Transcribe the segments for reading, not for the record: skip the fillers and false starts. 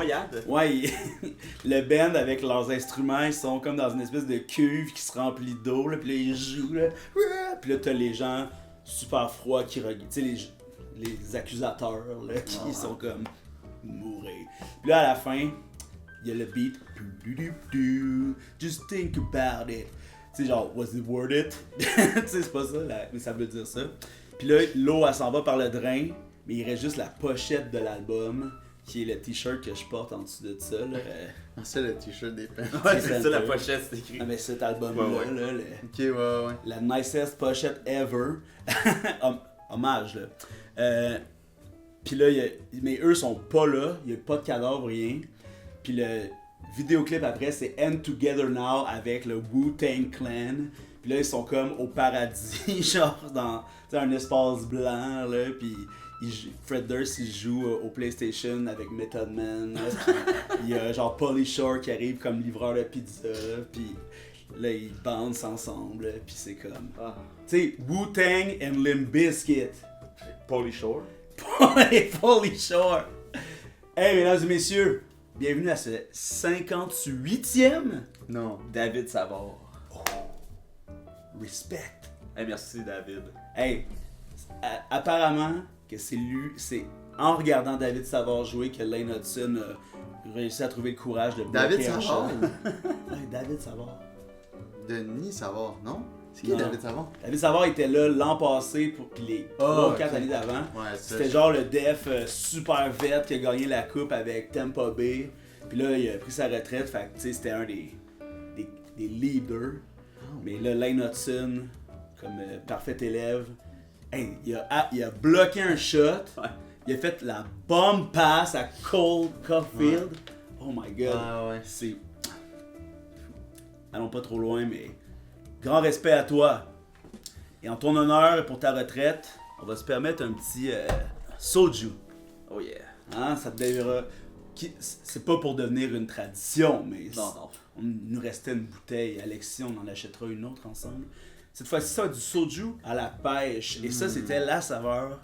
noyade. Ouais, le band avec leurs instruments, ils sont comme dans une espèce de cuve qui se remplit d'eau, là, puis là ils jouent, là, puis là t'as les gens super froids qui regardent, tu sais, les accusateurs, là, qui sont comme mourir. Puis là à la fin, il y a le beat, just think about it. Tu sais, genre, was it worth it? Tu sais, c'est pas ça, là, mais ça veut dire ça. Puis là, l'eau, elle s'en va par le drain, mais il reste juste la pochette de l'album, qui est le t-shirt que je porte en dessous de ça, là. C'est le t-shirt des pins. Ouais, c'est ça la pochette, c'est écrit. Ah, mais cet album-là, Ouais. là, Ok, ouais. la nicest pochette ever. Hommage, là. Puis là, mais eux sont pas là, il y a pas de cadavre, rien. Puis le vidéoclip après, c'est End Together Now avec le Wu-Tang Clan. Puis là, ils sont comme au paradis, genre dans un espace blanc, là. Puis Fred Durst, il joue au PlayStation avec Method Man. Il y a genre Pauly Shore qui arrive comme livreur de pizza. Puis là, ils bandent ensemble. Puis c'est comme... Tu sais, Wu-Tang and Limp Bizkit. Pauly Shore. Pauly Shore. Hey, mesdames et messieurs, bienvenue à ce 58e Non. David Savard. Respect. Hey, merci David. Hey, apparemment que c'est en regardant David Savard jouer que Lane Hudson a réussi à trouver le courage de bloquer David un Savard? shot. Ouais, David Savard. Denis Savard, non? C'est qui Non. David Savard? David Savard était là l'an passé, puis les 3 ou 4 années d'avant. Ouais, c'est C'était genre le def super vet qui a gagné la coupe avec Tampa Bay. Puis là, il a pris sa retraite, fait que tu sais, c'était un des leaders. Mais là, Lane Hudson, comme parfait élève, hey, il a bloqué un shot. Ouais. Il a fait la bomb pass à Cole Caulfield. Oh my god. Ah ouais. C'est... Allons pas trop loin, mais grand respect à toi. Et en ton honneur et pour ta retraite, on va se permettre un petit soju. Oh yeah. Hein, ça te devra... C'est pas pour devenir une tradition, mais Non, non. il nous restait une bouteille. Alexis, on en achètera une autre ensemble. Cette fois-ci, ça du soju à la pêche. Et ça, c'était la saveur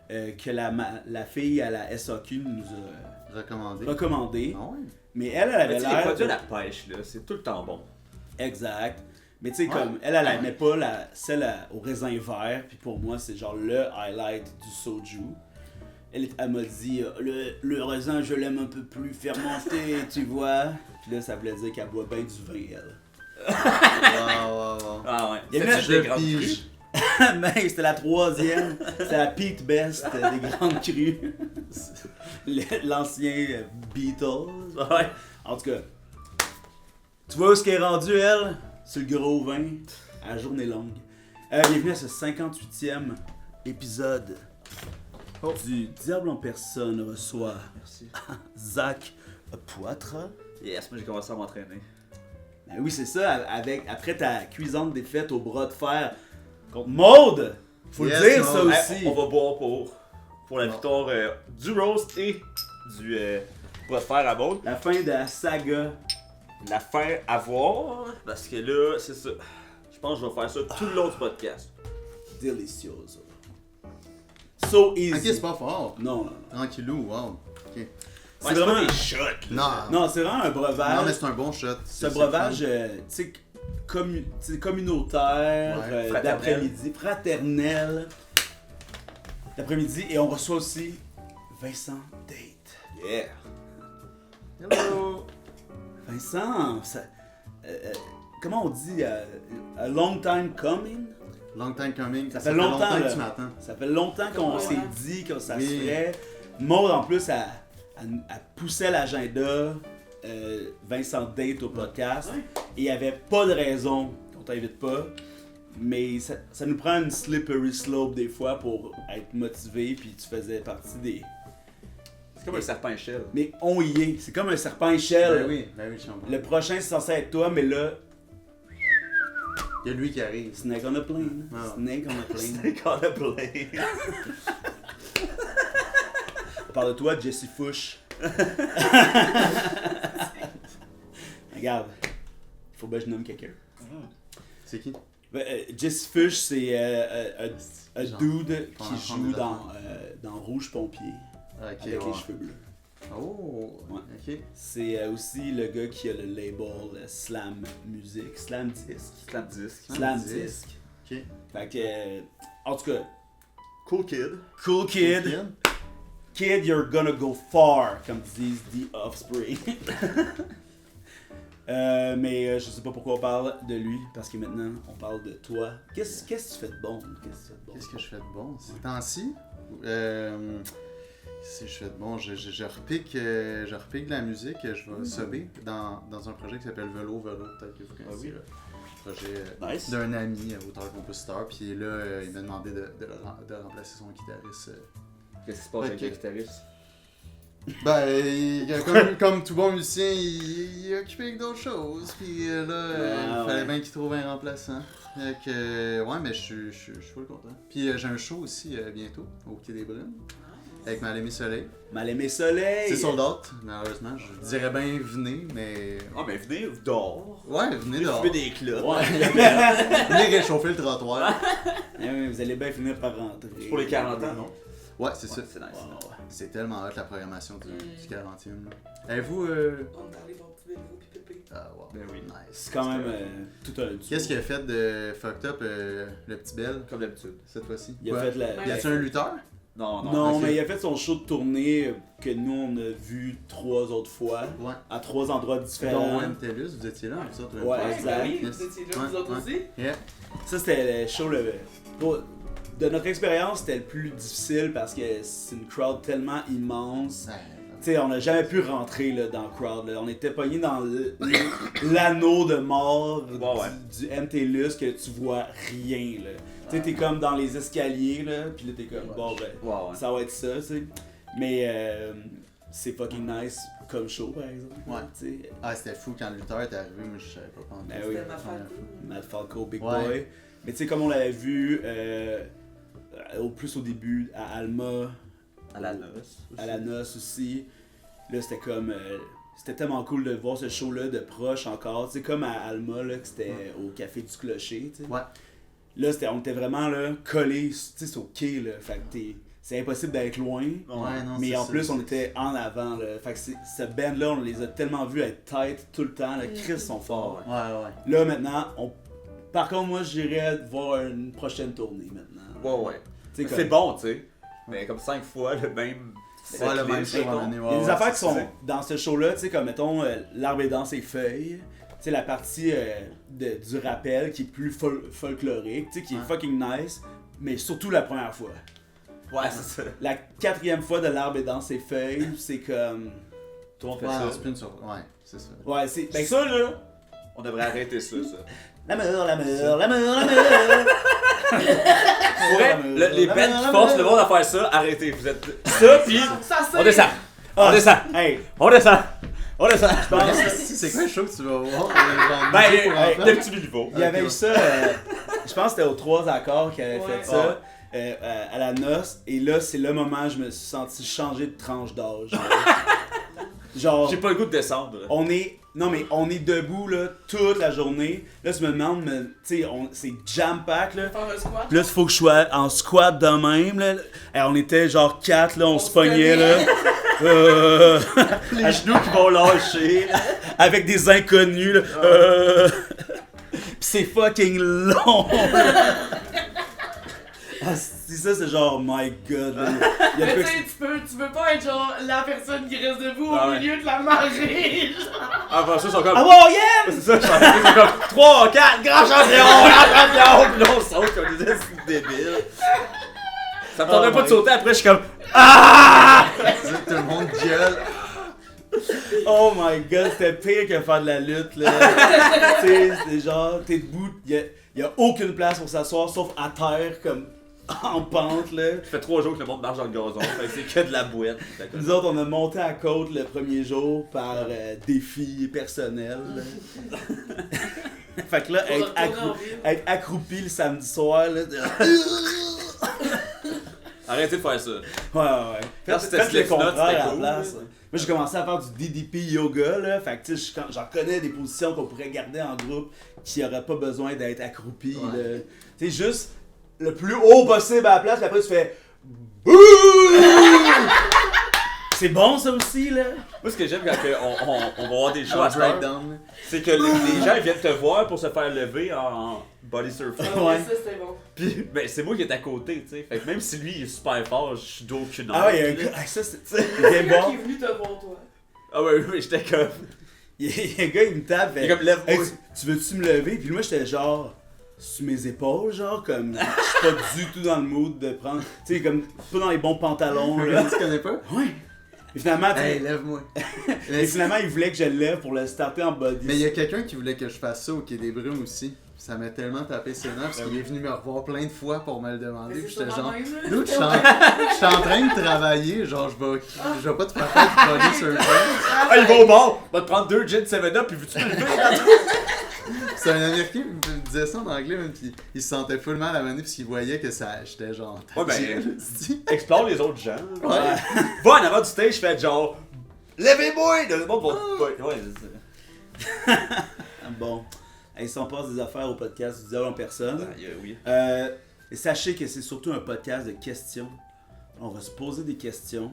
que la fille à la SAQ nous a recommandé. Ah ouais. Mais elle Mais avait tu sais, les l'air... produits à la pêche, là, c'est tout le temps bon. Exact. Mais tu sais, Ouais. comme elle aimait pas celle au raisin vert. Puis pour moi, c'est genre le highlight du soju. Elle m'a dit, le raisin, je l'aime un peu plus fermenté, tu vois. Puis là, ça voulait dire qu'elle boit bien du vin, elle. Wow. Ah ouais. Il y a C'était même- des Je grandes pige. crues. Mais c'était la 3e. C'était la Pete Best des grandes crues. L'ancien Beatles. Ouais. En tout cas, tu vois où ce qu'elle est rendu, elle? Sur le gros vin, à la journée longue. Bienvenue à ce 58e épisode du Diable en personne reçoit Merci. Zach Poitras. Yes, moi j'ai commencé à m'entraîner. Ben oui, c'est ça, après ta cuisante défaite au bras de fer contre Maude. Faut Yes, le dire, ça Maude. aussi. Hey, on va boire pour la victoire du roast et du bras de fer à Maud. La fin de la saga. La fin à voir, parce que là, c'est ça. Je pense que je vais faire ça tout le long du podcast. Delicioso. So easy. Ok, c'est pas fort. Non, non. Tranquillou, wow. Ok. Ouais, C'est vraiment... pas des shots, là. Non. Non, c'est vraiment un breuvage. Non, mais c'est un bon shot. C'est un breuvage, tu sais, communautaire, Ouais, fraternel. d'après-midi, fraternel. D'après-midi, et on reçoit aussi Vincent Date. Yeah. Hello. Vincent, comment on dit, a long time coming? Long time coming. Ça fait longtemps, là. que tu m'attends. Ça fait longtemps qu'on Ouais. s'est dit que ça se Oui. ferait. Maud, en plus, elle poussait l'agenda Vincent Date au podcast. Et il n'y avait pas de raison qu'on t'invite pas. Mais ça nous prend une slippery slope des fois pour être motivé. Puis tu faisais partie des... C'est comme un serpent échelle. Mais on y est. C'est comme un serpent échelle. Ben oui, je comprends. Le prochain, c'est censé être toi, mais là, Il y a lui qui arrive. snake on a plane. Ah. Snake on a plane. C'est qu'on a plein. On parle de toi, Jesse Fush. Regarde, il faut bien que je nomme quelqu'un. C'est qui? Jesse Fush, c'est un Genre, dude on qui apprend joue des dans Rouge Pompier Ok, avec les ouais. cheveux bleus. Oh, Ouais. ok. C'est aussi le gars qui a le label Slam Music, Slam Disc. Slam disque. Slam Disc. Disc. Ok. Fait que, en tout cas, Cool kid. cool kid. Kid, you're gonna go far, comme disent The Offspring. Mais je sais pas pourquoi on parle de lui, parce que maintenant on parle de toi. Qu'est-ce que tu fais de bon? Qu'est-ce que je fais de bon ces temps-ci? Si je fais de bon, je repique de la musique, je vais subber dans un projet qui s'appelle Velo, peut-être que vous connaissez. oui. Le projet Nice. d'un ami, auteur-compositeur, puis là, il m'a demandé de remplacer son guitariste. Qu'est-ce qui se passe avec Ok. le guitariste? Comme tout bon musicien, il est occupé avec d'autres choses, puis là, il fallait ouais. bien qu'il trouve un remplaçant. Fait que, ouais, mais je suis full content. Puis j'ai un show aussi bientôt, au Quai des Brumes, avec Mal-Aimé Soleil. Mal-aimé soleil! C'est sold out, malheureusement. Je dirais bien venez, mais. Ah, ben venez dehors. Ouais, venez dehors. Fumer des clopes. Ouais. Venez réchauffer le trottoir. Vous allez bien finir par rentrer. Pour les 40 ans, non? Ouais, c'est ça. C'est nice. Wow. C'est tellement hot la programmation du 40e. Là. Avez-vous. On parlait bon petit vélo pis pépé. Ah, wow. Ben oui. Nice. C'est quand même tout un duo. Qu'est-ce qu'il a fait de fucked up le petit Bell Comme d'habitude. cette fois-ci? Il a fait la... Y a-tu un lutteur? Non, non. Non, ok. mais il a fait son show de tournée que nous on a vu 3 autres fois, Ouais. à 3 endroits différents. Dont MTLUS, vous étiez là, vous autres? Ouais, Ouais, exact. ben oui, Yes. vous étiez là, Ouais, vous autres ouais. aussi. Yeah. Ça c'était le show de notre expérience, c'était le plus difficile parce que c'est une crowd tellement immense. Tu sais, on n'a jamais pu rentrer là, dans le crowd. Là. On était pogné dans l'anneau de mort du MTLUS que tu vois rien. Là. Tu sais, t'es comme dans les escaliers, là, pis là t'es comme, bon ben, Ouais, ouais. ça va être ça, tu sais. Mais c'est fucking nice comme show, par exemple. Ouais. Tu sais, Ah, c'était fou quand le lutteur est arrivé, moi je savais pas quand Ben oui. C'était ma femme. Matt Falco, Big Ouais. Boy. Mais tu sais, comme on l'avait vu au plus au début, à Alma, À la noce. à la noce aussi. Là, c'était comme. C'était tellement cool de voir ce show-là de proche encore. Tu sais, comme à Alma, là, que c'était au Café du Clocher. Tu sais. Ouais. Là, on était vraiment là, collés, tu sais, sur le quai. Là. Fait que c'est impossible d'être loin. Ouais, non, Mais c'est en ça, plus, on c'est- était en avant. Là. Fait que ce band-là, on les a tellement vus être tight tout le temps. Là. Chris sont forts. Ouais, ouais. Là, maintenant, par contre, moi, j'irais voir une prochaine tournée maintenant. Ouais, ouais. Tu sais, C'est comme- bon, tu sais. Mais comme 5 fois le même. Ouais, le même setlist, show à mettons. l'année, Il y a ouais, des ouais, affaires qui c'est sont ça. dans ce show-là, tu sais, comme mettons l'arbre est dans ses feuilles. Tu sais, la partie du rappel qui est plus folklorique, tu sais, qui est Ouais. fucking nice, mais surtout la première fois. Ouais, c'est ça. La 4e fois de l'arbre est dans ses feuilles, c'est comme. Tout le monde fait Ouais, ça. c'est plus une sur... Ouais, c'est ça. Ouais, c'est. Ben, Ça, là, on devrait arrêter ça, ça. L'amour, l'amour, l'amour, l'amour! Pour vrai, les bands qui forcent le monde à faire ça, arrêtez. Vous êtes ça, pis Ça on descend. On descend. Hey! On descend. On descend. Je pense. C'est quoi le show que tu vas voir? Ben, hey, le petit niveau. Il y avait eu ça, je pense que c'était aux 3 accords qu'il avait Ouais. fait ça, à la noce, et là, c'est le moment où je me suis senti changer de tranche d'âge. Genre, J'ai pas le goût de descendre. on est debout là, toute la journée. Là, tu me demandes, tu sais, c'est jam-pack là. Faire un squat. Puis là, il faut que je sois en squat de même là. Et on était genre 4 là, on se pognait là. Les genoux qui vont lâcher. Avec des inconnus là. Pis c'est fucking long. Ah, c'est ça, c'est genre, my god. Là. Il y a Mais quoi tu sais, tu peux pas être genre la personne qui reste debout Ah au ouais. milieu de la marée. Ah, bah, ça, ils sont comme. Ah wow, yeah! C'est ça, ils sont comme 3, 4, grand champion, grand champion! Pis là, on saute comme des estis débiles. Ça me tentait pas de sauter, après, je suis comme. Ah! Tout le monde gueule. Oh my god, c'était pire que faire de la lutte là. Tu sais, c'est genre, t'es debout, y a aucune place pour s'asseoir sauf à terre, comme en pente là. Ça fait 3 jours que le monde marche dans le gazon, fait que c'est que de la bouette. Nous autres, on a monté à la côte le premier jour par défi personnel. là. Fait que là, Pour retourner en ville. être accroupi le samedi soir là. Arrêtez de faire ça. Ouais. Quand c'était Faites le Slipknot, contraire c'était à la cool. place. Moi, j'ai commencé à faire du DDP yoga, là. Fait que, tu sais, j'en connais des positions qu'on pourrait garder en groupe qui n'auraient pas besoin d'être accroupi, Ouais. là. Tu sais, juste le plus haut possible à la place, puis après, tu fais. Bouh! C'est bon ça aussi là. Moi, ce que j'aime quand on va avoir des shows à cette heure, breakdown. là. c'est que les gens ils viennent te voir pour se faire lever en body surfing. Ah, Ouais. ça c'était bon. Puis, ben, c'est moi qui est à côté, tu sais. Fait que même si lui il est super fort, je suis d'aucune Ah ouais, il y a un aide, gars. là. Ah, ça c'est. Il Il vient y a un bon. qui est venu te voir, toi. Ah ouais, j'étais comme. Il y a un gars, il me tape. Il est comme lève-moi. Hey, tu veux-tu me lever? Puis moi, j'étais genre sur mes épaules, genre, comme. Je suis pas du tout dans le mood de prendre. Tu sais, comme. Pas dans les bons pantalons, là. Tu connais pas? Ouais. Et finalement, tu sais, Hey, lève-moi. et finalement, il voulait que je le lève pour le starter en body. Mais il y a quelqu'un qui voulait que je fasse ça au Quai des Brumes aussi. Ça m'a tellement tapé ses nerfs parce qu'il est venu me revoir plein de fois pour me le demander. Mais Puis c'est j'étais genre. sûrement même, là. Dude, j'étais en train de travailler, genre je vais pas te faire faire du body surfing. Ah, il va au bar! Va te prendre 2 gin 7-up, puis veux-tu me lever? C'est un Américain qui me disait ça en anglais, même, pis il se sentait full mal à mener parce qu'il voyait que ça, j'étais genre. Ouais, ben, ben. Explore les autres gens. Ouais. Va en avant du stage, fais genre. Levez-moi! Le monde va. Ouais, c'est ça. Bon. Hey, si on passe des affaires au podcast du diable en personne. Oui. Et sachez que c'est surtout un podcast de questions. On va se poser des questions.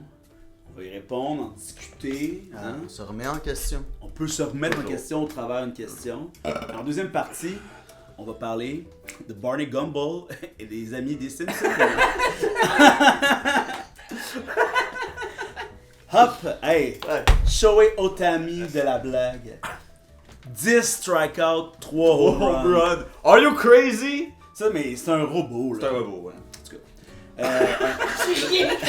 On va y répondre, en discuter. Hein? On se remet en question. On peut se remettre en question au travers d'une question. En deuxième partie, on va parler de Barney Gumble et des amis des Simpsons. Hop! Hey! Shohei Ohtani de la blague. 10 strikeouts, 3 home Home runs. run! Are you crazy? Ça, mais c'est un robot, C'est un là. robot, ouais. J'ai rien compris.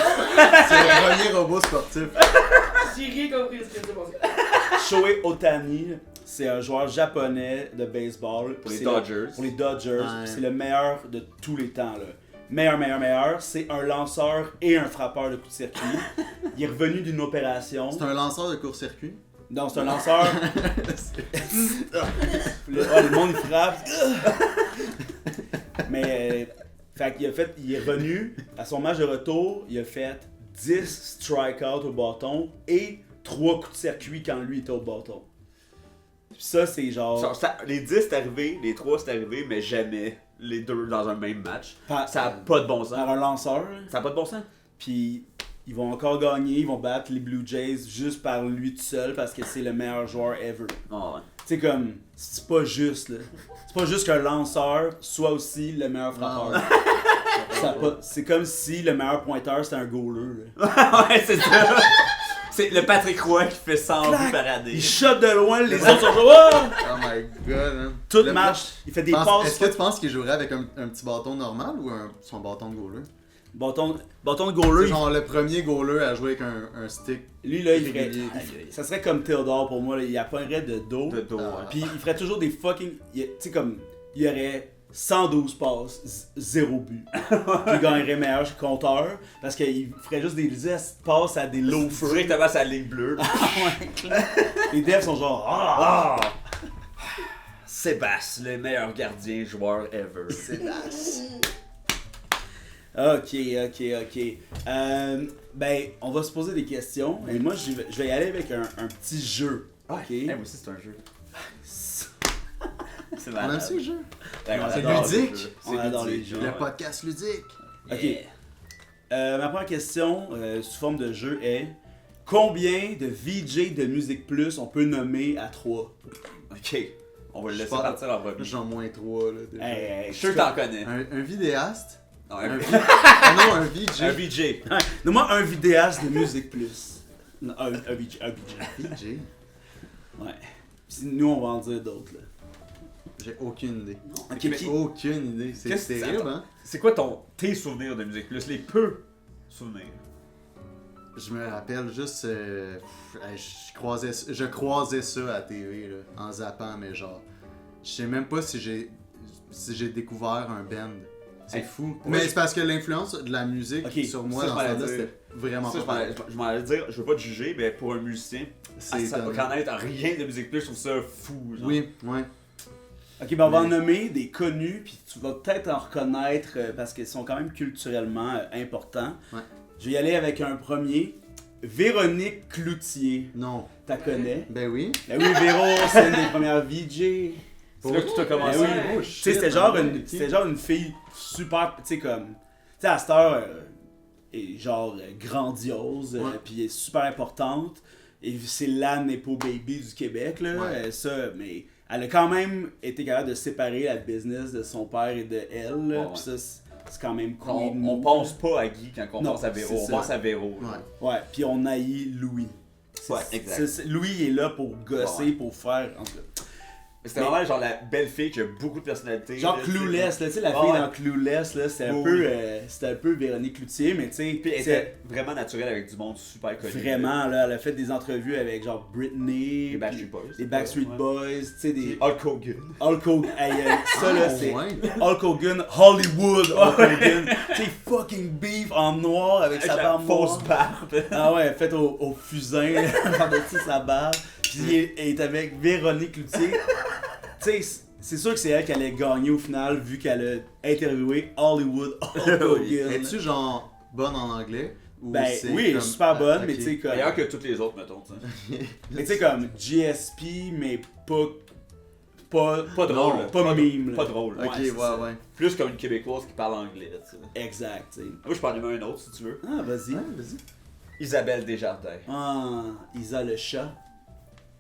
C'est le premier robot sportif. J'ai rien compris ce que tu pensé. Shohei Ohtani, c'est un joueur japonais de baseball. Pour les C'est Dodgers. Pour les Dodgers. Ouais. C'est le meilleur de tous les temps, là. Meilleur. C'est un lanceur et un frappeur de coup de circuit. Il est revenu d'une opération. C'est un lanceur de court-circuit. Non, c'est un lanceur. Le monde il frappe. Mais il est revenu à son match de retour, il a fait 10 strikeouts au bâton et 3 coups de circuit quand lui était au bâton. Puis ça, c'est genre. Les 10 c'est arrivé, les 3 c'est arrivé, mais jamais les deux dans un même match. par, Ça a pas de bon sens. par un lanceur. Ça a pas de bon sens. Puis ils vont encore gagner, ils vont battre les Blue Jays juste par lui tout seul parce que c'est le meilleur joueur ever. Oh, ouais. Tu sais, comme, c'est pas juste, là. C'est pas juste qu'un lanceur soit aussi le meilleur frappeur. C'est comme si le meilleur pointeur c'était un goaler, là. Ouais, c'est ça. C'est le Patrick Roy qui fait 100 buts par année. Il shot de loin, les autres sont genre, oh! Oh my god, man. Tout Le match, il fait des Est-ce passes. que tu penses qu'il jouerait avec un petit bâton normal ou son bâton de goaler? Bâton de C'est goaler, genre le premier goaler à jouer avec un stick. lui là, il ferait. régulier. Ça serait comme Théodore pour moi, là. Il apprendrait de dos. De dos, ouais. Puis il ferait toujours des fucking. Tu sais, comme. Il y aurait 112 passes, 0 but. Puis il gagnerait meilleur compteur parce qu'il ferait juste des passes à des loafers. Directement sa ligne bleue. Les devs sont genre. Ah! Sébastien, le meilleur gardien joueur ever. Sébastien. Ok. Ben, on va se poser des questions. Et moi, je vais y aller avec un petit jeu. Ok? Moi aussi, c'est un jeu. C'est On aime ça le jeu? Ben, on C'est adore les ludique. jeux. On adore les jeux. Le podcast ludique. Ok. Yeah. Ma première question, sous forme de jeu, est combien de VJ de Musique Plus on peut nommer à 3? Ok. On va le Je laisser pense- partir en premier. J'en moins 3 là déjà. Hey, Je suis sûr que t'en connais. Un vidéaste? Non, Un un Ah non, un VJ. un VJ. Nomme-moi un vidéaste de Musique Plus. Non, un VJ. VJ? Ouais. Puis nous, on va en dire d'autres, là. J'ai aucune idée. Ok, J'ai qui- aucune idée. C'est Qu'est-ce que c'est? terrible, hein? C'est quoi tes souvenirs de Musique Plus? Les peu souvenirs. Je me rappelle juste, je croisais ça à la TV là, en zappant, mais genre, je sais même pas si j'ai découvert un band. C'est Hey, fou. moi, Mais c'est parce que l'influence de la musique Ok, sur moi ça, dans je ce m'allais temps-là, dire. c'était vraiment Ça, pas je m'en allais dire, je veux pas te juger, mais pour un musicien, C'est ça va étonnant. connaître rien de Musique Plus, je trouve ça fou. Genre. Oui, ouais. Ok, ben on va en nommer des connus, puis tu vas peut-être en reconnaître parce qu'ils sont quand même culturellement importants. Ouais. Je vais y aller avec un premier. Véronique Cloutier. Non. T'as connais? Ben oui. Ben oui, Véro, c'est une des premières VJ. C'est là que tout a commencé. Ben oui. Oh, Tu sais, shit, c'était genre, ah ouais, une, ok. c'était genre une fille super, tu sais, comme... Tu sais, à cette heure, est genre grandiose, Ouais. puis est super importante. Et c'est la Nepo Baby du Québec, là. Ouais. Ça, mais elle a quand même été capable de séparer la business de son père et de elle, là. Ouais, Puis ça, c'est quand même cool. On pense pas à Guy quand on Non, pense à Véro, c'est on ça. pense à Véro. Ouais. Ouais, puis on haït Louis. Ouais, exact. Louis est là pour gosser, Ouais. pour faire. En tout cas. Mais c'était vraiment genre la belle fille qui a beaucoup de personnalité. Genre là, Clueless, là, tu sais, la Ah fille ouais. dans Clueless, là, c'était Oui, oui. un peu Véronique Cloutier, mais tu sais, Puis elle c'est- était vraiment naturelle avec du monde super connu. vraiment, là, elle a fait des entrevues avec genre Britney, Les Backstreet puis Boys. les Backstreet Ouais. Boys, tu sais, des Hulk Hogan. Hulk Hogan, hey, ça là, Ah, c'est ouais. Hulk Hogan, Hollywood Hulk Hogan, tu sais, fucking beef en noir avec sa Avec la barbe fausse noire. barbe. Ah ouais, faite au fusain, par-dessus sa barbe. Puis elle est avec Véronique Cloutier. Tu sais, c'est sûr que c'est elle qui allait gagner au final, vu qu'elle a interviewé Hollywood Hulk Hogan. Es-tu genre bonne en anglais? Ou Ben c'est oui, elle est comme- super bonne, Ah, mais ok. tu sais comme... Meilleur que toutes les autres, mettons. t'sais. Mais tu sais comme GSP, mais pas Pas drôle. pas mime. Pas là. drôle. Ok, c'est ouais, ça. ouais. Plus comme une Québécoise qui parle anglais. T'sais. Exact, tu sais. Moi, je parle même un autre si tu veux. Ah, vas-y. Ouais, vas-y. Isabelle Desjardins. Ah, Isa le chat.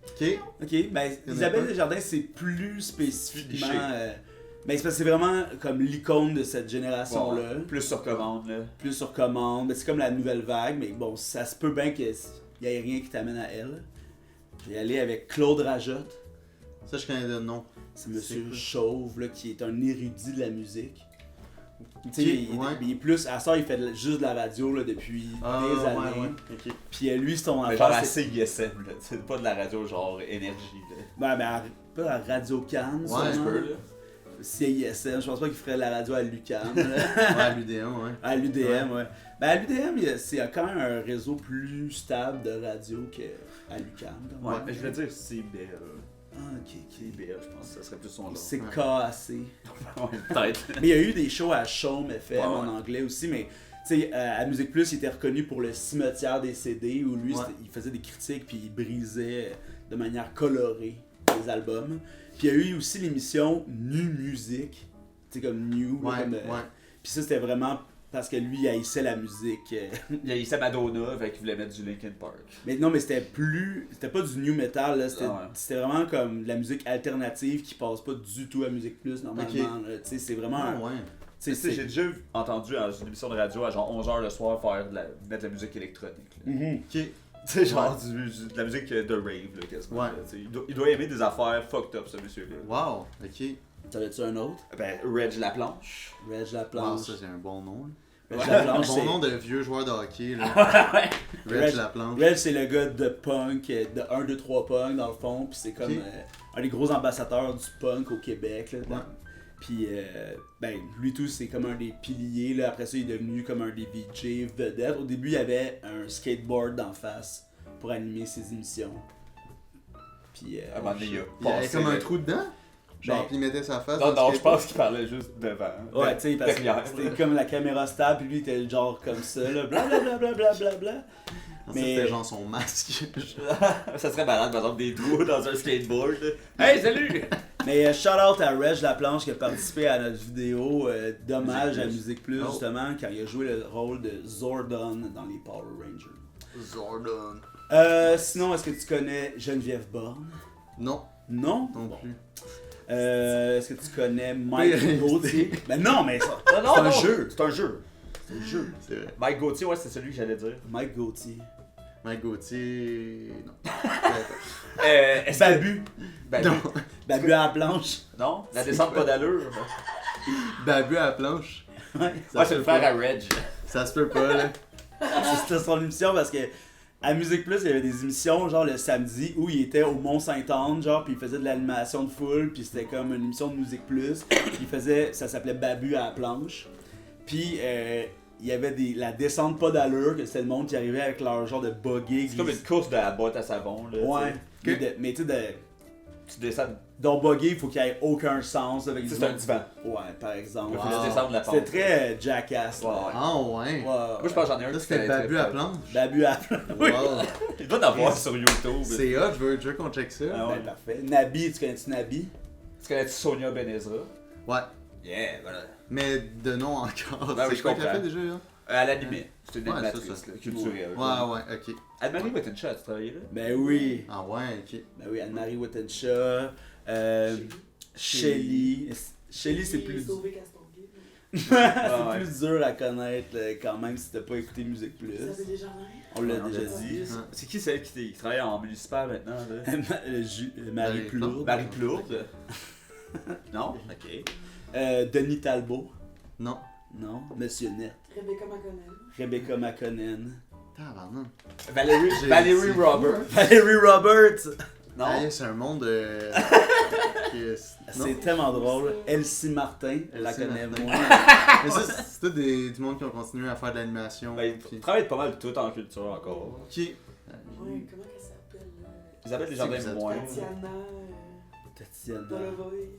Ok. Ok, ben en a Isabelle pas. Desjardins, c'est plus spécifiquement... Cliché. Ben c'est parce que c'est vraiment comme l'icône de cette génération-là. Plus sur commande, là. Plus sur commande. Ben, c'est comme la nouvelle vague, mais bon, ça se peut bien qu'il n'y ait rien qui t'amène à elle. Je vais aller avec Claude Rajotte. Ça, je connais de nom. C'est Monsieur C'est quoi? Chauve, là, qui est un érudit de la musique. Tu sais, il, ouais. il est plus... À ça, il fait juste de la radio là, depuis Ah, des ouais, années. ouais. Ok. Puis lui, son Mais genre affaire, la c'est... CISM, là. C'est pas de la radio genre énergie, là. Pas la Radio Cannes, Ouais, sûrement. Un peu, là. CISM, je pense pas qu'il ferait la radio à l'UQAM. là. Ouais, l'UD1, ouais. À l'UDM, ouais. Ben à l'UDM, c'est quand même un réseau plus stable de radio qu'à l'UQAM. Ouais, mais je voulais dire CBL. Ah, ok, ok. CBL, je pense que ça serait plus son nom. C'est Ouais. KAC. Ouais, peut-être. Mais il y a eu des shows à Chaume FM Ouais, ouais. en anglais aussi, mais tu sais, à Musique Plus, il était reconnu pour le cimetière des CD où lui, Ouais. il faisait des critiques puis il brisait de manière colorée les albums. Puis il y a eu aussi l'émission Nu Musique, tu sais, comme New. là, Ouais, comme, ouais. Puis ça, c'était vraiment parce que lui, il haïssait la musique. Il y a ici Madonna, fait qu'il voulait mettre du Linkin Park. Mais non, mais c'était pas du new metal, là. C'était, Ah ouais. c'était vraiment comme de la musique alternative qui passe pas du tout à Musique Plus normalement. Ok. là. Tu sais, c'est vraiment. Ah, ouais. tu sais, Tu sais, j'ai déjà entendu dans une émission de radio à genre 11h le soir mettre de la musique électronique. Là. Mhm. Ok. Tu sais, genre de la musique de rave, là, quasiment. Ouais. là, tu sais. Il doit aimer des affaires fucked up, ce monsieur-là. Wow. Ok. T'en as-tu un autre? Ben, Reg Laplanche. Reg Wow, Laplanche. ça, c'est un bon nom. là. Reg Un Laplanche, bon nom c'est... de vieux joueur de hockey, là. Ouais. Reg Laplanche. Reg, c'est le gars de punk, de 1, 2, 3 punk dans le fond, puis c'est comme Ok. un des gros ambassadeurs du punk au Québec. Là, Ouais. Puis, ben, lui tout, c'est comme un des piliers. Là. Après ça, il est devenu comme un des VJ vedettes. Au début, il y avait un skateboard d'en face pour animer ses émissions. Puis, À un moment donné, il a Il y avait passé comme un le- trou dedans. Genre, Ben- puis il mettait sa face. Non, dans non, le je pense skateboard. qu'il parlait juste devant. ouais, tu sais, parce derrière, que c'était là. comme la caméra stable, puis lui, il était le genre comme ça, là, blablabla. Bla, bla, bla, bla. En Mais- fait, c'était genre son masque. Ça serait malade, par exemple, des trous dans un skateboard. là. Hey, salut! Mais shout out à Reg Laplanche qui a participé à notre vidéo d'hommage Musique à Plus. Musique Plus, Oh. justement, quand il a joué le rôle de Zordon dans les Power Rangers. Zordon. Sinon, est-ce que tu connais Geneviève Borne? Non, Non? non Bon. plus. Est-ce que tu connais Mike Oui. Gauthier? Ben non, mais ça, Non, c'est un non, jeu. C'est un jeu. C'est un jeu. C'est vrai. Mike Gauthier, ouais, c'est celui que j'allais dire. Mike Gauthier. Mike Gauthier. Non. Est-ce que- Babu. Babu. Non. Babu à la planche. Non? La C'est descente quoi? pas d'allure. Babu à la planche. Ouais. Ça Ouais, se c'est le peut frère pas. à Reg. Ça se peut pas, là. C'était son émission parce que à Musique Plus, il y avait des émissions genre le samedi où il était au Mont-Saint-Anne, genre, puis il faisait de l'animation de foule, puis c'était comme une émission de Musique Plus. Il faisait, ça s'appelait Babu à la planche. Puis il y avait la descente pas d'allure, que c'était le monde qui arrivait avec leur genre de buggy. C'est comme une course de la boîte à savon. Là, Ouais. tu sais. Mais tu sais, Tu descends. dans buggy, il faut qu'il y ait aucun sens. Avec Tu sais, du c'est un monde- divan. Ouais, par exemple. Il faut Wow. juste descendre la pente. C'était très jackass. là. Ouais, ouais. Ah, ouais. Ouais. Moi, je pense que j'en ai un Ça, qui c'était connaît Babu très à fort. planche. Babu à la planche. Oui. Wow. Il doit en avoir sur YouTube. C'est hot, je veux qu'on check ça. Ah ouais. Ben, parfait. Nabi, tu connais-tu Nabi? Tu connais-tu Sonia Benezra? Ouais. Yeah, voilà. Mais de nom encore. Ben oui, C'est je quoi qu'elle comprends. fait déjà, là? À l'animé. C'est une Ouais, animatrice ça. là, culturelle. Ouais, ok. Anne-Marie Wittenshaw, tu travaillais là? Ben oui. Ah ouais, ok. Ben oui, Anne-Marie Wittenshaw, Shelly. Shelly, c'est plus... Sauvé Castonguay. c'est ouais. plus dur à connaître quand même si t'as pas écouté Musique Plus. Ça fait des jardins. On l'a Ouais, déjà on dit. C'est qui celle qui travaille en municipal maintenant? Là? Marie Plourde. Marie Plourde. Non? Ok. Denis Talbot. Non. Non. Monsieur Net. Rebecca McConnell. Rebecca McConnell. Tabarnak. Valérie C'est fou, Roberts. hein. Valérie Roberts. Non? Hey, c'est un monde C'est tellement drôle. Elsie Martin, elle la Elsie connais Martin. moins. Mais ça, c'est tout du monde qui ont continué à faire de l'animation. Ben, puis- ils travaillent pas mal tout en culture encore. Ok. Ouais, comment qu'elle s'appelle Isabelle C'est Desjardins que vous moins. êtes Tatiana. Tatiana. Dolovoy.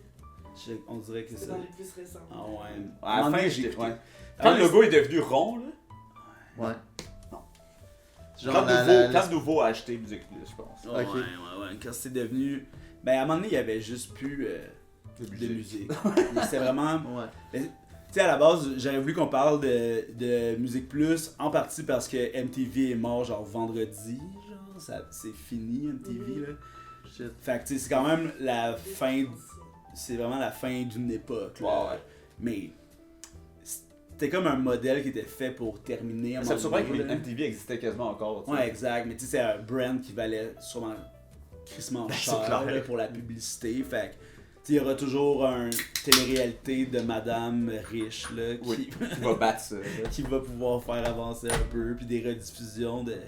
On dirait que C'est c'est dans ça. les plus récents. Ah ouais. À la fin, j'ai j'étais. écouté. Ouais. Ah Quand ouais, le logo est devenu rond, là. Ouais. Non. Genre la- Quand Nouveau a acheté Musique Plus, je pense. Ouais, Ok. ouais. Quand c'est devenu. Ben à un moment donné, il y avait juste plus de musique. C'était vraiment. Ouais. Tu sais, à la base, j'aurais voulu qu'on parle de Musique Plus, en partie parce que MTV est mort genre vendredi, genre, c'est fini MTV là. Shit. Fait que tu sais, c'est quand même la fin, c'est vraiment la fin d'une époque là. Ouais. Mais c'était comme un modèle qui était fait pour terminer à un Ça me moment surprend donné, que là. MTV existait quasiment encore. tu sais. Ouais, exact, mais tu sais, c'est un brand qui valait sûrement crissement Ben, c'est cher clair. là, pour la publicité, fait que tu sais, il y aura toujours un télé-réalité de madame riche là, qui, Oui, qui va battre ça. là. qui va pouvoir faire avancer un peu, puis des rediffusions de... Tu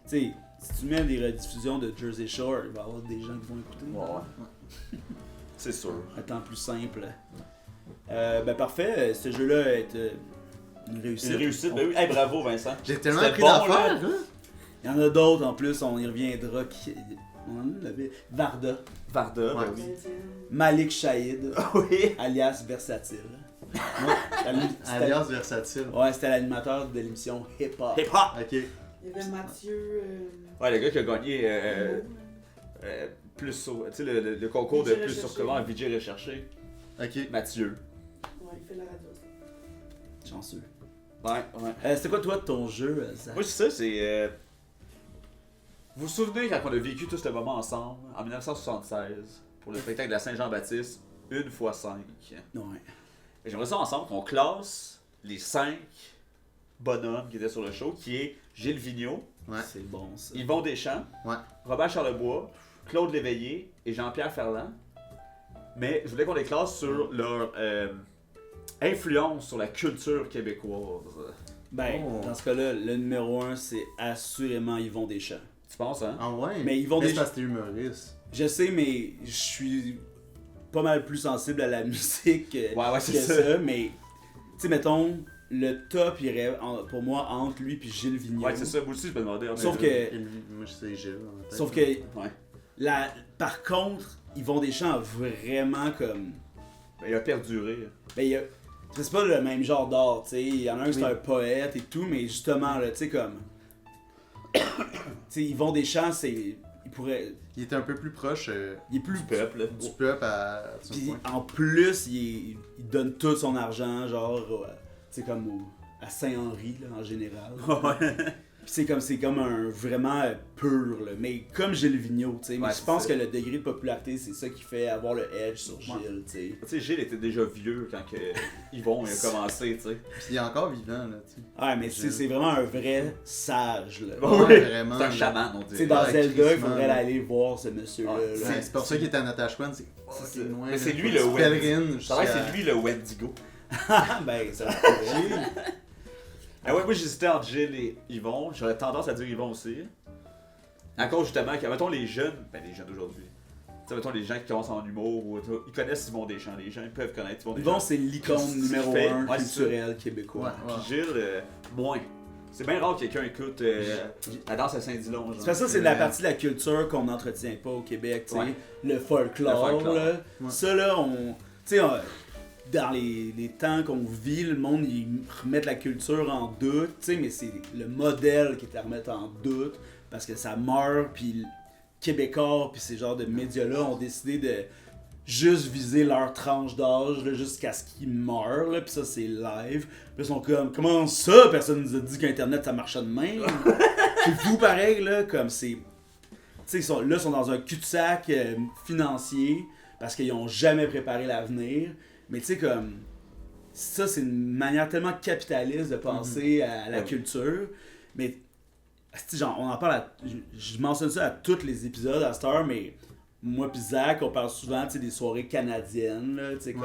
sais, si tu mets des rediffusions de Jersey Shore, il va y avoir des gens qui vont écouter. Ouais. C'est sûr. Un temps plus simple. Ben parfait, ce jeu-là est une réussite. C'est réussi. Ben oui. Hey, bravo Vincent. J'ai tellement C'était appris bon, d'affaires, là. là. Il y en a d'autres en plus, on y reviendra. On en avait Varda, Varda, ben Ouais. oui. Malik Shahid, Oui. alias Versatile. C'était- Alias versatile. Ouais, c'était l'animateur de l'émission Hip Hop. Hip hop. Ok. Il y avait Mathieu. Ouais, le gars qui a gagné plus tu sais, le concours de VJ plus recherché. sur comment VJ recherché. Ok. Mathieu. Ouais, il fait la radio. Chanceux. Ouais, ouais. C'était quoi toi ton jeu, Zach? Moi, c'est ça, c'est. Vous vous souvenez quand on a vécu tout ce moment ensemble, en 1976, pour le spectacle de la Saint-Jean-Baptiste, 1x5. Ouais. Et j'aimerais ça ensemble qu'on classe les 5 bonhommes qui étaient sur le show, qui est Gilles Vigneault, Ouais. C'est bon ça. Yvon Deschamps, Ouais. Robert Charlebois, Claude Léveillé et Jean-Pierre Ferland. Mais je voulais qu'on les classe sur leur influence sur la culture québécoise. Ben, Oh. dans ce cas-là, le numéro 1, c'est assurément Yvon Deschamps. Tu penses, hein? Ah ouais. Mais ils vont c'est déjà- parce que t'es humoriste. Je sais, mais je suis pas mal plus sensible à la musique que, Ouais, c'est que ça. ça. Mais, tu sais, mettons, le top irait pour moi entre lui et Gilles Vigneault. Ouais, c'est ça. Moi aussi, je me demandais. Sauf que, Et moi, je sais Gilles. dans la tête. sauf que Ouais. par contre, Yvon Deschamps a vraiment comme... Ben, il a perduré. Ben, c'est pas le même genre d'art, tu sais. Il y en a un, c'est Oui. un poète et tout, mais justement, là, tu sais, comme... tu sais, Yvon Deschamps, c'est... Il pourrait... Il était un peu plus proche Il est plus... Du peuple. là. du peuple à son Puis point. en plus, il donne tout son argent, genre, tu sais, comme à Saint-Henri, là, en général. Puis c'est comme un vraiment pur, là. Mais comme Gilles Vigneault, tu sais. Mais Ouais, je c'est pense ça. que le degré de popularité, c'est ça qui fait avoir le edge sur Gilles, tu sais. Tu sais, Gilles était déjà vieux quand que Yvon il a commencé, tu sais. Puis il est encore vivant, là, tu sais. Ouais, mais c'est vraiment un vrai sage, là. Ouais, Ouais, vraiment, C'est un là. chaman, on Tu sais, dit. dans Ouais, Zelda, il crissement, faudrait là. aller voir ce monsieur-là. Ouais, là. C'est pour ça qu'il est à Natashquan, c'est C'est fucking ça. loin. Mais là. c'est lui Faut le que tu Wendigo. pèlerines Ça vrai que jusqu'à- c'est lui le Wendigo. Ben, ça se pourrait. Ah ouais, moi j'hésitais entre Gilles et Yvon. J'aurais tendance à dire Yvon aussi. À cause justement que, mettons les jeunes, ben les jeunes d'aujourd'hui. Tu sais, mettons les gens qui commencent en humour, ou, ils connaissent Yvon Deschamps. Les gens ils peuvent connaître Yvon Yvon, Deschamps. c'est l'icône C'est ce numéro qu'il fait. 1 Ouais, c'est ça. culturel québécois. Ouais. Puis Gilles, moins. C'est bien rare que quelqu'un écoute la danse à Saint-Dilon. C'est parce que ça, c'est la partie de la culture qu'on n'entretient pas au Québec, tu sais. Ouais. Le folklore, Le folklore. là. Ouais. Ça, là, tu sais, dans les temps qu'on vit, le monde, ils remettent la culture en doute, tu sais, mais c'est le modèle qui est à remettre en doute parce que ça meurt, puis le Québécois, puis ces genres de médias-là ont décidé juste viser leur tranche d'âge là, jusqu'à ce qu'ils meurent, là, pis ça c'est live. Puis ils sont comme, comment ça, personne nous a dit qu'Internet ça marchait de même. C'est fou pareil, là, comme c'est... Tu sais, ils sont dans un cul-de-sac financier parce qu'ils ont jamais préparé l'avenir. Mais tu sais, comme... Ça, c'est une manière tellement capitaliste de penser à la culture. Mais, genre, on en parle je mentionne ça à tous les épisodes à cette heure, mais moi pis Zach, on parle souvent, tu sais, des soirées canadiennes, là, tu sais,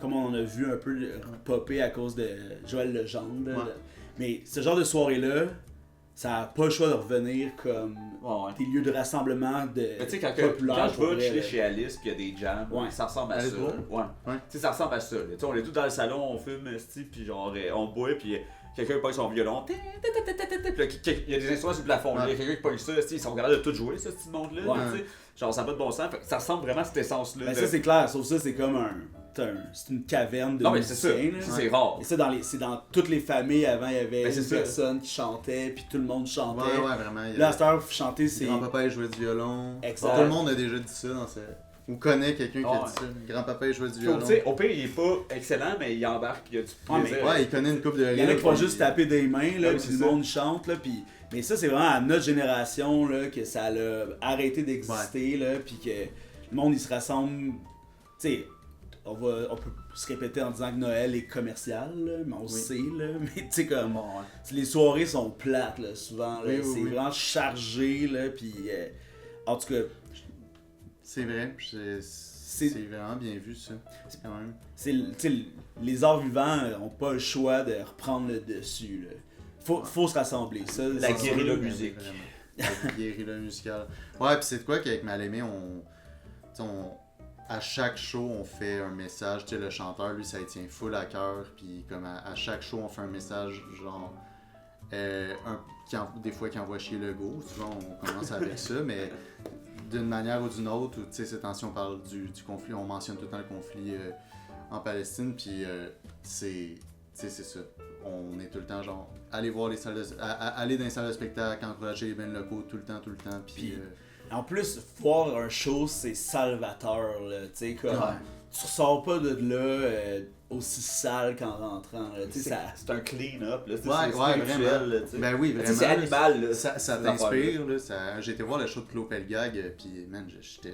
comme on en a vu un peu popper à cause de Joël Legendre. Là. Mais ce genre de soirée-là, ça n'a pas le choix de revenir comme des lieux de rassemblement de tu sais, quand populaires. je vais chez Alice puis il y a des jams, ça ressemble à ça. Ouais. Tu sais, ça ressemble à ça. Tu sais, on est tous dans le salon, on fume, puis genre, on boit, puis quelqu'un pogne son violon. Puis il y a des instruments sur le plafond. Il y a quelqu'un qui pogne ça, ils sont capables de tout jouer, ce petit monde-là. Genre, ça n'a pas de bon sens. Ça ressemble vraiment à cette essence-là. Ben, ça, c'est clair, sauf ça, c'est comme c'est une caverne de musiciens. Non, mais c'est ça. C'est rare. Et ça, c'est dans toutes les familles, avant, il y avait une personne qui chantait, puis tout le monde chantait. Ouais, vraiment. Là, à cette heure, chanter, c'est... Grand-papa, il jouait du violon. Exact. Tout le monde a déjà dit ça dans ou connaît quelqu'un qui a dit ça. Grand-papa, il jouait du violon. Tu sais, au pire, il est pas excellent, mais il embarque, puis il y a du plaisir. Ouais, il connaît une couple de Il y en a qui vont juste taper des mains, là, Ouais, puis le monde chante, là, puis... Mais ça, c'est vraiment à notre génération, là, que ça a arrêté d'exister, là, puis que le monde, il se rassemble... Tu sais, on peut se répéter en disant que Noël est commercial, là, mais on sait, là, mais tu sais, comme... Les soirées sont plates, là, souvent, là, c'est vraiment chargé, là, puis... en tout cas... C'est vrai, c'est vraiment bien vu, ça. C'est quand même... Les arts vivants n'ont pas le choix de reprendre le dessus, là. Faut se rassembler, ça. La guérilla musique. La guérilla musicale. Ouais, pis c'est de quoi qu'avec Mal-Aimé, à chaque show, on fait un message. Tu sais, le chanteur, lui, ça il tient full à cœur. Puis comme à chaque show, on fait un message, genre... des fois, qui envoie chier le go. Souvent, on commence avec ça, mais d'une manière ou d'une autre, tu sais, ces temps-ci, on parle du conflit. On mentionne tout le temps le conflit en Palestine. Puis c'est ça. On est tout le temps genre aller voir les salles aller dans les salles de spectacle, encourager les bands locaux tout le temps puis en plus voir un show c'est salvateur là, tu sais comme tu ressors pas de là aussi sale qu'en rentrant là, tu sais c'est un clean up là, c'est spirituel là, tu sais. Ben oui, vraiment. C'est animal là, ça t'inspire là, j'ai été voir le show de Claude Pelgag puis man,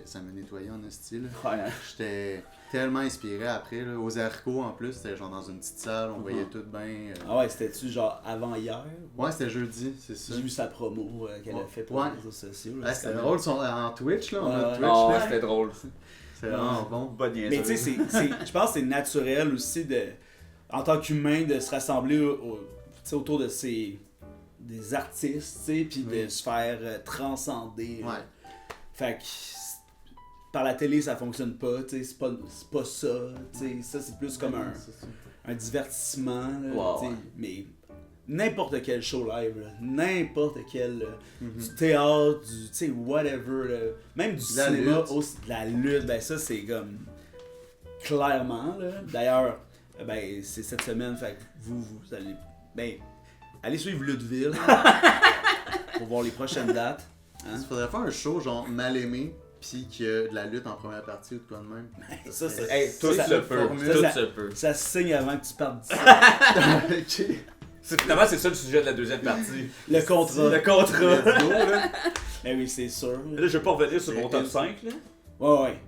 ça me nettoyait en esti là. J'étais tellement inspiré après là, aux Arcos en plus, c'était genre dans une petite salle, on voyait tout bien. Ah ouais, c'était-tu genre avant hier? Ouais, c'était jeudi, c'est ça. J'ai vu sa promo qu'elle a fait pour les réseaux sociaux. C'était drôle en Twitch là, on a Twitch là. C'était drôle. C'est vraiment bon. Mais tu sais, je pense que c'est naturel aussi en tant qu'humain de se rassembler autour de des artistes, tu sais, puis de se faire transcender. Ouais. Fait que par la télé ça fonctionne pas, tu sais, c'est pas ça, tu sais, ça c'est plus comme un divertissement, là, tu sais, mais n'importe quel show live, là, n'importe quel du théâtre, tu sais, whatever, là, même du cinéma, de la lutte, ben ça c'est comme clairement, là. D'ailleurs, ben c'est cette semaine, fait que vous allez, allez suivre Lutteville pour voir les prochaines dates. Il faudrait faire un show genre Mal Aimé pis qu'il y a de la lutte en première partie ou de quoi de même. Tout se peut. Ça se signe avant que tu partes d'ici. Finalement, c'est ça le sujet de la deuxième partie. Le contrat. Le contrat. Là. Ben oui, c'est sûr. Là, je vais pas revenir sur mon top 5. Là. Ouais.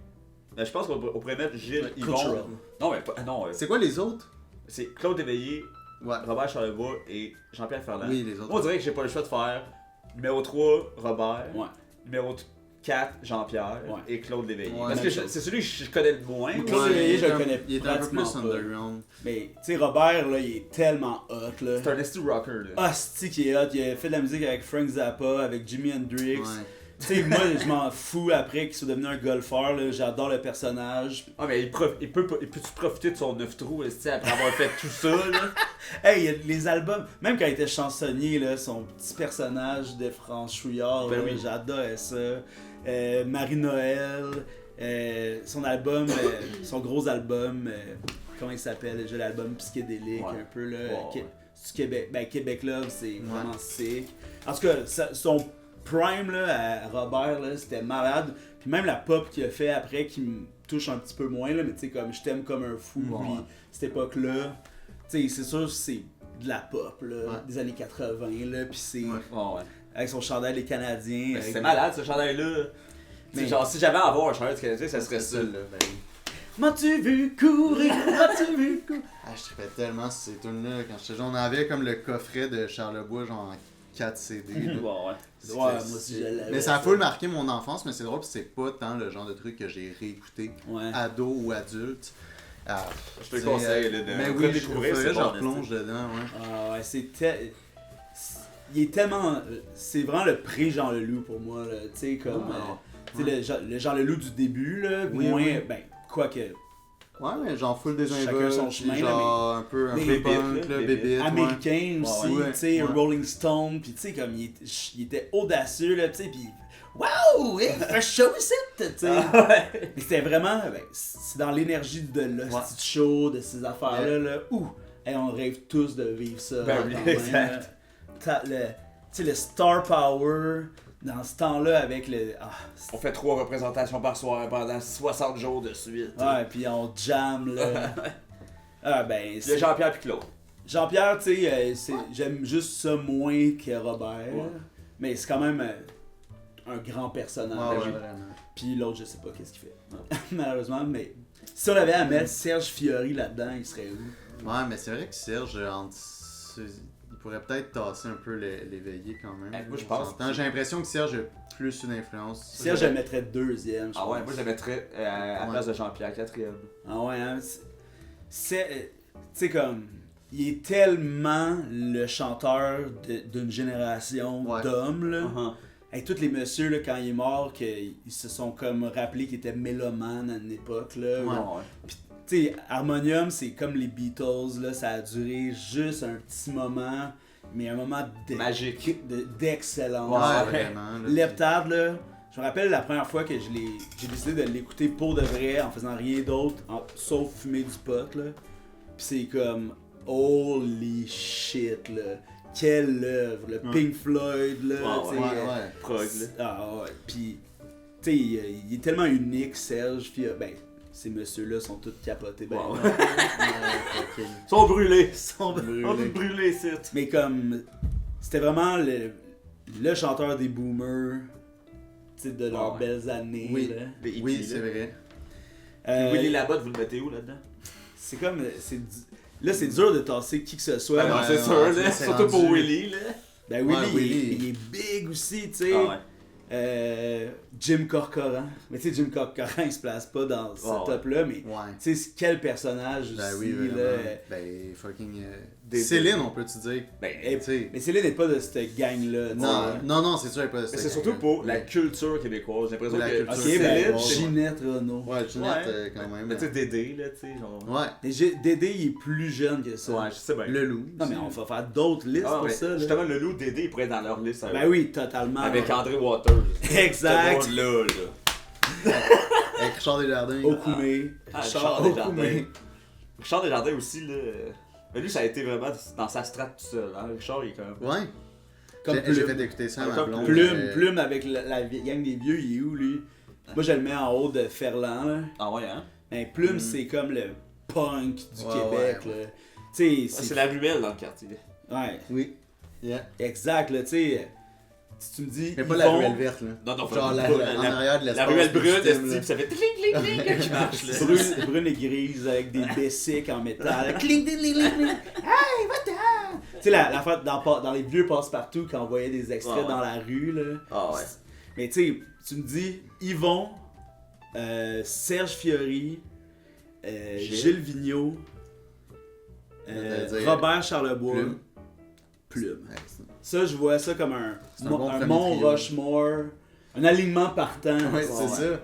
Là, je pense qu'on pourrait mettre Gilles, Yvon. Non, mais pas. Non, c'est quoi les autres? C'est Claude Éveillé, Robert Charlebois et Jean-Pierre Ferland. Oui, les autres. Moi, on dirait que j'ai pas le choix de faire numéro 3, Robert. Ouais. Numéro 4, Jean-Pierre. Ouais. Et Claude Léveillé. Ouais, parce que c'est celui que je connais le moins. Claude Léveillé, je le connais il est un peu plus pratiquement pas. underground. Mais, tu sais, Robert, là, il est tellement hot, là. C'est un esti rocker, là. Ah, c'est qui est hot. Il a fait de la musique avec Frank Zappa, avec Jimi Hendrix. Ouais. Tu sais, moi, je m'en fous après qu'il soit devenu un golfeur, là. J'adore le personnage. Ah, mais il peut-tu profiter de son 9 trous, après avoir fait tout ça, là? Hey, il y a les albums, même quand il était chansonnier, là, son petit personnage de franchouillard, Ben là, oui. j'adorais ça. Marie-Noël, son album, son gros album, comment il s'appelle déjà, l'album psychédélique, Ouais. un peu là. Ouais. C'est Québec, Québec Love, c'est vraiment sick. En tout cas, son prime là, à Robert, là, c'était malade. Puis même la pop qu'il a fait après qui me touche un petit peu moins, là, mais tu sais, comme je t'aime comme un fou, Ouais. puis cette époque-là, tu sais, c'est sûr que c'est de la pop, là, Ouais. des années 80, là, puis c'est Ouais. Ouais. avec son chandail Les Canadiens. avec- C'est malade ce chandail-là. Mais- Genre, si j'avais à avoir un chandail du Canadien, ça serait ça. là. Ben, M'as-tu vu courir? M'as-tu vu courir? ah, je trippais tellement sur ces tunes-là. Quand j'étais jeune, on avait comme le coffret de Charlebois, genre en 4 CD. là. Bon, ouais. C'était- Ouais, moi aussi, je l'avais, Mais ça a ça. full marqué mon enfance, mais c'est drôle, parce que c'est pas tant le genre de truc que j'ai réécouté, Ouais. ado ou adulte. Ah, Je te le tu sais, conseille, là, de mais oui, je redécouvrir, faudrait c'est que je bon, replonge dedans, ouais. Ah ouais, il est tellement... C'est vraiment le pré-Jean Leloup pour moi, là. Tu sais, comme... Ah, tu sais, le Jean Leloup du début, là, Oui, moins... oui. Ben, quoique... Ouais, mais genre full des Chacun son invols, chemin, puis là, genre un peu mais- punk, Bébite, là, là, bébite, ouais. américain aussi, Ouais, tu sais, ouais. Rolling Stone, puis tu sais, comme il était audacieux, là, tu sais, puis wow, il fait chaud ici, tu sais. Ah, ouais. Mais c'était vraiment, ben, c'est dans l'énergie de l'hostie de show, de ces affaires-là, là, où hey, on rêve tous de vivre ça. Ben quand oui, même, exact. là. Tu sais, le star power, dans ce temps-là, avec le... Ah, On fait 3 représentations par soir pendant 60 jours de suite. ouais, puis on jam, là. Ah, ben, Il y a c'est... Jean-Pierre puis Claude. Jean-Pierre, tu sais, j'aime juste ça moins que Robert, Ouais. mais c'est quand même un grand personnage. Ouais, ouais, oui. vraiment. Puis l'autre, je sais pas qu'est-ce qu'il fait, malheureusement, mais si on avait à mettre Serge Fiori là-dedans, il serait où? Ouais, mais c'est vrai que Serge, il pourrait peut-être tasser un peu l'éveillé quand même. Moi, je On pense. s'entend. J'ai l'impression que Serge a plus une influence. Serge, je le mettrais deuxième, je Ah ouais, pense. moi je le mettrais à la Ouais. place de Jean-Pierre, 4e. Ah ouais, hein, tu sais, comme, il est tellement le chanteur d'une génération Ouais. d'hommes, là. Uh-huh. Hey, tous les messieurs, là, quand il est mort, qu'ils se sont comme rappelés qu'il était mélomane à une époque, là. Ouais. Ouais. Tu sais, Harmonium, c'est comme les Beatles, là, ça a duré juste un petit moment, mais un moment Magique. d'excellence. Ouais, Ouais. vraiment. là. Leptade, là, je me rappelle la première fois que j'ai décidé de l'écouter pour de vrai, en faisant rien d'autre, sauf fumer du pot, là. Pis c'est comme, holy shit, là. Quelle œuvre, le Ouais. Pink Floyd, là, Ouais, tu sais, Ouais, ouais. Prog, là. ah ouais, pis, tu sais, il est tellement unique, Serge, pis ben, ces messieurs-là sont tous capotés, ben. Ouais, ouais. Ouais, fucking. Ils sont brûlés. Sont brûlés. On est brûlés, c'est. Mais comme, c'était vraiment le chanteur des boomers, tu sais, de leurs Ouais. belles années, Oui. là. Les hippies, Oui, là. c'est vrai. Willy Labotte, vous le mettez où là-dedans? C'est comme, là, c'est dur de tasser qui que ce soit. Ah non, ouais, c'est ouais, sûr, c'est- là. c'est Surtout pour rendu- Willy, là. Ben Willy, Ouais, Willy. Il est big aussi, tu sais. Ah Jim Corcoran. Mais tu sais, Jim Corcoran, il se place pas dans ce Ouais. top-là, mais Ouais. tu sais, quel personnage Ben aussi, oui, vraiment. là. Ben, fucking. Des- Céline, on peut-tu dire? Ben, Eh, Tu sais. Mais Céline n'est pas de cette gang-là. tu sais. Non, non, non, c'est sûr, elle est pas. mais c'est surtout pour la culture québécoise. J'ai l'impression La que culture Ok, Céline, ben, québécoise. c'est- Ginette Renault. Ouais, Ginette, Ouais. quand même. Mais tu sais, Dédé, là, tu sais, genre. Ouais. Mais Dédé, il est plus jeune que ça. Ouais, je sais bien. Le loup. Non, mais on va faire d'autres listes Ah, pour mais ça. Là. justement, le loup Dédé, il pourrait être dans leur liste. Ben oui, totalement. Avec André Waters. Exact. Ce monde-là, là. Avec Richard Desjardins. Okoumé. Ah, Richard Richard Desjardins. Okoumé. Richard Desjardins aussi, là. Mais lui, ça a été vraiment dans sa strate tout seul. Hein. Richard, il est comme. Ouais. Comme J'ai Plume. fait écouter ça à ma Comme blonde. Plume avec la gang des vieux, il est où lui? Moi je le mets en haut de Ferland là. Ah ouais, hein? Mais Plume Mm. c'est comme le punk du Ouais, Québec ouais, là. Tu sais, C'est la ruelle dans le quartier. Ouais, Oui. Yeah. exact là, tu sais. Si tu me dis. Mais pas ils la vont- ruelle verte, là. Non, non, Genre pas- la, pas- en arrière de la l'espace. ruelle brune, ultime, esti, là. pis ça fait cling, cling, cling quand il marche, là. Brune et grise avec des bessiques en métal. Cling, ding, ding, ding, ding. Hey, va-t'en! Tu sais, la fois dans les vieux passe-partout quand on voyait des extraits Ouais, ouais. dans la rue, là. Ah ouais. Mais tu sais, tu me dis Yvon, Serge Fiori, Gilles Vigneault, C'est-à-dire, Robert Charlebois, Plume. Plume. Ouais, c'est- Ça, je vois ça comme un C'est un bon premier Mont trio. Rushmore, un alignement partant. Ouais, c'est ça.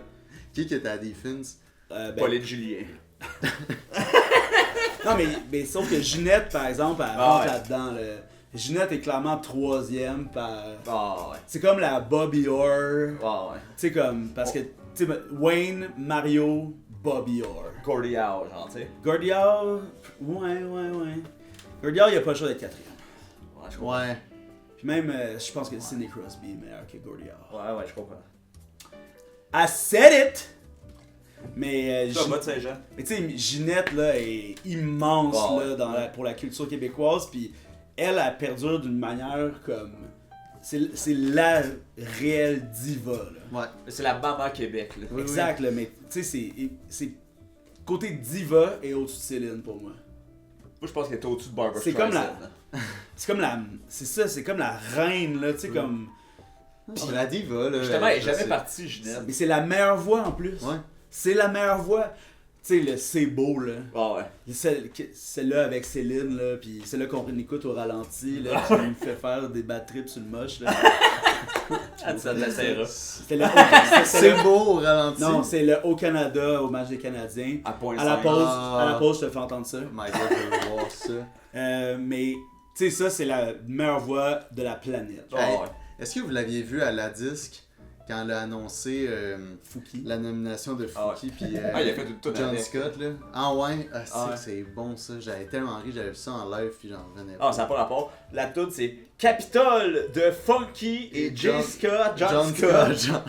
Qui était à Defense? Ben, Pauline Julien. non, mais sauf que Ginette, par exemple, elle Ah rentre ouais. là-dedans. Là. Ginette est clairement troisième par... Ah ouais. C'est comme la Bobby Orr. Ah ouais. Tu sais, comme... Parce que, tu sais, Wayne, Mario, Bobby Orr. Cordy Howe, genre, tu sais. Gordial, ouais. Gordial, il a pas le choix d'être quatrième. Ouais, je comprends. Ouais. Puis même, je pense que Sidney Crosby est meilleur que Gordy Howe. Ouais, je comprends. I said it! Mais, Toi, Maud Saint-Jean. mais tu sais, Ginette là, est immense Ouais, là, pour la culture québécoise, puis elle perdure d'une manière comme. C'est la réelle diva. Là. Ouais. C'est la maman Québec, là. Oui, Exact, là, mais tu sais, c'est. Côté diva et au-dessus de Céline pour moi. Moi, je pense qu'elle est au-dessus de Barbara C'est comme Streisand. C'est comme la. C'est ça, c'est comme la reine, là, tu sais, comme. C'est la diva, là. Justement, elle est je jamais sais. partie, Ginette. Mais c'est la meilleure voix en plus. Ouais. C'est la meilleure voix. Tu sais, le C'est beau, là. Ah ouais. Celle-là avec Céline, là, pis celle-là qu'on écoute au ralenti, là, qui me fait faire des bad trips sur le moche, là. Ça t'essaiera. C'était le C'est beau au ralenti. Non, c'est le Au Canada, au match des Canadiens. À point À la 5. pause, Ah. à la pause, je te fais entendre ça. Oh my god, je veux voir ça. Mais, tu sais, ça, c'est la meilleure voix de la planète. Ah ouais. Est-ce que vous l'aviez vu à la disque quand elle a annoncé Fouki. la nomination de Ah ouais. Fouki puis Il a fait tout John avec. Scott là? Ah ouais, ah, Ah ouais. c'est bon ça. J'avais tellement ri, j'avais vu ça en live puis j'en revenais Ah, pas. ça n'a pas rapport. La toute c'est Capitole de Funky et J. Scott. John Scott.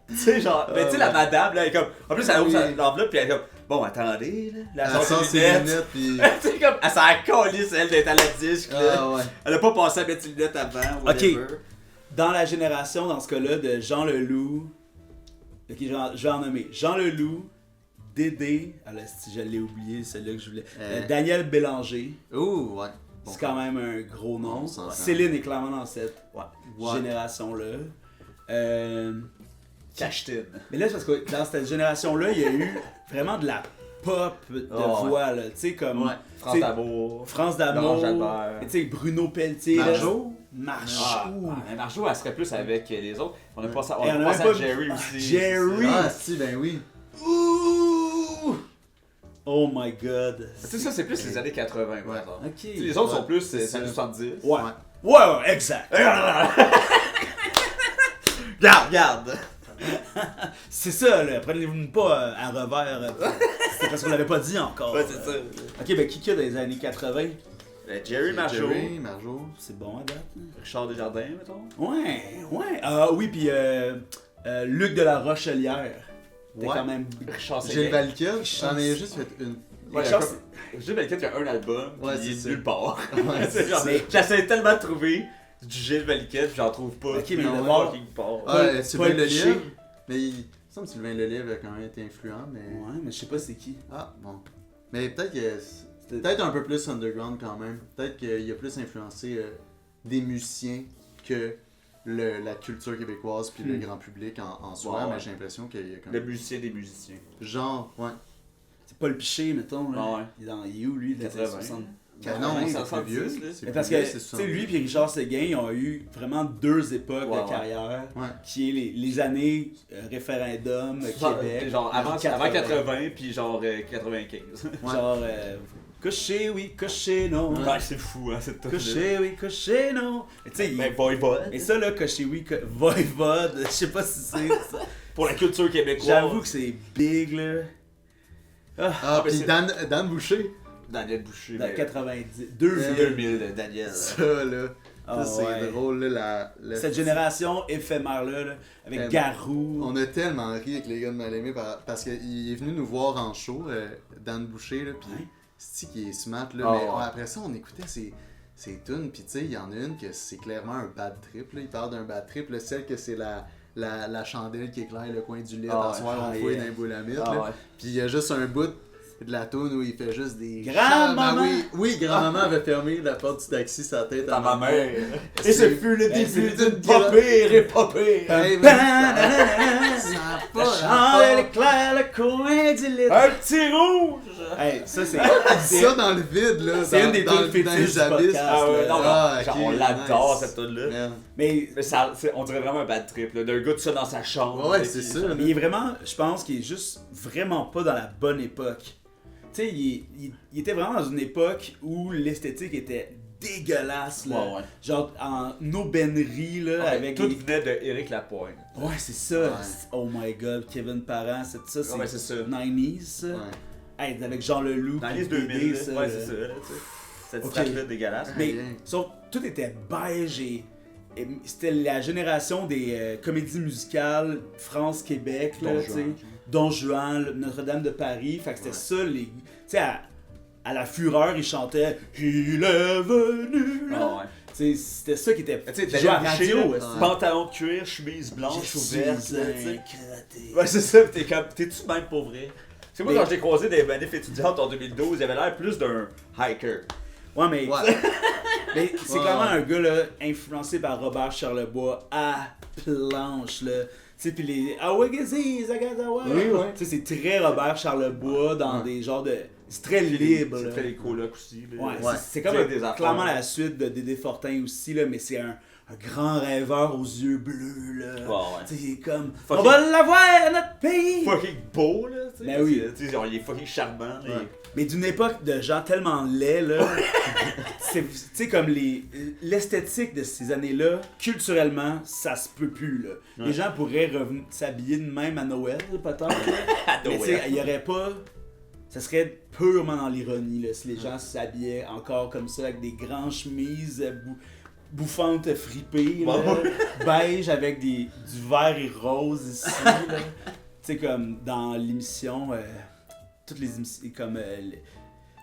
Tu sais, genre, mais tu sais, la madame, là, elle est comme. En plus, elle ouvre Oui. l'enveloppe, puis elle est comme. Bon, attendez, là. Elle sort ses lunettes puis. Tu sais, comme. Elle s'en calisse, elle, d'être à la disque, là. Ah ouais. Elle a pas pensé à mettre ses lunettes avant, whatever. Dans la génération, dans ce cas-là, de Jean Leloup, ok, je vais en nommer. Jean Leloup, Dédé, alors si je l'ai oublié, celle-là que je voulais. Daniel Bélanger, Ouh, ouais. Bon. c'est quand même un gros nom. On s'entend. Céline est clairement dans cette Ouais. génération-là. Cachetine. Mais là, c'est parce que dans cette génération-là, il y a eu vraiment de la pop de Oh, ouais. voix, là. Tu sais, comme Ouais. France t'sais, d'amour. France Laurent d'Amour, Jalbert. tu sais, Bruno Pelletier. là. Marjo? Marjo. Ah, mais Marjo, elle serait plus avec les autres. On a passé, Et on a passé même à pas- Jerry aussi. Jerry. Ah si, ben oui. Ouh! Oh my god. Tu sais, ça, c'est plus les années 80, par Ouais. exemple. Ok. Tu sais, les autres sont Ouais, plus c'est ça. années 70. Ouais. Ouais, exact. Regarde! C'est ça, là. Prenez-vous pas à revers. C'est parce qu'on l'avait pas dit encore. Ouais, c'est ça. Ok, ben qui a dans les années 80? Jerry Marjo. Jerry, Marjo. C'est bon à date. hein? Richard Desjardins, mettons. Ouais. Ah oui, puis Luc de la Rochelière. T'es Ouais. quand même. Richard Gilles Séguin. Valquette, j'en ai juste fait une. Ouais, Richard, Gilles Valquette, il y a un album, Ouais, puis il c'est est ça. nulle part. Ouais, C'est genre, mais- j'essaie tellement de trouver du Gilles Valquette, puis j'en trouve pas. Ok, mais Non, d'abord- fucking part. Ah, Sylvain Paul Lelièvre. Piché. Mais il me semble que Sylvain Lelièvre a quand même été influent, mais. Ouais, mais je sais pas c'est qui. Ah, bon. Mais peut-être que c'est peut-être un peu plus underground quand même. Peut-être qu'il a plus influencé des musiciens que la culture québécoise puis le grand public en soi, Ouais. mais j'ai l'impression qu'il y a quand Le même. musicien des musiciens. Genre, ouais. C'est Paul Piché, mettons. Là. Ah ouais. Il est où, lui, de 80. 60? Ben non, Ouais, c'est 70, plus vieux. là. C'est Mais plus parce que, vieux, tu c'est sais, lui 70. et Richard Séguin, ils ont eu vraiment deux époques Ouais, de ouais. carrière, Ouais. qui est les années référendum, Québec. Genre avant 80. 80, puis genre 95. Ouais. Genre, couché, oui, couché, non. Ouais, c'est fou, hein, cette tune. Couché, oui, couché, non. Et tu sais, Ben, Voivode. et ça, là, couché, oui, Voivode, je sais pas si c'est ça. Pour la culture québécoise. J'avoue que c'est big, là. Ah, mais puis c'est- Dan Boucher. Daniel Boucher. Dans mais- 90. C'est 2000. 2000 de Daniel. Ça, là. Ah, Ça, c'est ouais. drôle, là. Cette génération éphémère-là, là, avec Euh, Garou. On a tellement ri avec les gars de Mal-Aimé parce qu'il est venu nous voir en show, Dan Boucher, là, pis Ouais. c'est qui est smart, là, Ah, mais ouais. après ça, on écoutait ses tunes, pis tu sais, il y en a une que c'est clairement un bad trip, là, il parle d'un bad trip, là, celle que c'est la chandelle qui éclaire le coin du lit, Ah, à soir, ouais. on fouille Yeah. dans les boules à mythe, Ah, là. ouais. Pis il y a juste un bout de la toune où il fait juste des... Grand-maman! Ah, oui, grand-maman avait fermé la porte du taxi, sa tête À ma mère. Et ce fut le début d'une Pas pire et pas pire. Hey, Ban, man, nan, nan, nan. ça a La pas chandelle rapport. éclaire le coin du lit. Un petit rouge. Hey, ça, c'est. Ça dans le vide, là. C'est dans- une des dans- tunes dans fétiches les du abysses. podcast. Ah ouais, non, Ah, genre, ok, on l'adore nice. cette tune là. Man. Mais Mais ça, on dirait vraiment un bad trip, là. D'un gars tout ça dans sa chambre. Ouais, là, c'est qui- ça. il est vraiment, je pense qu'il est juste vraiment pas dans la bonne époque. Tu sais, il était vraiment dans une époque où l'esthétique était dégueulasse, là. Ouais, ouais. Genre en aubainerie, là, Ouais, avec tout les... venait de Éric Lapointe. Ouais, c'est ça. Ouais. Oh my god, Kevin Parent, c'est ça, c'est Ouais, c'est ça. 90s, ça. Ouais. Hey, avec Jean Leloup. Dans puis les Dédé, 2000, là. ça, Ouais, là. c'est ça, là, tu sais. Cette Ok. stat-là dégueulasse. Mais Rien. sauf, tout était beige et c'était la génération des comédies musicales France-Québec, là, Don tu sais. Juan. Don Juan, Notre-Dame de Paris. Fait que c'était ça, les. Tu sais, à la fureur, ils chantaient Il est venu là. Ah ouais. Tu sais, c'était ça qui était. Tu sais, qui t'allais jouait à à radio, radio, aussi. pantalon de cuir, chemise blanche Je ouverte, suis là, un tu sais. karaté. Ouais, c'est ça, pis t'es comme, t'es-tu même pour vrai? C'est moi, Mais- quand je l'ai croisé des manifs étudiantes en 2012, il avait l'air plus d'un hiker. Ouais, mais. Ouais. Mais c'est Ouais. clairement un gars là, influencé par Robert Charlebois à planche là. Tu sais, pis les Awagazi, Zagazawa. Oui, ouais. Tu sais, c'est très Robert Charlebois dans Ouais. des genres de. C'est très libre. C'est là. très les colocs aussi. Là. Ouais, Ouais. c'est comme Tu sais, des affaires. clairement la suite de Dédé Fortin aussi, là, mais c'est un grand rêveur aux yeux bleus. Là. Ouais, ouais. Tu sais, il est comme. Fucking- On va l'avoir, notre pays! Fucking beau, là, tu sais. Ben oui. Tu sais, genre, il est fucking charmant. les- Ouais. Mais d'une époque de gens tellement laids, là. Tu sais, comme l'esthétique de ces années-là, culturellement, ça se peut plus, là. Ouais. Les gens pourraient s'habiller de même à Noël, peut-être. là. À Mais tu Noël. sais, il y aurait pas. Ça serait purement dans l'ironie, là, si les gens s'habillaient encore comme ça, avec des grandes chemises bouffantes fripées, là, beige, avec du vert et rose ici, là. Tu sais, comme dans l'émission, toutes les émissions, comme...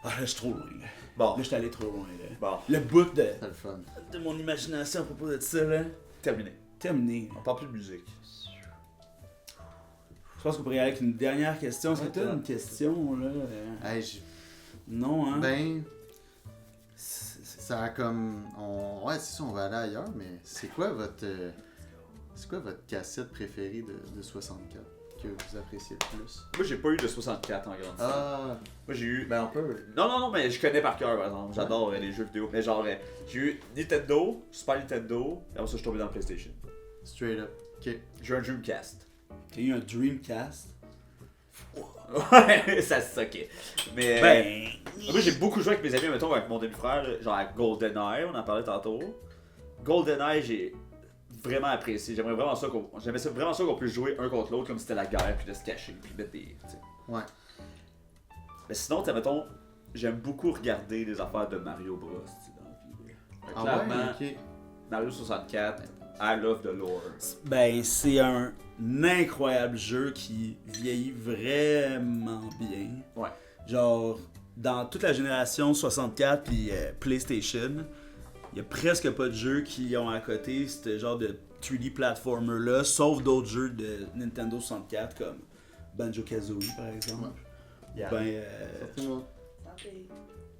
Ah, là, je suis trop loin, là. Bon, Là, je suis allé trop loin, là. bon, Le bout C'est le fun. de mon imagination à propos de ça, là, terminé. terminé. On parle plus de musique. Je pense qu'on pourrait y aller avec une dernière question. Est-ce que tu as une question, là? Hey, Non, hein? ben, ça a comme. Ouais, c'est ça, on va aller ailleurs, mais c'est quoi votre cassette préférée de 64 que vous appréciez le plus? Moi, j'ai pas eu de 64 en grande. Ah, Moi, j'ai eu. ben on peut. Non, mais je connais par cœur, par exemple. J'adore les jeux vidéo. Mais genre, j'ai eu Nintendo, Super Nintendo, et après ça, je suis tombé dans le PlayStation. Straight up. Ok. J'ai eu un Dreamcast. T'as eu un Dreamcast? Ouais, ça se soquait. Mais. Ben... Moi, j'ai beaucoup joué avec mes amis, mettons, avec mon demi-frère, là, genre à GoldenEye, on en parlait tantôt. GoldenEye, j'ai vraiment apprécié. J'aimerais vraiment ça qu'on puisse jouer un contre l'autre comme si c'était la guerre, puis de se cacher, puis mettre des. T'sais. Ouais. Mais sinon, mettons, j'aime beaucoup regarder des affaires de Mario Bros. T'sais, dans la vie. Fait que Ah clairement, ouais, ok. Mario 64, I love the lore. Ben, c'est un incroyable jeu qui vieillit vraiment bien. Ouais. Genre, dans toute la génération 64 puis PlayStation, il y a presque pas de jeux qui ont à côté ce genre de 3D platformer là, sauf d'autres jeux de Nintendo 64 comme Banjo-Kazooie par exemple. Yeah. Ben, Certainement. Tentez.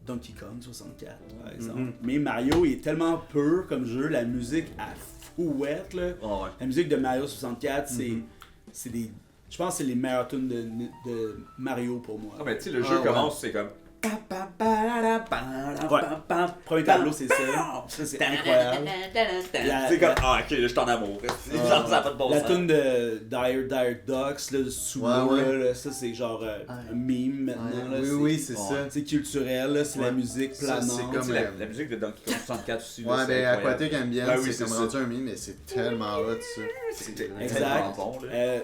Donkey Kong 64 par Mhm. exemple. Mais Mario il est tellement pur comme jeu, la musique à fouette là. Oh, ouais. La musique de Mario 64, Mhm. c'est des. Je pense que c'est les meilleures tunes de Mario pour moi. Ah, mais tu sais, le Ah, jeu ouais. commence, c'est comme. Premier tableau, c'est ça. Ça, c'est incroyable. C'est comme. Ah, ok, là, je suis en amour. Genre, ça a pas de bon La sens. tune de Dire Ducks, là, sous Ouais, ouais. là, ça c'est genre un meme maintenant. Là, Ouais, oui, c'est Ouais. ça. C'est culturel, là, c'est la Ouais. musique Ça, planante. c'est Tu comme- sais, la musique de Donkey Kong 64 aussi. là, Ouais, c'est ben incroyable. Aquatic Ambient, Ben oui, c'est comme c'est rendu un meme, mais c'est tellement hot ça. C'est Exact. tellement bon, là.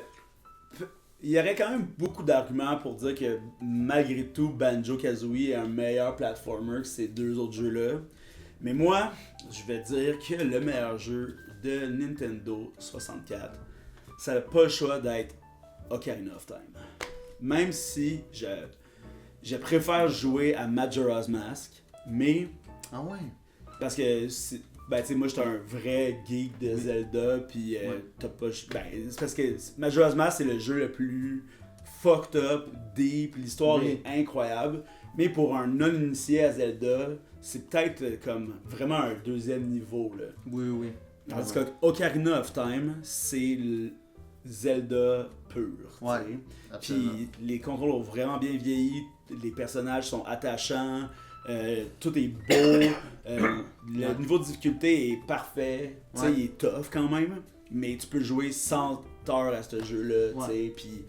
Il y aurait quand même beaucoup d'arguments pour dire que malgré tout, Banjo-Kazooie est un meilleur platformer que ces deux autres jeux-là. Mais moi, je vais dire que le meilleur jeu de Nintendo 64, ça n'a pas le choix d'être Ocarina of Time. Même si je préfère jouer à Majora's Mask, mais Ah ouais? parce que ben, tu sais, moi, j'étais un vrai geek de Zelda, puis Ouais. t'as pas. Ben, c'est parce que Majora's Mask, c'est le jeu le plus fucked up, deep, l'histoire Oui. est incroyable. Mais pour un non-initié à Zelda, c'est peut-être comme vraiment un deuxième niveau, là. Oui, oui. Tandis qu'Ocarina of Time, c'est le Zelda pur, tu Ouais. sais. Absolument. Puis les contrôles ont vraiment bien vieilli, les personnages sont attachants, tout est beau, le niveau de difficulté est parfait, tu sais, Ouais. il est tough quand même, mais tu peux jouer 100 heures à ce jeu-là, tu sais, puis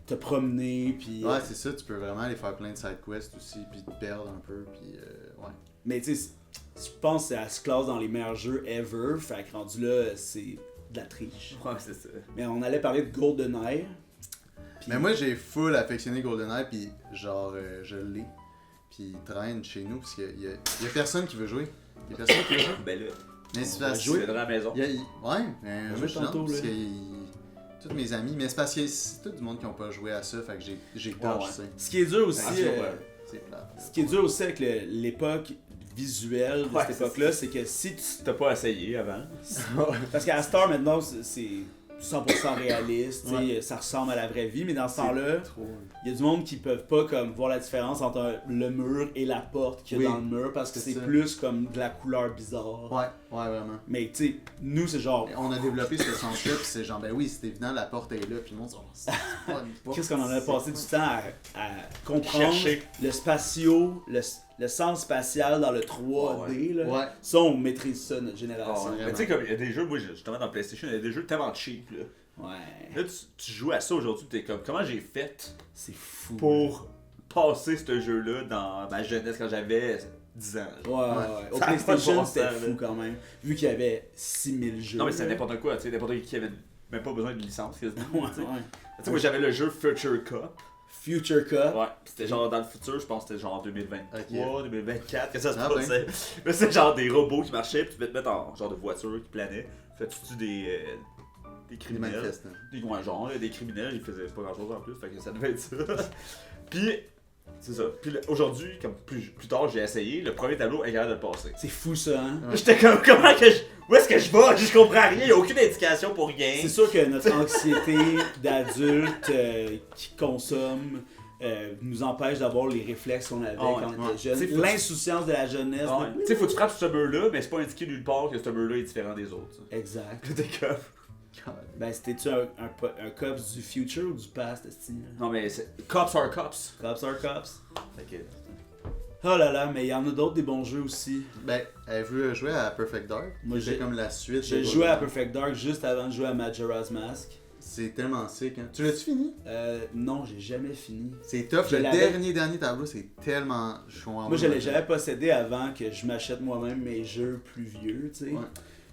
te promener, puis... Ouais, c'est ça, tu peux vraiment aller faire plein de side quests aussi, puis te perdre un peu, puis ouais. Mais tu sais, je pense que ça se classe dans les meilleurs jeux ever, fait que rendu là, c'est de la triche. Ouais, c'est ça. Mais on allait parler de GoldenEye. Puis- Mais moi, j'ai full affectionné GoldenEye, puis genre, je l'ai. puis il traîne chez nous, parce qu'il y a personne qui veut jouer. Il y a personne qui veut jouer. Ben là, Mais c'est va parce jouer. c'est dans la maison. ouais, mais On je va suis tantôt, dans, parce là. que tous mes amis, mais c'est parce que c'est tout du monde qui n'ont pas joué à ça, fait que j'ai peur, Ouais. tu sais. Ce qui est dur aussi, C'est plate. ce qui est dur aussi avec l'époque visuelle de Ouais, cette c'est époque-là, c'est que si tu... T'as pas essayé avant. Parce qu'à Star maintenant, c'est 100% réaliste, tu sais, ça ressemble à la vraie vie, mais dans ce temps-là, Trop. il y a du monde qui peuvent pas comme voir la différence entre le mur et la porte qu'il y a Oui, dans le mur parce que c'est c'est ça. plus comme de la couleur bizarre. Ouais, vraiment. Mais tu sais, nous c'est genre On a développé ce sens-là, puis c'est genre, ben oui, c'est évident, la porte est là, puis le monde dit, oh, c'est pas une porte. qu'est-ce qu'on en a c'est passé quoi? du temps à comprendre Chercher. le spatio, le sens spatial dans le 3D là. Ouais. Ça on maîtrise ça notre génération. Ouais. Mais tu sais, comme il y a des jeux, moi justement dans PlayStation, il y a des jeux tellement cheap. Là, Ouais. tu joues à ça aujourd'hui, t'es comme, comment j'ai fait C'est fou. pour passer ce jeu-là dans ma jeunesse quand j'avais 10 ans? Là. Ouais. Au Ça a pas de PlayStation bon c'était sens, fou là. quand même. Vu qu'il y avait 6000 jeux. Non, mais c'est là. n'importe quoi, tu sais, n'importe qui avait même pas besoin de licence. Quasiment, Ouais, tu sais. ouais. Tu sais, moi j'avais le jeu Future Cup. Future Cup. Ouais, pis c'était genre dans le futur, je pense que c'était genre 2023, Ok. 2024, que ça se Ah passait. Mais c'est genre des robots qui marchaient, pis tu devais te mettre en genre de voiture qui planait. Fait que tu tues des Des criminels. manifestants. Ouais, genre, là, des criminels, ils faisaient pas grand chose en plus, fait que ça devait être ça. Puis, c'est ça. Puis aujourd'hui, comme plus tard, j'ai essayé, le premier tableau est capable de le passer. C'est fou ça, hein? Ouais. J'étais comme, comment que je. Où est-ce que je vais? Je comprends rien, y'a aucune indication pour rien. C'est sûr que notre anxiété d'adulte qui consomme nous empêche d'avoir les réflexes qu'on avait Ah ouais, quand on ouais. était jeune. T'sais, faut- L'insouciance de la jeunesse. Ah ouais. Tu sais, faut que tu frappes ce mur-là, mais c'est pas indiqué nulle part que ce mur-là est différent des autres. ça. Exact. T'es comme. Ben, c'était-tu un cops du future ou du past, style? Non, mais c'est. Cops are cops. Cops are cops. Fait que. Oh là là, mais il y en a d'autres des bons jeux aussi. Ben, avez-vous joué à Perfect Dark? Moi, C'était comme la suite. J'ai de joué à GoldenEye. Perfect Dark juste avant de jouer à Majora's Mask. C'est tellement sick, hein. Tu l'as-tu fini? Non, j'ai jamais fini. C'est tough. Je Le l'avais- dernier tableau, c'est tellement. Moi, je l'avais possédé avant que je m'achète moi-même mes jeux plus vieux, tu sais. Ouais.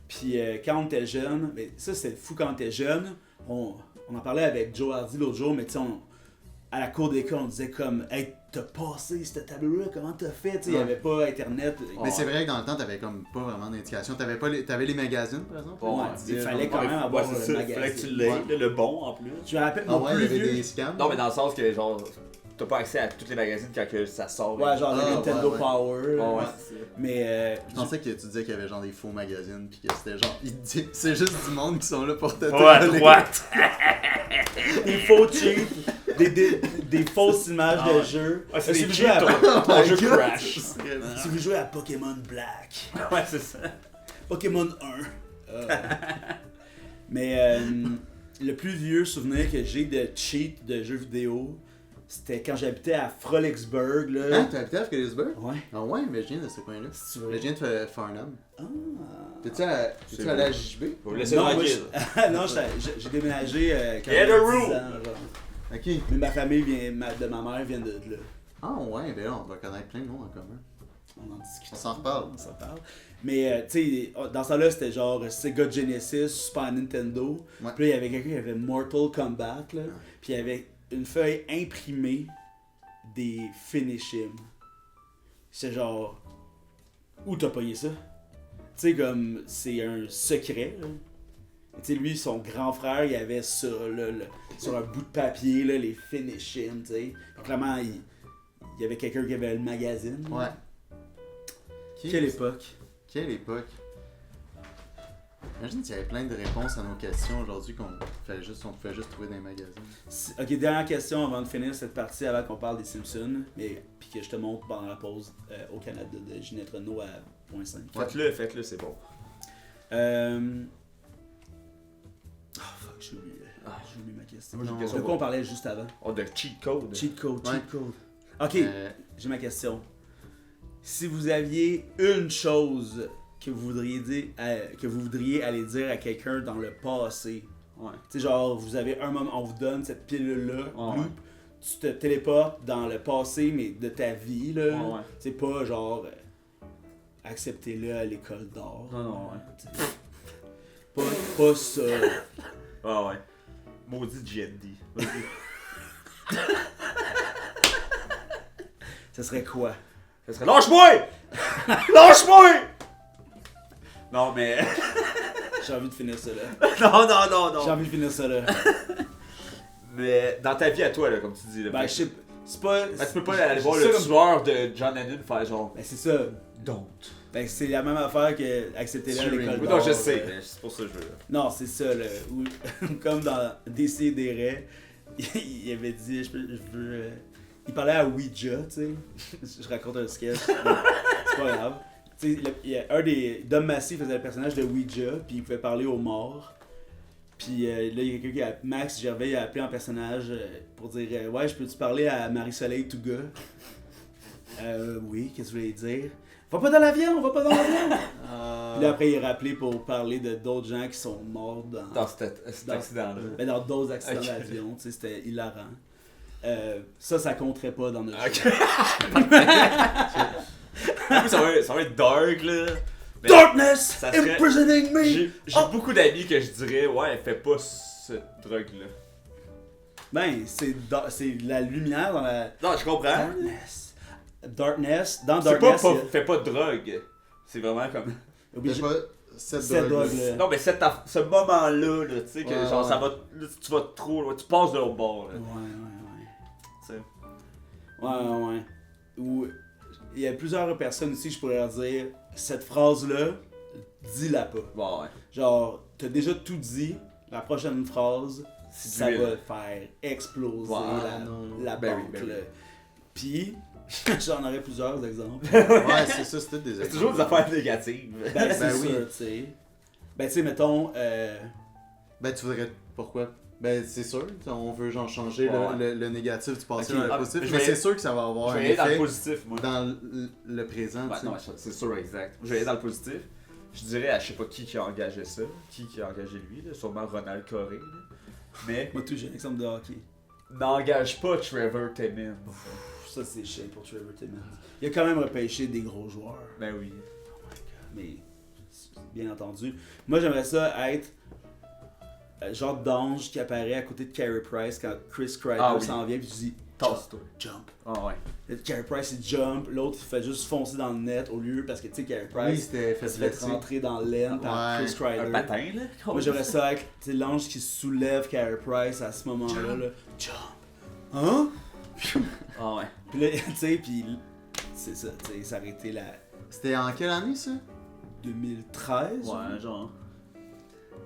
Puis quand on était jeune, mais ça c'était fou quand on était jeune, on en parlait avec Joe Hardy l'autre jour, mais tu sais, à la cour d'école, on disait comme « Hey, t'as passé ce tableau-là, comment t'as fait? » Tu sais, il n'y Ouais. avait pas Internet. Mais c'est vrai que dans le temps, t'avais comme pas vraiment d'indication. T'avais les magazines, par exemple? Bon, Ouais, on il dit, fallait non, quand mais même faut- avoir ouais, le c'est ça, magazine. fallait que tu l'aies, Ouais. le bon en plus. Je me rappelle, Ah mon ouais, il y plus avait vieux... des scams. Non, mais dans le sens que, genre, t'as pas accès à tous les magazines quand que ça sort. Ouais, genre le Ah, Nintendo ouais. Power. là. Ouais, ouais, c'est ça. Mais Je pensais que tu disais qu'il y avait genre des faux magazines, puis que c'était genre. C'est juste du monde qui sont là pour te Ouais, à troller. droite. des faux cheats, des fausses images Ah de ouais. jeux. Ouais, c'est si des vous cheats, jouez à- ton Oh my jeu God, crash. ce serait- Si vous jouez à Pokémon Black, Ouais, c'est ça. Pokémon 1. Mais le plus vieux souvenir que j'ai de cheat de jeux vidéo, c'était quand j'habitais à Frolicsburg. Là. Hein, t'as habité à Phillipsburg? Ouais. Ah ouais, mais je viens de ce coin-là. Si tu veux. Je viens de Farnham. Ah. T'es-tu C'est allé à beau. JB? Faut me laisser Non, moi, tranquille. non, j'ai déménagé quand Get j'avais a 10 room. ans, genre. Ok. Mais ma famille de ma mère vient de là. Ah ouais, ben là, on doit connaître plein de noms en commun. On en discute. On s'en reparle. On s'en parle. Mais tu sais, dans ce temps-là, c'était genre Sega Genesis, Super Nintendo. Ouais. Puis là, il y avait quelqu'un qui avait Mortal Kombat. Là. Puis il y avait une feuille imprimée des finish him. C'est genre. Où t'as payé ça? Tu sais, comme, c'est un secret. Là. Tu sais, lui, son grand frère, il avait sur, sur un bout de papier là, les finish him, tu sais. Donc, clairement, il y avait quelqu'un qui avait le magazine. Ouais. Quelle époque? Quelle époque? Imagine s'il y avait plein de réponses à nos questions aujourd'hui qu'on pouvait juste trouver dans les magazines. Ok, dernière question avant de finir cette partie, avant qu'on parle des Simpsons, mais puis que je te montre pendant la pause au Canada de Ginette Renault à point 5. Faites-le, c'est bon. Oh fuck, j'ai oublié ma question. Moi, j'ai une Non. question. De quoi on parlait juste avant? Oh, de cheat code. Cheat code, Ouais. cheat code. Ok, Euh, j'ai ma question. Si vous aviez une chose que vous voudriez dire, que vous voudriez aller dire à quelqu'un dans le passé, Ouais. tu sais, genre, vous avez un moment, on vous donne cette pilule-là, Ouais. bloop, tu te téléportes dans le passé, mais de ta vie, là. Ouais, ouais. C'est pas genre, acceptez-le à l'école d'art. Non, non, ouais. T'sais, pas ça. Ah ouais. Maudit GND. Vas-y. Ça serait quoi? Ça serait lâche-moi! Lâche-moi! Non, mais. J'ai envie de finir ça là. non. J'ai envie de finir ça là. Mais dans ta vie à toi, là, comme tu dis, là, Ben, je sais. C'est pas. ben, tu peux pas aller voir c'est le ça comme- tueur de John Lennon faire genre. Ben, c'est ça. Don't. Ben, c'est la même affaire que accepter là à Turing. l'école Oui, d'art. non, je sais, mais c'est pour ça que je veux. Non, c'est ça, là. Où, comme dans Décideret, il avait dit, je veux... il parlait à Ouija, tu sais. Je raconte un sketch, mais c'est pas grave. Tu sais, il y a un des... Dom Massy faisait le personnage de Ouija, puis il pouvait parler aux morts. Puis là, il y a quelqu'un qui a... Max Gervais, il a appelé en personnage pour dire ouais, je peux-tu parler à Marie-Soleil Touga? Oui, qu'est-ce que vous voulez dire? Va pas dans l'avion, va pas dans l'avion! Puis là, après, il est rappelé pour parler de d'autres gens qui sont morts Dans cet accident-là. ben, dans d'autres accidents Ok. d'avion, tu sais, c'était hilarant. Ça compterait pas dans notre Ok. show. ça va être dark, là. Mais Darkness ça serait- imprisoning me! J'ai Oh! beaucoup d'amis que je dirais, ouais, fais pas cette drogue-là. Ben, c'est la lumière dans la... Non, je comprends. Darkness. Darkness, dans C'est Darkness, pas, fais pas de drogue. C'est vraiment comme. il y a- Fais obligé- pas cette Cette drogue-là. drogue-là. Non, mais ce moment-là, là, tu sais, que Ouais, genre, ouais. ça va. Là, tu vas trop loin, tu passes de l'autre bord, là. Ouais. Tu sais. Ouais. Ou il y a plusieurs personnes aussi, je pourrais leur dire, cette phrase-là, dis-la pas. Bon, ouais. Genre, t'as déjà tout dit, la prochaine phrase, ça d'huile. va faire exploser Ouais, la Ben oui, banque. ben oui. Là. Puis, j'en aurais plusieurs exemples. Ouais, c'est ça, c'est tout des C'est toujours des affaires négatives. Ben, c'est Ben oui. sûr, tu sais. Ben, tu sais, mettons, Ben, tu voudrais. Pourquoi? Ben, c'est sûr, on veut genre changer Ouais. le négatif du passé Ok. dans le Ah, positif, je mais vais- c'est sûr que ça va avoir Je un vais aller dans le effet positif, moi. dans le présent, Ouais, tu sais. non, c'est sûr, exact. Je vais aller dans le positif. Je dirais à je sais pas qui a engagé ça, qui a engagé lui, là, sûrement Ronald Coré. Là. Mais moi, tout, j'ai un exemple de hockey. n'engage pas Trevor Timmins. Ça, c'est chiant pour Trevor Timmins. Il a quand même repêché des gros joueurs. Ben oui. Mais, bien entendu. Moi, j'aimerais ça être genre d'ange qui apparaît à côté de Carey Price quand Chris Kreider Ah oui. s'en vient puis tu dis Tasse-toi. jump. Ah ouais. Là, Carey Price il jump, l'autre il fait juste foncer dans le net au lieu parce que tu sais Carey Oui, Price c'était fait il se fait blesser. rentrer dans l'aine par Ouais. Chris Kreider. Un patin, là. Moi j'aimerais ça être tu sais, l'ange qui soulève Carey Price à ce moment-là. Là. Jump. Hein? Ah ouais. Puis là, tu sais, puis c'est ça, tu sais, ça aurait été la C'était en quelle année, ça? 2013. Ouais, genre.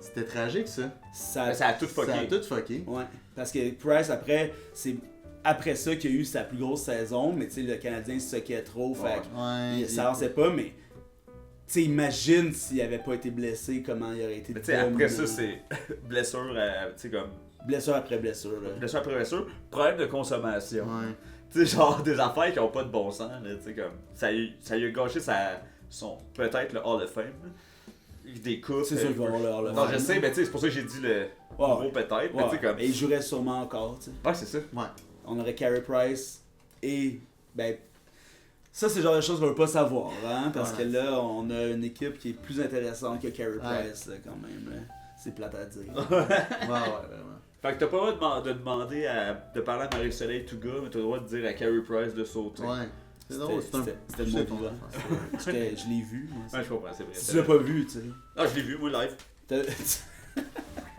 C'était tragique, ça. Ça, Ça a tout Ça a fucké. tout fucké. Ouais, parce que Price, après, c'est après ça qu'il y a eu sa plus grosse saison, mais tu sais, le Canadien se soquait trop, fait que Ouais. ça avançait pas, mais tu sais, imagine s'il avait pas été blessé, comment il aurait été Mais tu sais, après ça, c'est blessure, tu sais, comme. blessure après blessure, là. Blessure après blessure, problème de consommation. Ouais. Tu sais, genre des affaires qui ont pas de bon sens, là, tu sais, comme. Ça lui a gâché son. Peut-être le Hall of Fame, là. Des coupes. C'est sûr qu'il va avoir le Hall of Non, Fame. je sais, mais tu sais, c'est pour ça que j'ai dit le Ouais, gros peut-être, mais Ouais, tu sais, comme. et il jouerait sûrement encore, tu sais. Ouais, c'est ça. Ouais. On aurait Carey Price et, ben, ça c'est le genre de choses qu'on veut pas savoir, hein, parce Ouais. que là, on a une équipe qui est plus intéressante que Carey Ouais. Price, là, quand même, là. C'est plate à dire. Ouais, vraiment. Fait que t'as pas le droit de demander de parler à Marie-Soleil Touga, mais t'as le droit de dire à Carey Price de sauter. Ouais. C'est drôle, c'est un. C'était le c'est mot ton vivant. enfant. Je l'ai vu, moi. Ouais, je comprends, c'est vrai. Si tu l'as pas vu, tu sais. Ah, je l'ai vu, moi, live. T'as-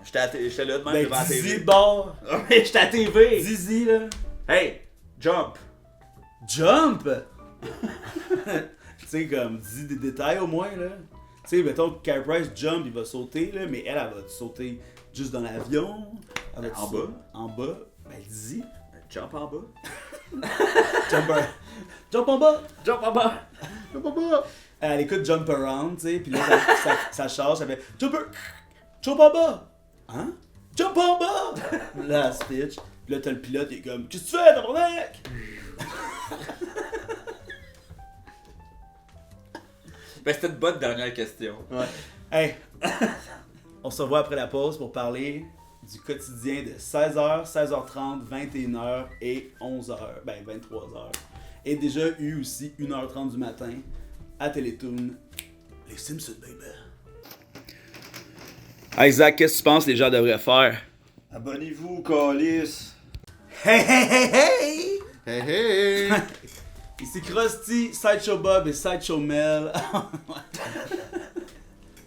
J'étais là de même Ben, devant la Dizzy TV. de bord. Ouais, j'étais à TV. Dizzy, là. Hey, jump. Jump! Tu sais, comme, dis des détails au moins, là. Tu sais, mettons, Carey Price jump, il va sauter, là, mais elle va sauter juste dans l'avion. Elle va En sauter bas. En bas. Ben, Dizzy. Jump en bas. Jump en bas! Jump en bas. Elle écoute Jump Around, tu sais, puis là, ça charge, ça fait Jump en bas! Hein? Jump en bas! Là, elle se pitch. Puis là, t'as le pilote, il est comme qu'est-ce que tu fais, tabarnak? Ben, c'était une bonne dernière question. Ouais. Hey! On se revoit après la pause pour parler du quotidien de 16h, 16h30, 21h et 11h. Ben, 23h. Et déjà eu aussi 1h30 du matin à Télétoon. Les Simpsons, baby. Isaac, qu'est-ce que tu penses que les gens devraient faire? Abonnez-vous, Calis. Hey, hey, hey, hey! Hey, hey! Ici Krusty, Sideshow Bob et Sideshow Mel.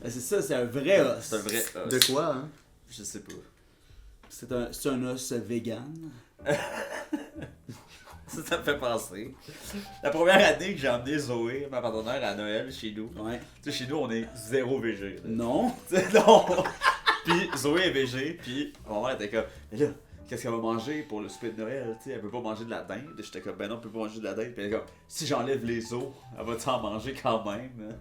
C'est ça, c'est un vrai os. C'est un vrai os. De quoi, hein? Je sais pas. C'est un os vegan. Ça me fait penser. La première année que j'ai emmené Zoé, ma partenaire, à Noël chez nous. Ouais. Tu sais, chez nous, on est zéro végé. là. Non. Tu sais, non! Puis Zoé est végé, puis ma mère était comme, mais là, qu'est-ce qu'elle va manger pour le souper de Noël? Tu sais, elle peut pas manger de la dinde. J'étais comme, ben non, elle peut pas manger de la dinde. Puis elle est comme, si j'enlève les os, elle va-tu en manger quand même?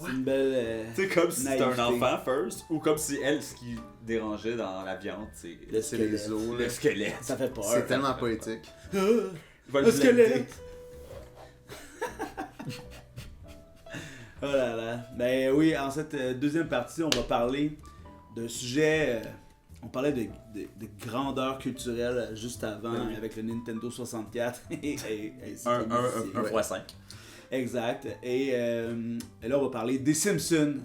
C'est une belle. Tu sais, comme si c'était un Naïveté. enfant first, ou comme si elle, ce qui dérangeait dans la viande, c'est Le C'est les squelette. os, le là. squelette. Ça fait peur. C'est tellement poétique. Il va Le blender. squelette! Oh là là. Ben oui, en cette deuxième partie, on va parler d'un sujet. On parlait de grandeur culturelle juste avant, Ben oui. avec le Nintendo 64. et ainsi Un que les musiciens. fois 5. Exact. Et là, on va parler des Simpsons.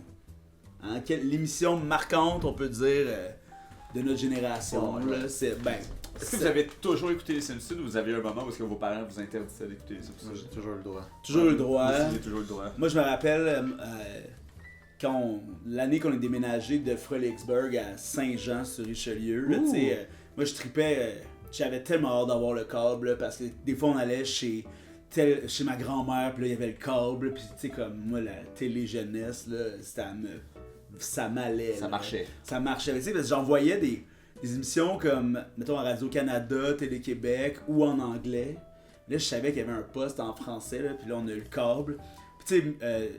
Hein, l'émission marquante, on peut dire, de notre génération. Ouais. là. C'est, ben, Est-ce que vous avez toujours écouté les Simpsons ou vous avez eu un moment où est-ce que vos parents vous interdisaient d'écouter les Simpsons? Moi, j'ai toujours le droit. toujours eu le droit. Moi aussi, j'ai toujours eu le droit. Moi, je me rappelle l'année qu'on est déménagé de Frolicsburg à Saint-Jean-sur-Richelieu. là, Ouh. tu sais, moi, je tripais. J'avais tellement hâte d'avoir le câble là, parce que des fois, on allait chez ma grand-mère, puis là, il y avait le câble. Puis, tu sais, comme moi, la télé jeunesse, là, ça m'allait. Ça là. marchait. Ça marchait. Tu sais, parce que j'en voyais des émissions comme, mettons, à Radio-Canada, Télé-Québec ou en anglais. Là, je savais qu'il y avait un poste en français, là, puis là, on a eu le câble. Puis, tu sais,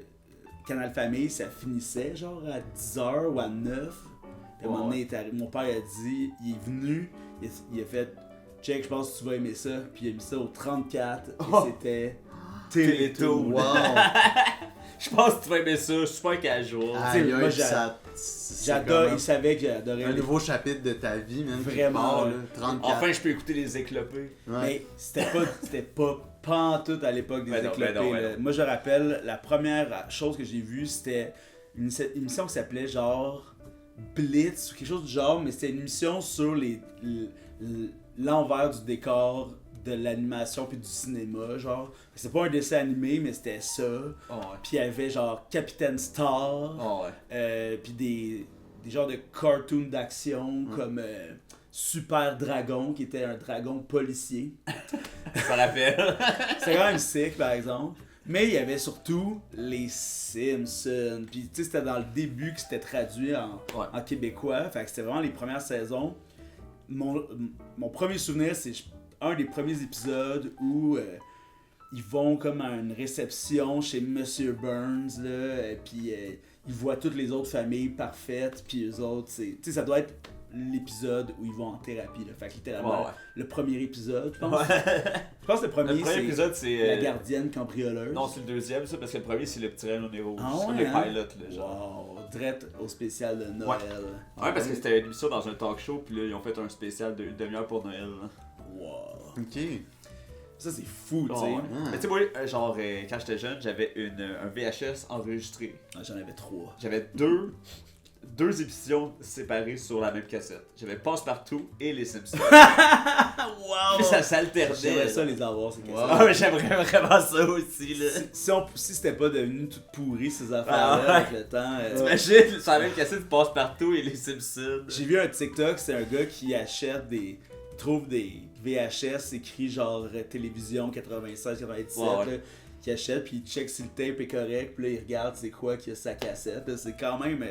Canal Famille, ça finissait genre à 10h ou à 9. Puis, à un moment donné, mon père a dit, il est venu, il a fait, check, je pense que tu vas aimer ça. Puis, il a mis ça au 34, et c'était Télétoon. Wow! Je pense que tu vas aimer ça, super casual. Aïe, moi, aïe, c'est J'adore, comme il savait que j'adorais un les... nouveau chapitre de ta vie, même. qui Vraiment, part, là. là, 34. Enfin, je peux écouter les éclopés. Ouais. Mais c'était pas pantoute à l'époque des Ben non, éclopés. ben non, ben là. non. Moi, je rappelle, la première chose que j'ai vue, c'était une émission qui s'appelait genre Blitz ou quelque chose du genre, mais c'était une émission sur l'envers du décor de l'animation puis du cinéma, genre. C'était pas un dessin animé, mais c'était ça. Oh ouais. Puis il y avait genre Capitaine Star, Oh ouais. puis des genres de cartoons d'action comme Super Dragon, qui était un dragon policier. Ça rappelle. C'était quand même sick, par exemple. Mais il y avait surtout les Simpsons. Puis tu sais, c'était dans le début que c'était traduit en québécois. Fait que c'était vraiment les premières saisons. Mon premier souvenir, c'est un des premiers épisodes où ils vont comme à une réception chez Monsieur Burns, là, puis ils voient toutes les autres familles parfaites, puis eux autres, tu sais, ça doit être l'épisode où ils vont en thérapie, là. Fait que littéralement, Ouais. le premier épisode, je pense. Ouais. Je pense que le premier, Le premier c'est épisode, c'est. la gardienne cambrioleuse. Non, c'est le deuxième, ça, parce que le premier, c'est le petit Reine au Nero. Ah C'est comme ouais, les hein? pilotes, là, genre. Wow, drette au spécial de Noël. Ouais, parce que c'était une émission dans un talk show, puis là, ils ont fait un spécial de une demi-heure pour Noël. Là. Wow. Ok. Ça, c'est fou, tu Oh, sais. ouais. Mais tu sais, moi, genre, quand j'étais jeune, j'avais un VHS enregistré. Ah, j'en avais 3. J'avais deux émissions séparées sur la même cassette. J'avais Passe-Partout et Les Simpsons. Wow! Puis ça s'alternait. J'aimerais ça les avoir, ces cassettes. Ah, mais j'aimerais vraiment ça aussi, là. Si c'était pas devenu tout pourri, ces affaires-là, Ah, avec le temps. T'imagines, sur la même cassette, Passe-Partout et Les Simpsons. J'ai vu un TikTok, c'est un gars qui trouve des VHS écrits genre télévision 96, 97, Ouais, ouais. là, qui achète, puis il check si le tape est correct, puis là il regarde c'est quoi qu'il y a sa cassette. Là, c'est quand même.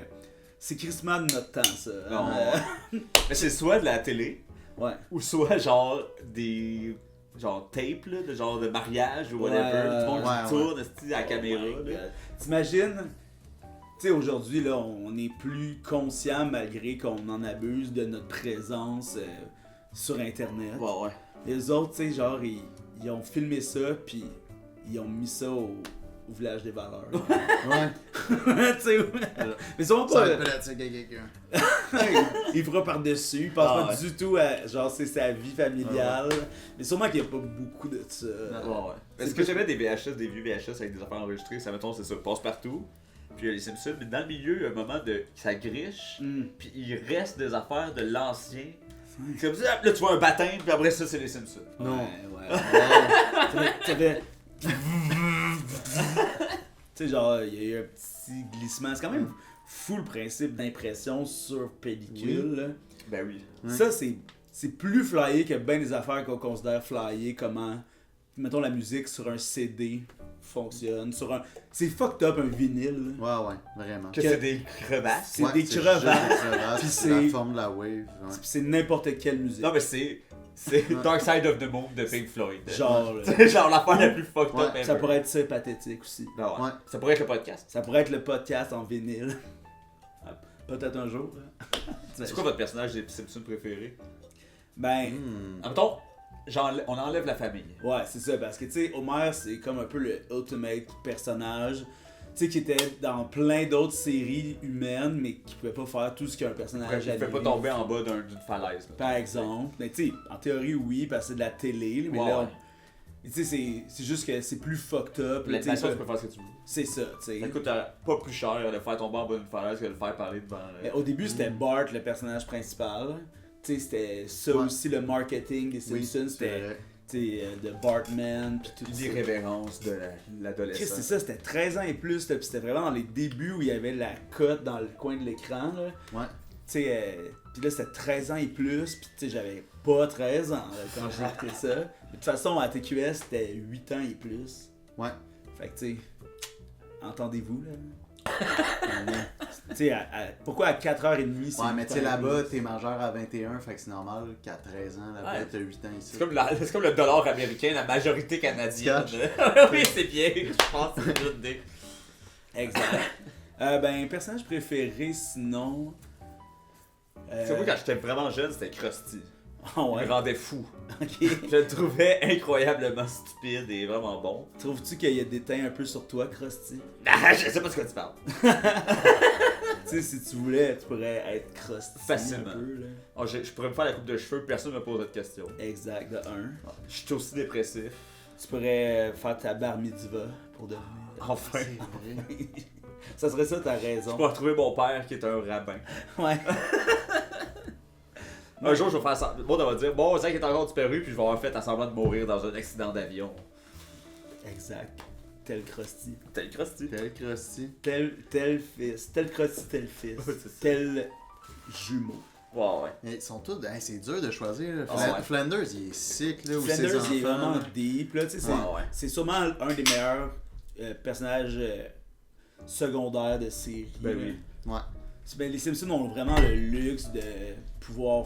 C'est crissement de notre temps, ça. Non, hein. Mais c'est soit de la télé, Ouais. ou soit genre des. Genre tape, là, de genre de mariage ou whatever. Ouais, Du monde ouais, qui tourne esti, à la caméra. Oh my là. God. T'imagines, tu sais, aujourd'hui, là, on est plus conscient, malgré qu'on en abuse, de notre présence sur Internet. Ouais, ouais. Les autres, tu sais, genre, ils ont filmé ça, puis ils ont mis ça au village des valeurs. Ouais. Tu sais, mais ils sont Ça pas. va être ça, quelqu'un. Il fera par-dessus, il pense Ah, pas ouais. du tout à, genre, c'est sa vie familiale. Mais sûrement qu'il n'y a pas beaucoup de ça. Ouais, ouais. Parce que j'aimais des VHS, des vieux VHS avec des affaires enregistrées, ça mettons, c'est ça, Passe-Partout. Puis il y a les Simpsons, mais dans le milieu, il y a un moment de. Ça griche, puis il reste des affaires de l'ancien. Comme ça, là tu vois un baptême, puis après ça, c'est les Simpsons. Non. Ouais. Ça fait... Tu sais, genre, il y a eu un petit glissement. C'est quand même fou le principe d'impression sur pellicule. Là. Ben oui. Ça, c'est plus flyé que bien des affaires qu'on considère flyées, comment, mettons, la musique sur un CD fonctionne. C'est fucked up un vinyle. Là. Ouais, vraiment. Que c'est des crevasses. C'est des crevasses. Puis Puis c'est la c'est- forme de la wave. Ouais. C'est n'importe quelle musique. Non, mais c'est Dark Side of the Moon de Pink Floyd. Genre, là, C'est genre l'affaire la plus fucked up Ouais, ever. ça pourrait être ça pathétique aussi. Ben ouais. Ouais. Ça pourrait être le podcast. Ça pourrait être le podcast en vinyle. Peut-être un jour. Là. C'est quoi votre personnage des Simpsons préféré? Ben, Hmm. En même temps, on enlève la famille. ouais, c'est ça, parce que tu sais, Homer, c'est comme un peu le ultimate personnage, tu sais, qui était dans plein d'autres séries humaines, mais qui pouvait pas faire tout ce qu'un personnage Je ne fais pas tomber en bas d'une falaise. là. Par exemple. Mais tu sais, en théorie, oui, parce que c'est de la télé, là, mais Ouais, là, ouais. tu sais, c'est juste que c'est plus fucked up. là, tu sais, L'animation, tu peux faire ce que tu veux. c'est ça, tu sais. Ça coûte pas plus cher de le faire tomber en bas d'une falaise que de le faire parler devant. Mais au début, c'était Bart, le personnage principal. Tu sais, c'était ça Ouais. aussi, le marketing des Oui, Simpsons, c'est c'était, vrai. tu sais, de Bartman, pis tout ça. L'irrévérence de Chris, c'est l'adolescent. ça, c'était 13 ans et plus, là, pis c'était vraiment dans les débuts où il y avait la cote dans le coin de l'écran, là. Ouais. Tu sais, pis là, c'était 13 ans et plus, pis tu sais, j'avais pas 13 ans là, quand j'ai écouté ça. De toute façon, à TQS, c'était 8 ans et plus. Ouais. Fait que, tu sais, entendez-vous, là? Tu sais, pourquoi à 4h30, c'est Ouais, mais 8 tu sais, ans et là-bas, plus? t'es majeur à 21, fait que c'est normal qu'à 13 ans, là-bas, Ouais. t'as 8 ans ici. C'est comme le dollar américain, la majorité canadienne. Oui, c'est bien. Je pense que c'est une bonne idée. Exact. Ben, personnage préféré, sinon... C'est moi, quand j'étais vraiment jeune, c'était Krusty. Ah Il ouais, me rendait fou. ok. Je le trouvais incroyablement stupide et vraiment bon. Trouves-tu qu'il y a des teints un peu sur toi, Krusty? Ah, je sais pas de quoi tu parles. Tu sais, si tu voulais, tu pourrais être Krusty Facilement. un peu, là. Oh, je pourrais me faire la coupe de cheveux, personne ne me pose cette question. Exact, de 1. Je suis aussi dépressif. Tu pourrais faire ta bar mitzvah pour devenir... Enfin. C'est vrai. Ça serait ça ta Je raison. peux retrouver mon père qui est un rabbin. Ouais. Un jour, je vais faire ça. Bon, on va dire, bon, c'est qu'il est encore disparu, puis je vais avoir fait à semblant de mourir dans un accident d'avion. Exact. Tel Krusty. Tel Krusty. Quel Krusty. Tel fils. Tel Krusty, tel fils. Ouais, c'est ça. Tel jumeau. Ouais, ouais. Ils sont tous. Hey, c'est dur de choisir. Là. Ah ouais. Flanders, il est sick, là. Ou ses Flanders, enfants. il est vraiment deep. Là, tu sais, c'est, Ouais, ouais. c'est sûrement un des meilleurs personnages secondaires de série. Ben là. oui. Ouais. Ben, les Simpsons ont vraiment le luxe de pouvoir,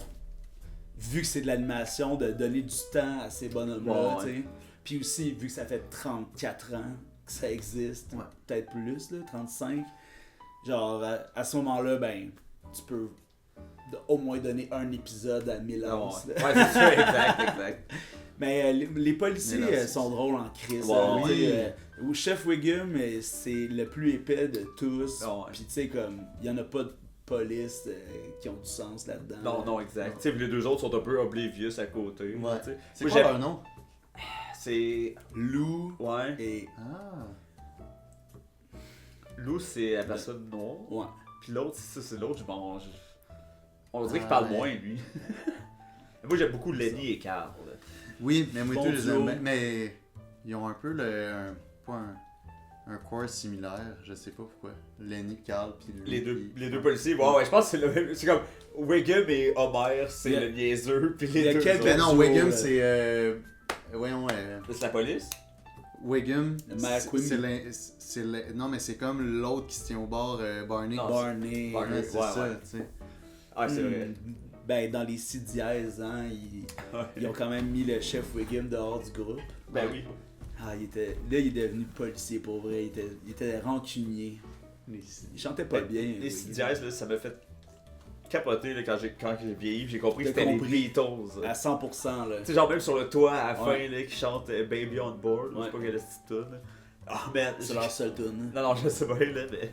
vu que c'est de l'animation, de donner du temps à ces bonhommes-là. Ouais, ouais. tu sais. Puis aussi, vu que ça fait 34 ans que ça existe, Ouais. peut-être plus, là, 35, genre à ce moment-là, ben, tu peux au moins donner un épisode à Ouais, Milance. là. ouais, c'est ça, exact. Mais les policiers Milance. sont drôles en crise. Ouais, là, oui. tu sais, où Chef Wiggum, c'est le plus épais de tous. Ouais. Puis tu sais, comme, il y en a pas de police qui ont du sens là-dedans. Non, non, exact. Tu sais, les deux autres sont un peu oblivious à côté. Ouais. tu sais. C'est Moi, quoi j'aime- leur nom? C'est. Lou Ouais. et... Ah. Lou, c'est la personne noire. Ouais. Puis l'autre, c'est l'autre, bon, on dirait qu'il Ah, parle ouais. moins, lui. Moi, j'aime beaucoup Lenny et Carl. Oui, mais moi, Bon tous les duo. aime. Mais ils ont un peu pas un corps similaire, je sais pas pourquoi. Lenny, Carl, puis lui. Les deux policiers, ouais, je pense que c'est le même. C'est comme Wiggum et Homer, c'est Il y a- le niaiseux, puis il y les a deux. quelques- Mais autres, non, duo, Wiggum, là. c'est. Voyons, c'est la police. Wiggum, Le maire Quimby. non, mais c'est comme l'autre qui se tient au bord, Barney. Non, Barney. Barney. Ouais, c'est Ouais, ça, ouais. tu sais. Ah, c'est vrai. Ben, dans les 6 dièses, hein, ils ont quand même mis le chef Wiggum dehors du groupe. Ben oui. Ah, il est devenu policier pour vrai. Il était rancunier. Il chantait pas bien. Les Wiggum. CDS, là, ça m'a fait capoter là, quand j'ai vieilli, j'ai compris que T'as c'était les compris. Beatles. À 100%, là. Tu sais, genre même sur le toit à la fin, Ouais. là, qui chante Baby on Board, je Ouais. sais pas quelle est cette tune. Ah, man. C'est leur seul tune. Non, non, je sais pas, là, mais.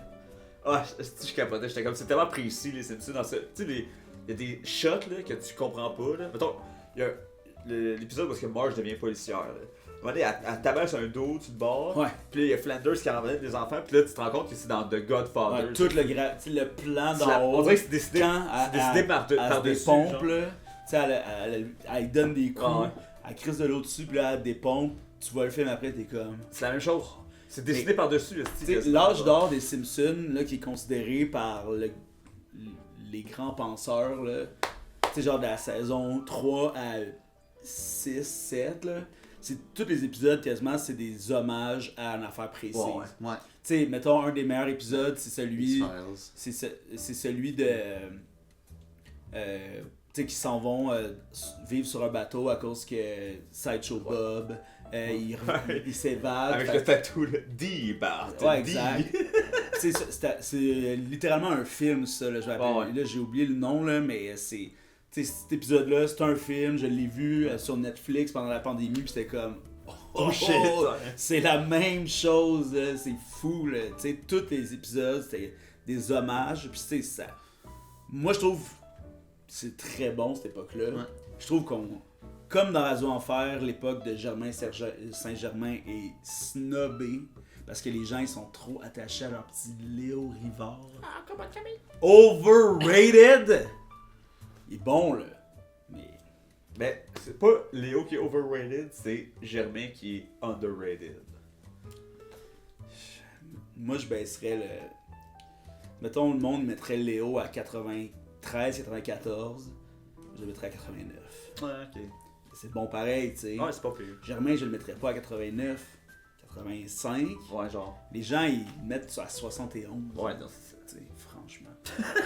Ah, je capotais, j'étais comme, c'est tellement précis, les Simpsons, dans ce. Tu sais, il y a des shots, là, que tu comprends pas, là. Mettons, il y a l'épisode où est-ce que Marge devient policière, là. À un moment donné, elle tabasse un dos, tu te barres. Ouais. Puis là, il y a Flanders qui ramène des enfants, puis là, tu te rends compte que c'est dans The Godfather. Ouais, tout le plan C'est la- d'en haut. on dirait que c'est décidé, quand c'est décidé elle se par-dessus. dépompe, genre. là, tu sais, elle lui donne des coups, Ah ouais. elle crisse de l'eau dessus, puis là, elle dépompe, tu vois le film après, t'es comme... C'est la même chose. C'est dessiné par-dessus. Tu sais, l'âge d'or des Simpsons, là, qui est considéré par les grands penseurs, là, tu sais, genre de la saison 3 à 6, 7, là, c'est tous les épisodes quasiment, c'est des hommages à une affaire précise. Ouais. Ouais. Tu sais, mettons, un des meilleurs épisodes, c'est celui... X-Files. C'est celui de... tu sais, qui s'en vont vivre sur un bateau à cause que Sideshow Bob, il s'évade. Avec fait- le tatou, là. D, Bart. Ouais, D. exact. C'est littéralement un film, ça. Là, Ouais. Là, j'ai oublié le nom, là, mais c'est... Tu sais, cet épisode-là, c'est un film, je l'ai vu sur Netflix pendant la pandémie, puis c'était comme... Oh shit! C'est la même chose, là, c'est fou, là. Tu sais, tous les épisodes, c'était des hommages, puis tu sais, ça... Moi, je trouve c'est très bon, cette époque-là. Ouais. Je trouve qu'on... Comme dans Radio Enfer, l'époque de Germain Saint-Germain est snobée, parce que les gens, ils sont trop attachés à leur petit Léo Rivard. Ah, comment Overrated! Il est bon, là. Mais c'est pas Léo qui est overrated, c'est Germain qui est underrated. Moi, je baisserais le... Mettons, le monde mettrait Léo à 93, 94. Je le mettrais à 89. Ouais, ok. C'est bon pareil, tu sais. Ouais, c'est pas pire. Germain, je le mettrais pas à 89, 85. Ouais, genre. Les gens, ils le mettent à 71. Ouais, non, c'est ça. Tu sais, franchement.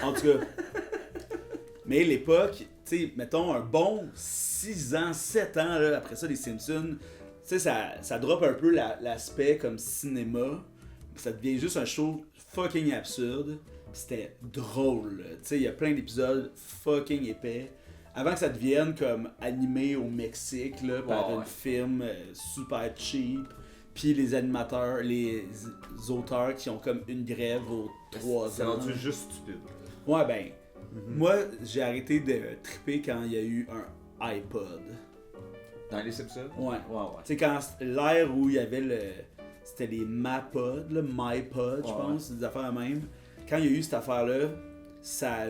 En tout cas. Mais l'époque, tu sais, mettons un bon 6 ans, 7 ans, là, après ça, les Simpsons, tu sais, ça drop un peu l'aspect comme cinéma. Ça devient juste un show fucking absurde. C'était drôle, là. Tu sais, il y a plein d'épisodes fucking épais. Avant que ça devienne comme animé au Mexique, là, par Ouais, une ouais. film super cheap. Puis les animateurs, les auteurs qui ont comme une grève aux 3 C'est ans. rendu juste stupide. Ouais, ben, moi, j'ai arrêté de triper quand il y a eu un iPod. Dans les Simpsons? Ouais. Ouais. Tu sais, quand l'ère où il y avait le... C'était les MyPod, le MyPod, je Ouais. pense, des affaires de même. Quand il y a eu cette affaire-là, ça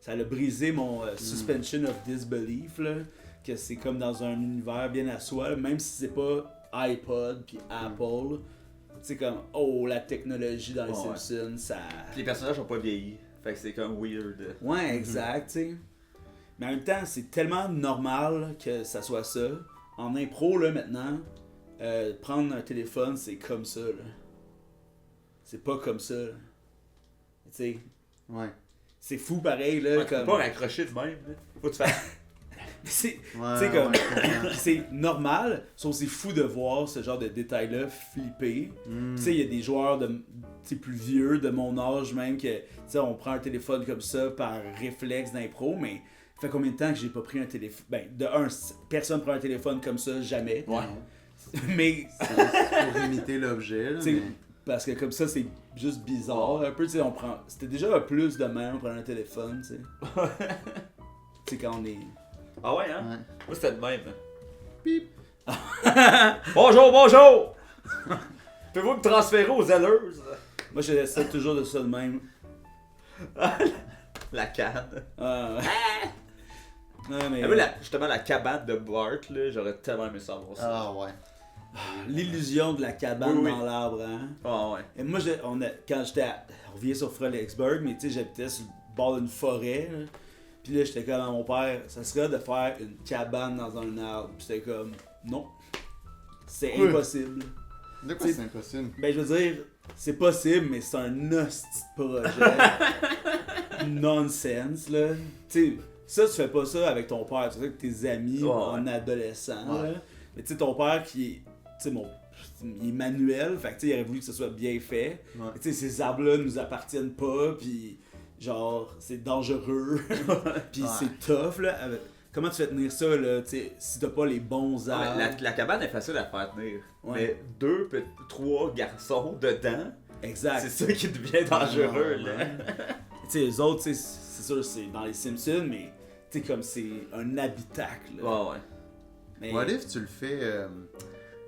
a brisé mon suspension of disbelief, là, que c'est comme dans un univers bien à soi, même si c'est pas iPod puis Apple. C'est comme, oh, la technologie dans les Ouais. Simpsons, ça... Puis les personnages ont pas vieilli. Fait que c'est comme weird. Ouais, exact, tu sais. Mais en même temps, c'est tellement normal que ça soit ça. En impro, là, maintenant, prendre un téléphone, c'est comme ça, là. C'est pas comme ça, là. Tu sais, Ouais. c'est fou pareil, là, Ouais, tu peux comme... pas raccrocher de même. Là. Faut que tu fasses. C'est... Ouais, Tu sais, comme- ouais, je comprends. c'est normal, sauf que c'est fou de voir ce genre de détails-là flipper. Mm. Tu sais, il y a des joueurs de, tu sais, plus vieux, de mon âge même, que, tu sais, on prend un téléphone comme ça par réflexe d'impro, mais ça fait combien de temps que j'ai pas pris un téléphone? Ben, de un, personne prend un téléphone comme ça, jamais. Ouais. Mais, C'est pour imiter l'objet, là. tu sais, mais- parce que comme ça, c'est juste bizarre. Un peu, tu sais, on prend... C'était déjà un plus de même, on prend un téléphone, tu sais. Tu sais, quand on est... Ah ouais, hein? Ouais. Moi, c'était de même. Pip. Bonjour! Pouvez-vous me transférer aux zèleuses? Moi, je laisse ça toujours de ça de même. La canne. Non, mais... Ah, moi, justement, la cabane de Bart, là, j'aurais tellement aimé savoir ça. Ah ouais. L'illusion de la cabane Oui, oui. dans l'arbre, hein. Ah ouais. Et moi, quand j'étais on revient sur Fredericksburg, mais tu sais, j'habitais sur le bord d'une forêt, là. Puis là, j'étais comme à mon père, ça serait de faire une cabane dans un arbre. Puis j'étais comme, non, c'est Oui. impossible. De quoi C'est- c'est impossible? Ben, je veux dire, c'est possible, mais c'est un hostie de projet. Nonsense, là. Tu sais, ça, tu fais pas ça avec ton père, tu fais ça avec tes amis Ouais, en adolescent, Ouais. là. Mais tu sais, ton père qui est, tu sais, il est manuel, fait que tu sais, il aurait voulu que ce soit bien fait. Ouais. Mais tu sais, ces arbres-là nous appartiennent pas, puis genre, c'est dangereux, puis Ouais. c'est tough, là. Comment tu fais tenir ça, là, tu sais, si t'as pas les bons Ah, arbres? mais la cabane est facile à faire tenir. Ouais. Mais 3 garçons dedans, Exact. c'est ça qui devient dangereux, Ouais, là. ouais. Tu sais, les autres, tu sais, c'est sûr, c'est dans les Simpsons, mais tu sais, comme c'est un habitacle. là. Ouais, ouais. Mais, What if tu le fais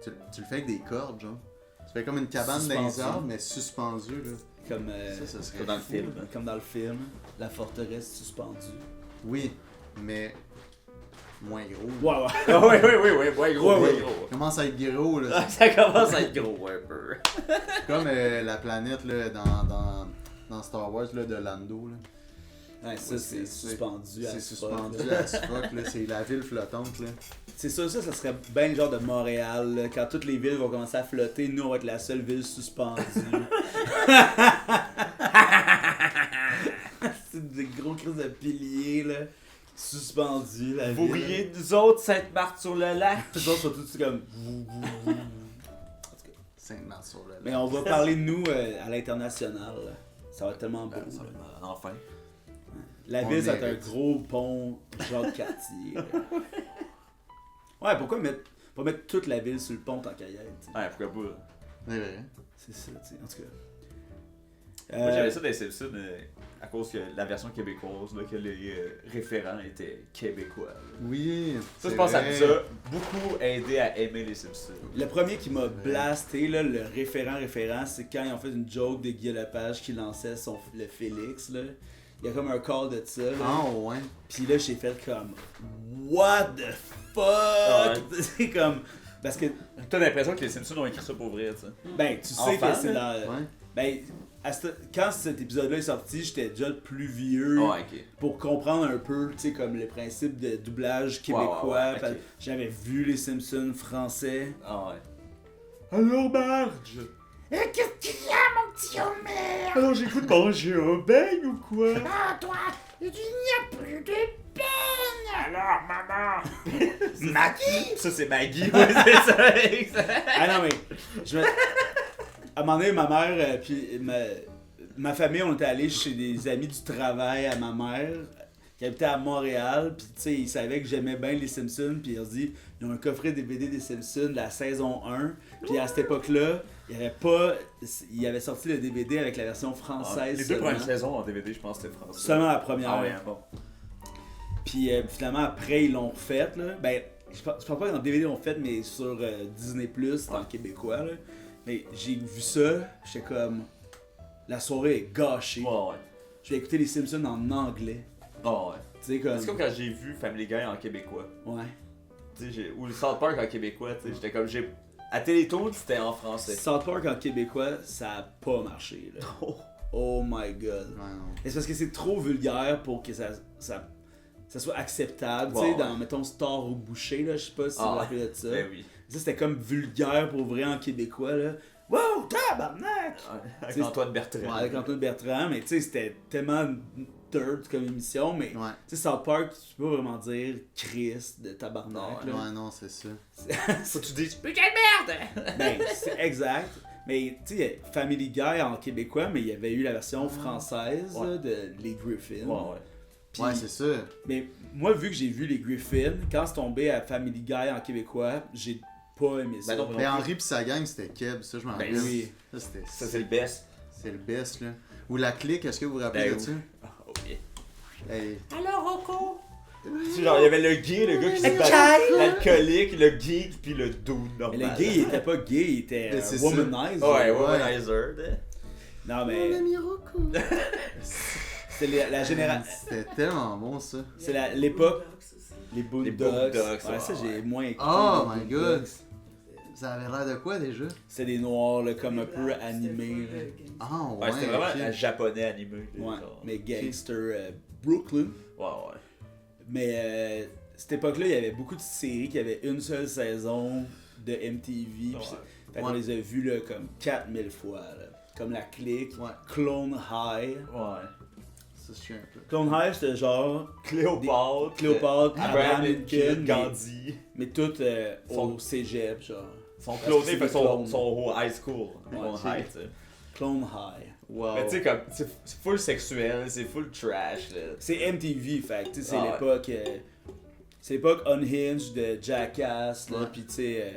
tu le fais avec des cordes, genre? Tu fais comme une cabane dans les Suspendu. arbres, mais suspendue, là. comme, Ça serait Comme dans le fou, film. là. comme dans le film, la forteresse suspendue. Oui, mais moins gros. Ouais, ouais. Ah ouais, gros, Ouais, ouais, ouais. gros. Commence à être gros, là. Ça commence à être gros un peu. Comme la planète, là, dans Star Wars, là, de Lando, là. Ouais, ça, c'est suspendu à C'est ce fuck, suspendu là. à ce fuck, là. C'est la ville flottante, là. C'est ça serait bien le genre de Montréal, là. Quand toutes les villes vont commencer à flotter, nous, on va être la seule ville suspendue. C'est des gros crises de piliers, là. Suspendus, la Vous ville. riez de nous autres, Sainte-Marthe-sur-le-Lac. Les autres sont tous comme... Sainte-Marthe sur le Mais on va parler de nous à l'international, là. Ça va être tellement beau, là. Enfin. La On ville, ça va être un mérite. gros pont Jacques-Cartier. là. Ouais, pourquoi pas mettre toute la ville sur le pont tant qu'à y être, t'sais. Ouais, pourquoi pas. C'est vrai. C'est ça, tu sais, en tout cas. Moi, j'avais ça dans les Simpsons à cause que la version québécoise, là, que les référents étaient québécois. Là. Oui. Ça, c'est je pense que ça vrai. nous a beaucoup aidé à aimer les Simpsons. Le premier qui m'a blasté, là, le référent, c'est quand ils ont fait une joke de Guy Lepage qui lançait le Félix, là. Il y a comme un call de ça, là. Ah, ouais. Pis là, j'ai fait comme... What the fuck? Ouais. C'est comme... Parce que, T'as l'impression que les Simpsons ont écrit ça pour vrai, tu sais. ben, tu sais Enfant, que c'est dans... Ouais. Ben, quand cet épisode-là est sorti, j'étais déjà plus vieux Ouais, ok. pour comprendre un peu, tu sais, comme le principe de doublage québécois. Ouais, parce ok. que j'avais vu les Simpsons français. Ah ouais. Alors, Marge! Qu'est-ce qu'il y a, mon petit Homer? Alors, j'écoute manger un beigne ou quoi? Ah, toi, il n'y a plus de peine! Alors, maman! Maggie? Ça, c'est Maggie, ouais, c'est ça, exact. Ah non, mais, à un moment donné, ma mère, puis ma famille, on était allés chez des amis du travail à ma mère, qui habitait à Montréal, puis tu sais, ils savaient que j'aimais bien les Simpsons, puis ils ont dit, ils ont un coffret DVD des Simpsons de la saison 1, puis à cette époque-là, il avait sorti le DVD avec la version française. Les deux seulement. premières saisons en DVD, je pense que c'était français. Seulement la première. Ah ouais, bon. Puis finalement, après, ils l'ont refait, là. Ben, je pense pas que dans le DVD, ils l'ont fait, mais sur Disney+, en québécois, là. Mais j'ai vu ça, j'étais comme... La soirée est gâchée. Ouais, ouais. Je vais écouter les Simpsons en anglais. Ah ouais. Tu sais, comme... C'est comme quand j'ai vu Family Guy en québécois. Ouais. Tu sais, ou le South Park en québécois, tu sais, j'étais comme, à Télétoon, c'était en français. South Park en québécois, ça a pas marché, là. Oh my god. Ouais, non. Et c'est parce que c'est trop vulgaire pour que ça soit acceptable. Tu sais, Ouais, dans, mettons, Star au boucher, là, je sais pas si vous vous rappelez de ça. Ben oui. Ça, c'était comme vulgaire pour vrai en québécois, là. Wow, tabarnak! Avec C'est- Antoine Bertrand. Ouais, avec Antoine Bertrand, mais tu sais, c'était tellement dirt comme émission, mais Ouais. tu sais, South Park, tu peux pas vraiment dire Chris de tabarnak, là. Ouais, non, c'est ça. Faut que tu dises, Putain de merde! Ben, c'est exact. Mais tu sais, il y a Family Guy en québécois, mais il y avait eu la version française Ouais. là, de Les Griffins. ouais, ouais. Puis- Ouais, c'est ça. mais moi, vu que j'ai vu Les Griffins, quand c'est tombé à Family Guy en québécois, j'ai pas aimé ça. Ben non, Mais Henri pis sa gang, c'était Keb, ça, je m'en Ben rappelle. oui. Ça, c'était... Ça, c'est le best. C'est le best, là. Ou la clique, est-ce que vous vous rappelez Ben de ça? Oh, yeah. Hey. Alors, Rocco? Tu sais, genre, il y avait le gay, le gars qui se battait, l'alcoolique, le geek, puis le dude Mais normal. le gay, il était pas gay, il était Mais c'est ça. womanizer. Ouais, Ouais. womanizer. Non, mais ami Rocco. c'est la génération. C'était tellement bon, ça. C'est l'époque, Boondocks aussi. les Boondocks. Boondocks, Ouais, ça, ouais. j'ai moins écouté. Oh les my Boondocks. god. Ça avait l'air de quoi, déjà? C'est des noirs, là, comme un peu C'était animés. full, là. Ah, ouais, Ouais, c'était vraiment ok. un japonais animé. là, Ouais, genre. mais gangster Brooklyn. Ouais, ouais. Mais cette époque-là, il y avait beaucoup de séries qui avaient une seule saison de MTV. Puis Ouais. fait qu'on Ouais. les a vues là, comme 4000 fois. Là. Comme La Clique, Ouais. Clone High. Ouais. Ça, je suis un peu. Clone High, c'était genre Cléopâtre. Cléopâtre, Abraham Lincoln, Lincoln, Gandhi. mais toutes Son- au cégep, genre. Son Parce cloné que c'est fait des son clones. au high school. Ouais, Clone c'est- high, tu sais. Clone High. Wow. Mais tu sais, comme, c'est full sexuel, c'est full trash, là. C'est MTV, fait que, tu sais, c'est Ah ouais. l'époque... c'est l'époque Unhinged de Jackass, là, Ouais. pis tu sais...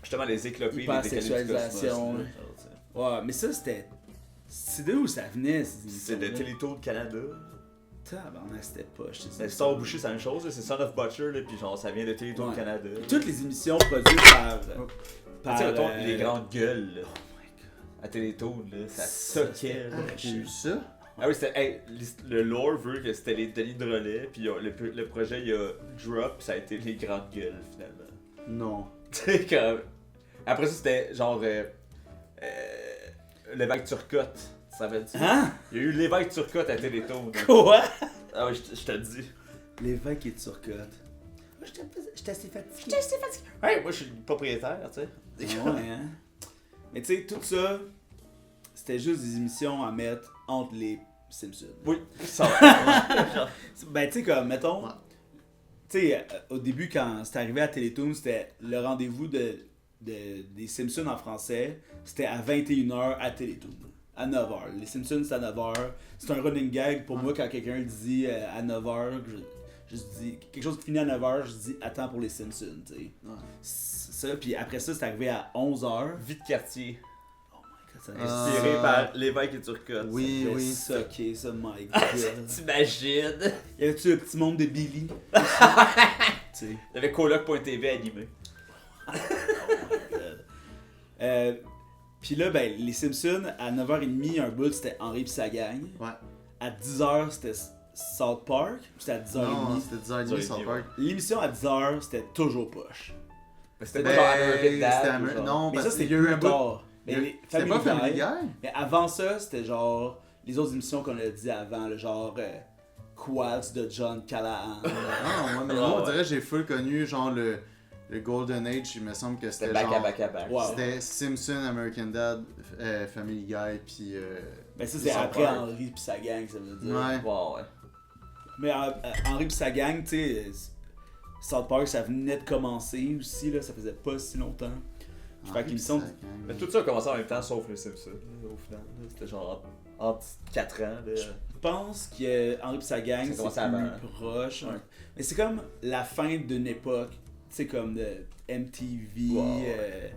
Justement, les éclopés, Hyper les décalés du sexualisation, cosmos, là. là, genre, tu sais. ouais, mais ça, c'était... C'est d'où ça venait, ces C'est de émissions-là? Télétoon de Canada. Tabarnak, c'était poche, c'est ça. Mais Star Boucher, c'est la même chose, là, c'est Son of Butcher, là, pis genre, ça vient de Télétoon Ouais. de Canada. Toutes les émissions produites par... Tu sais, mettons, euh, les grandes gueules, là. Oh my god. À Télétoon, là, ça Ça, toquait, là. Ah, j'ai eu ça? Ah oui, c'était. Le lore veut que c'était les Denis de relais, puis le projet il a drop, puis ça a été les grandes gueules finalement. Non. Tu sais, comme. Après ça, c'était genre. L'évêque Turcotte. Ça veut dire. Hein? Il y a eu l'évêque Turcotte à Télétoon. Quoi? Ah oui, je te le dis. L'évêque et Turcotte. J'étais assez fatigué. Hey, moi je suis le propriétaire, tu sais. Ah ouais, hein? Mais tu sais, tout ça, c'était juste des émissions à mettre entre les Simpsons. Oui, ça Ben, tu sais, comme, mettons, Ouais. tu sais, au début, quand c'était arrivé à Télétoon, c'était le rendez-vous des Simpsons en français, c'était à 21h à Télétoon. À 9h. Les Simpsons, c'est à 9h. C'est un running gag pour moi quand quelqu'un dit à 9h, je dis quelque chose qui finit à 9h, je dis attends pour les Simpsons, tu sais. Ouais. Ça, puis après ça, c'est arrivé à 11h. Vie de quartier. Oh my god, ça Inspiré par l'évêque et Turcotte. Oui, devait oui. sucker, ça, my god. T'imagines? Y avait-tu le petit monde de Billy? Tu sais. Il y avait coloc.tv animé. Puis là, ben, les Simpsons, à 9h30, un bout, c'était Henri pis sa gang. Ouais. À 10h, c'était South Park. Puis c'était à 10h30. Non, c'était 10h30 South Park. L'émission à 10h, c'était toujours poche. Mais c'était Ben, pas genre American Dad. c'était ou genre. Non, Mais parce ça, c'était qu'il y a eu plus un bout. tard. Mais C'était pas Family Guy? Mais avant ça, c'était genre les autres émissions qu'on a dit avant, le genre Quads de John Callahan. Ah, ouais, mais Ah, moi, on ouais. dirait que j'ai full connu, genre, le Golden Age, il me semble que C'était c'était back genre... à back à back. Wow. C'était Simpson, American Dad, Family Guy, puis... Ben ça, c'est South après Park. Henri pis sa gang, ça veut dire. Ouais. Wow, ouais. Mais Henri pis sa gang, tu sais, South Park, ça venait de commencer aussi, là, ça faisait pas si longtemps. Fait que l'émission... Mais tout ça a commencé en même temps, sauf les Simpsons, au final. C'était genre entre 4 ans. Là. Je pense que Henri pis sa gang, Ça c'est commençait avant, hein. plus proche. Ouais. Mais c'est comme la fin d'une époque, tu sais, comme de MTV, Wow, ouais.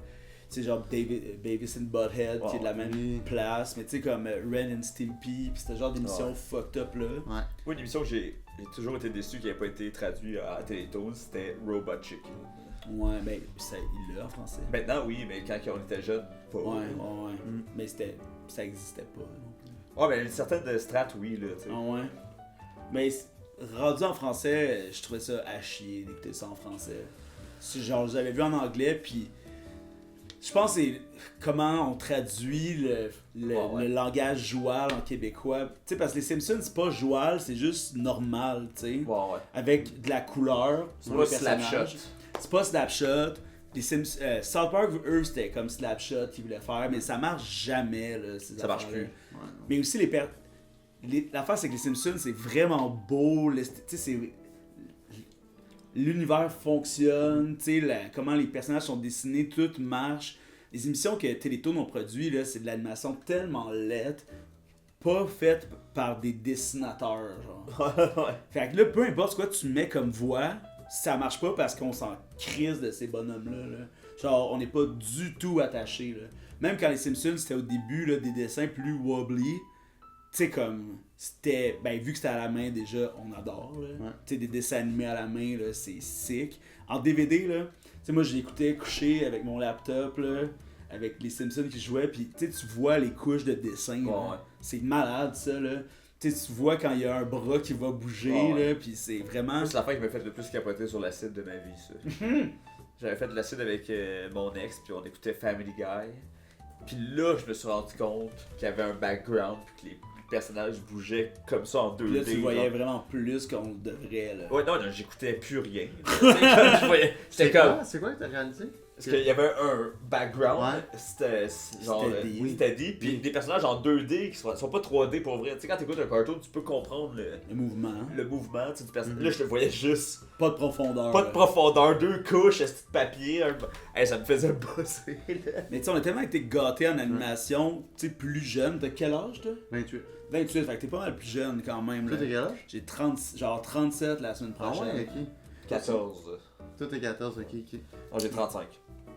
tu sais, genre Beavis and Butthead, qui est de la Wow, même oui. place, mais tu sais, comme Ren and Stimpy, pis c'était genre d'émission Ouais. fucked up là. Ouais. Moi, une émission que j'ai toujours été déçu qui n'ait pas été traduite à Télétoon, c'était Robot Chicken. Ouais, mais ça, il l'a en français. Maintenant, oui, mais quand on était jeune, pas. Ouais, ouais, ouais. Mm. Mais ça existait pas non plus. Ouais, mais certaines strates, oui, là, tu sais. Ah ouais. Mais rendu en français, je trouvais ça à chier d'écouter ça en français. Genre, je l'avais vu en anglais, puis je pense que c'est comment on traduit Ouais. le langage joual en québécois. Tu sais, parce que les Simpsons, c'est pas joual, c'est juste normal, tu sais. Ouais, ouais. Avec de la couleur C'est sur pas les personnages. Slapshot. C'est pas Snapshot. Les South Park, eux, c'était comme Slapshot qu'ils voulaient faire, mais ça marche jamais, là, ces Ça marche affaires-là. plus. Ouais, non. Mais aussi, l'affaire, c'est que les Simpsons, c'est vraiment beau. Tu sais, l'univers fonctionne, tu sais, comment les personnages sont dessinés, tout marche. Les émissions que Télétoon ont produit, là, c'est de l'animation tellement laide, pas faite par des dessinateurs, genre. Ouais. Fait que là, peu importe ce que tu mets comme voix, ça marche pas parce qu'on s'en crise de ces bonhommes-là. Là. Genre, on n'est pas du tout attaché. Là. Même quand les Simpsons, c'était au début là, des dessins plus wobbly, tu sais, comme, c'était, ben, vu que c'était à la main déjà, on adore. Là. Ouais. Tu sais, des dessins animés à la main, là, c'est sick. En DVD, là, tu sais, moi, je l'écoutais couché avec mon laptop, là, avec les Simpsons qui jouaient, puis tu vois les couches de dessin. Ouais, là. ouais. C'est malade, ça, là. Tu sais, tu vois quand il y a un bras qui va bouger, Ouais, ouais. là, puis c'est vraiment... Moi, c'est l'affaire qui m'a fait le plus capoter sur l'acide de ma vie, ça. J'avais fait de l'acide avec mon ex, puis on écoutait Family Guy. Puis là, je me suis rendu compte qu'il y avait un background, puis que les personnages bougeaient comme ça en 2D. Puis là, tu voyais genre. vraiment plus qu'on le devrait, là. Ouais, non, j'écoutais plus rien. Tu sais, comme je voyais- J'étais comme. C'est quoi que t'as réalisé? Parce qu'il y avait un background, Ouais. c'était genre. C'était dit. C'était dit, puis des personnages en 2D qui sont pas 3D pour vrai. Tu sais, quand t'écoutes un cartoon, tu peux comprendre Le mouvement. le mouvement tu sais, du personnage. Mhm. Là, je le voyais juste. Pas de profondeur. Pas de là. profondeur, 2 couches, un petit papier. Hey, ça me faisait bosser, là. Mais tu sais, on a tellement été gâtés en animation, tu sais, plus jeune. T'as quel âge, toi? 28. 28, fait que t'es pas mal plus jeune quand même, Toi, là. t'es quel âge? J'ai 37 la semaine Ah prochaine. ouais, ok. 14. Toi, t'es 14, ok. Oh, j'ai 35.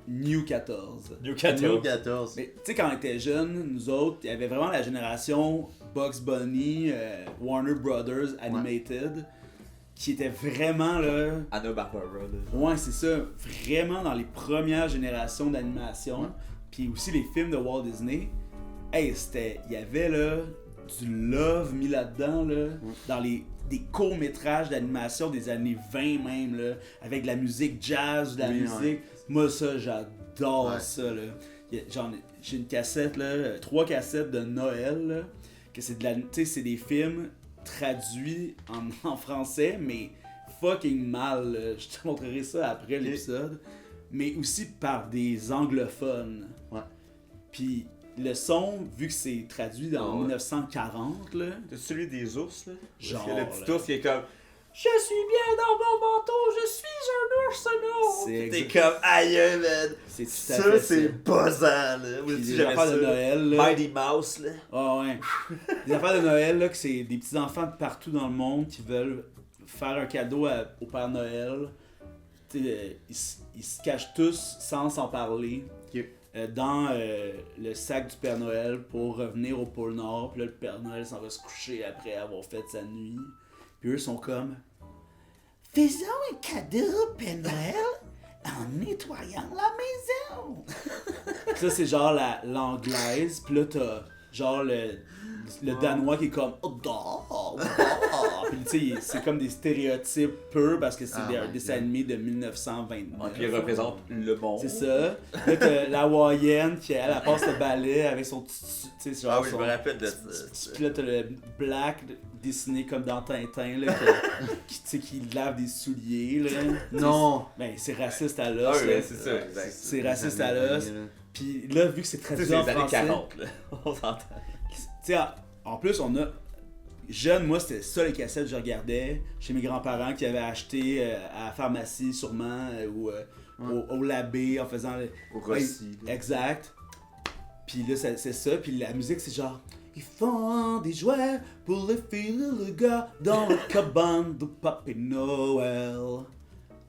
New 14. New Nous, 14. 14. Mais tu sais, quand on était jeunes, nous autres, il y avait vraiment la génération Bugs Bunny, Warner Brothers Animated, qui était vraiment là. Anna Barbara, là. Ouais, c'est ça. Vraiment dans les premières générations d'animation. Ouais. Puis aussi les films de Walt Disney. Hey, c'était. Il y avait là du love mis là-dedans, là, dans des courts-métrages d'animation des années 20 même, là, avec de la musique jazz, de la musique. Moi, ça, j'adore ça. Là. J'ai une cassette, là, 3 cassettes de Noël, là, que c'est c'est des films traduits en français, mais fucking mal. Là. Je te montrerai ça après l'épisode. Mais aussi par des anglophones. Ouais. Puis le son, vu que c'est traduit en 1940, là. C'est celui des ours, là? Genre, le petit là. ours qui est comme... Je suis bien dans mon manteau, je suis un ours noir. T'es comme aïe, man! C'est tout à Ça, fait c'est buzzant, là! Puis Ou si les j'avais affaires ça, de Noël, là. Mighty Mouse, là! Ah ouais. Les affaires de Noël, là, que c'est des petits enfants de partout dans le monde qui veulent faire un cadeau au Père Noël. Ils se cachent tous sans s'en parler dans le sac du Père Noël pour revenir au pôle Nord. Puis là, le Père Noël s'en va se coucher après avoir fait sa nuit. Puis eux sont comme... Faisons un cadeau, Père Noël, en nettoyant la maison. Ça, c'est genre l'anglaise. Puis là, t'as genre le danois qui est comme oh, dehors. Puis tu sais, c'est comme des stéréotypes purs parce que c'est un dessin animé de 1929. Qui représente le monde. C'est ça. Là, t'as la hawaïenne qui, elle passe le balai avec son petit... Tu sais, genre Ah oui, je son- me rappelle de Puis là, t'as le black dessiné comme dans Tintin, là, qui, tu sais, qui lave des souliers, là. Non! Ben, c'est raciste à Ah l'os, oui, là. ben, c'est ça, exact. C'est raciste à l'os. là. Puis là, vu que c'est Tu sais, traduit c'est en les années français... 40, là. On s'entend. Tu sais, en plus, on a... Jeune, moi, c'était ça les cassettes que je regardais chez mes grands-parents qui avaient acheté à la pharmacie, sûrement, ou au labé, en faisant... Au Rossi. là. Exact. Puis là, c'est ça. Puis la musique, c'est genre... Ils font des jouets pour les filles et les gars dans la cabane de Papy Noël.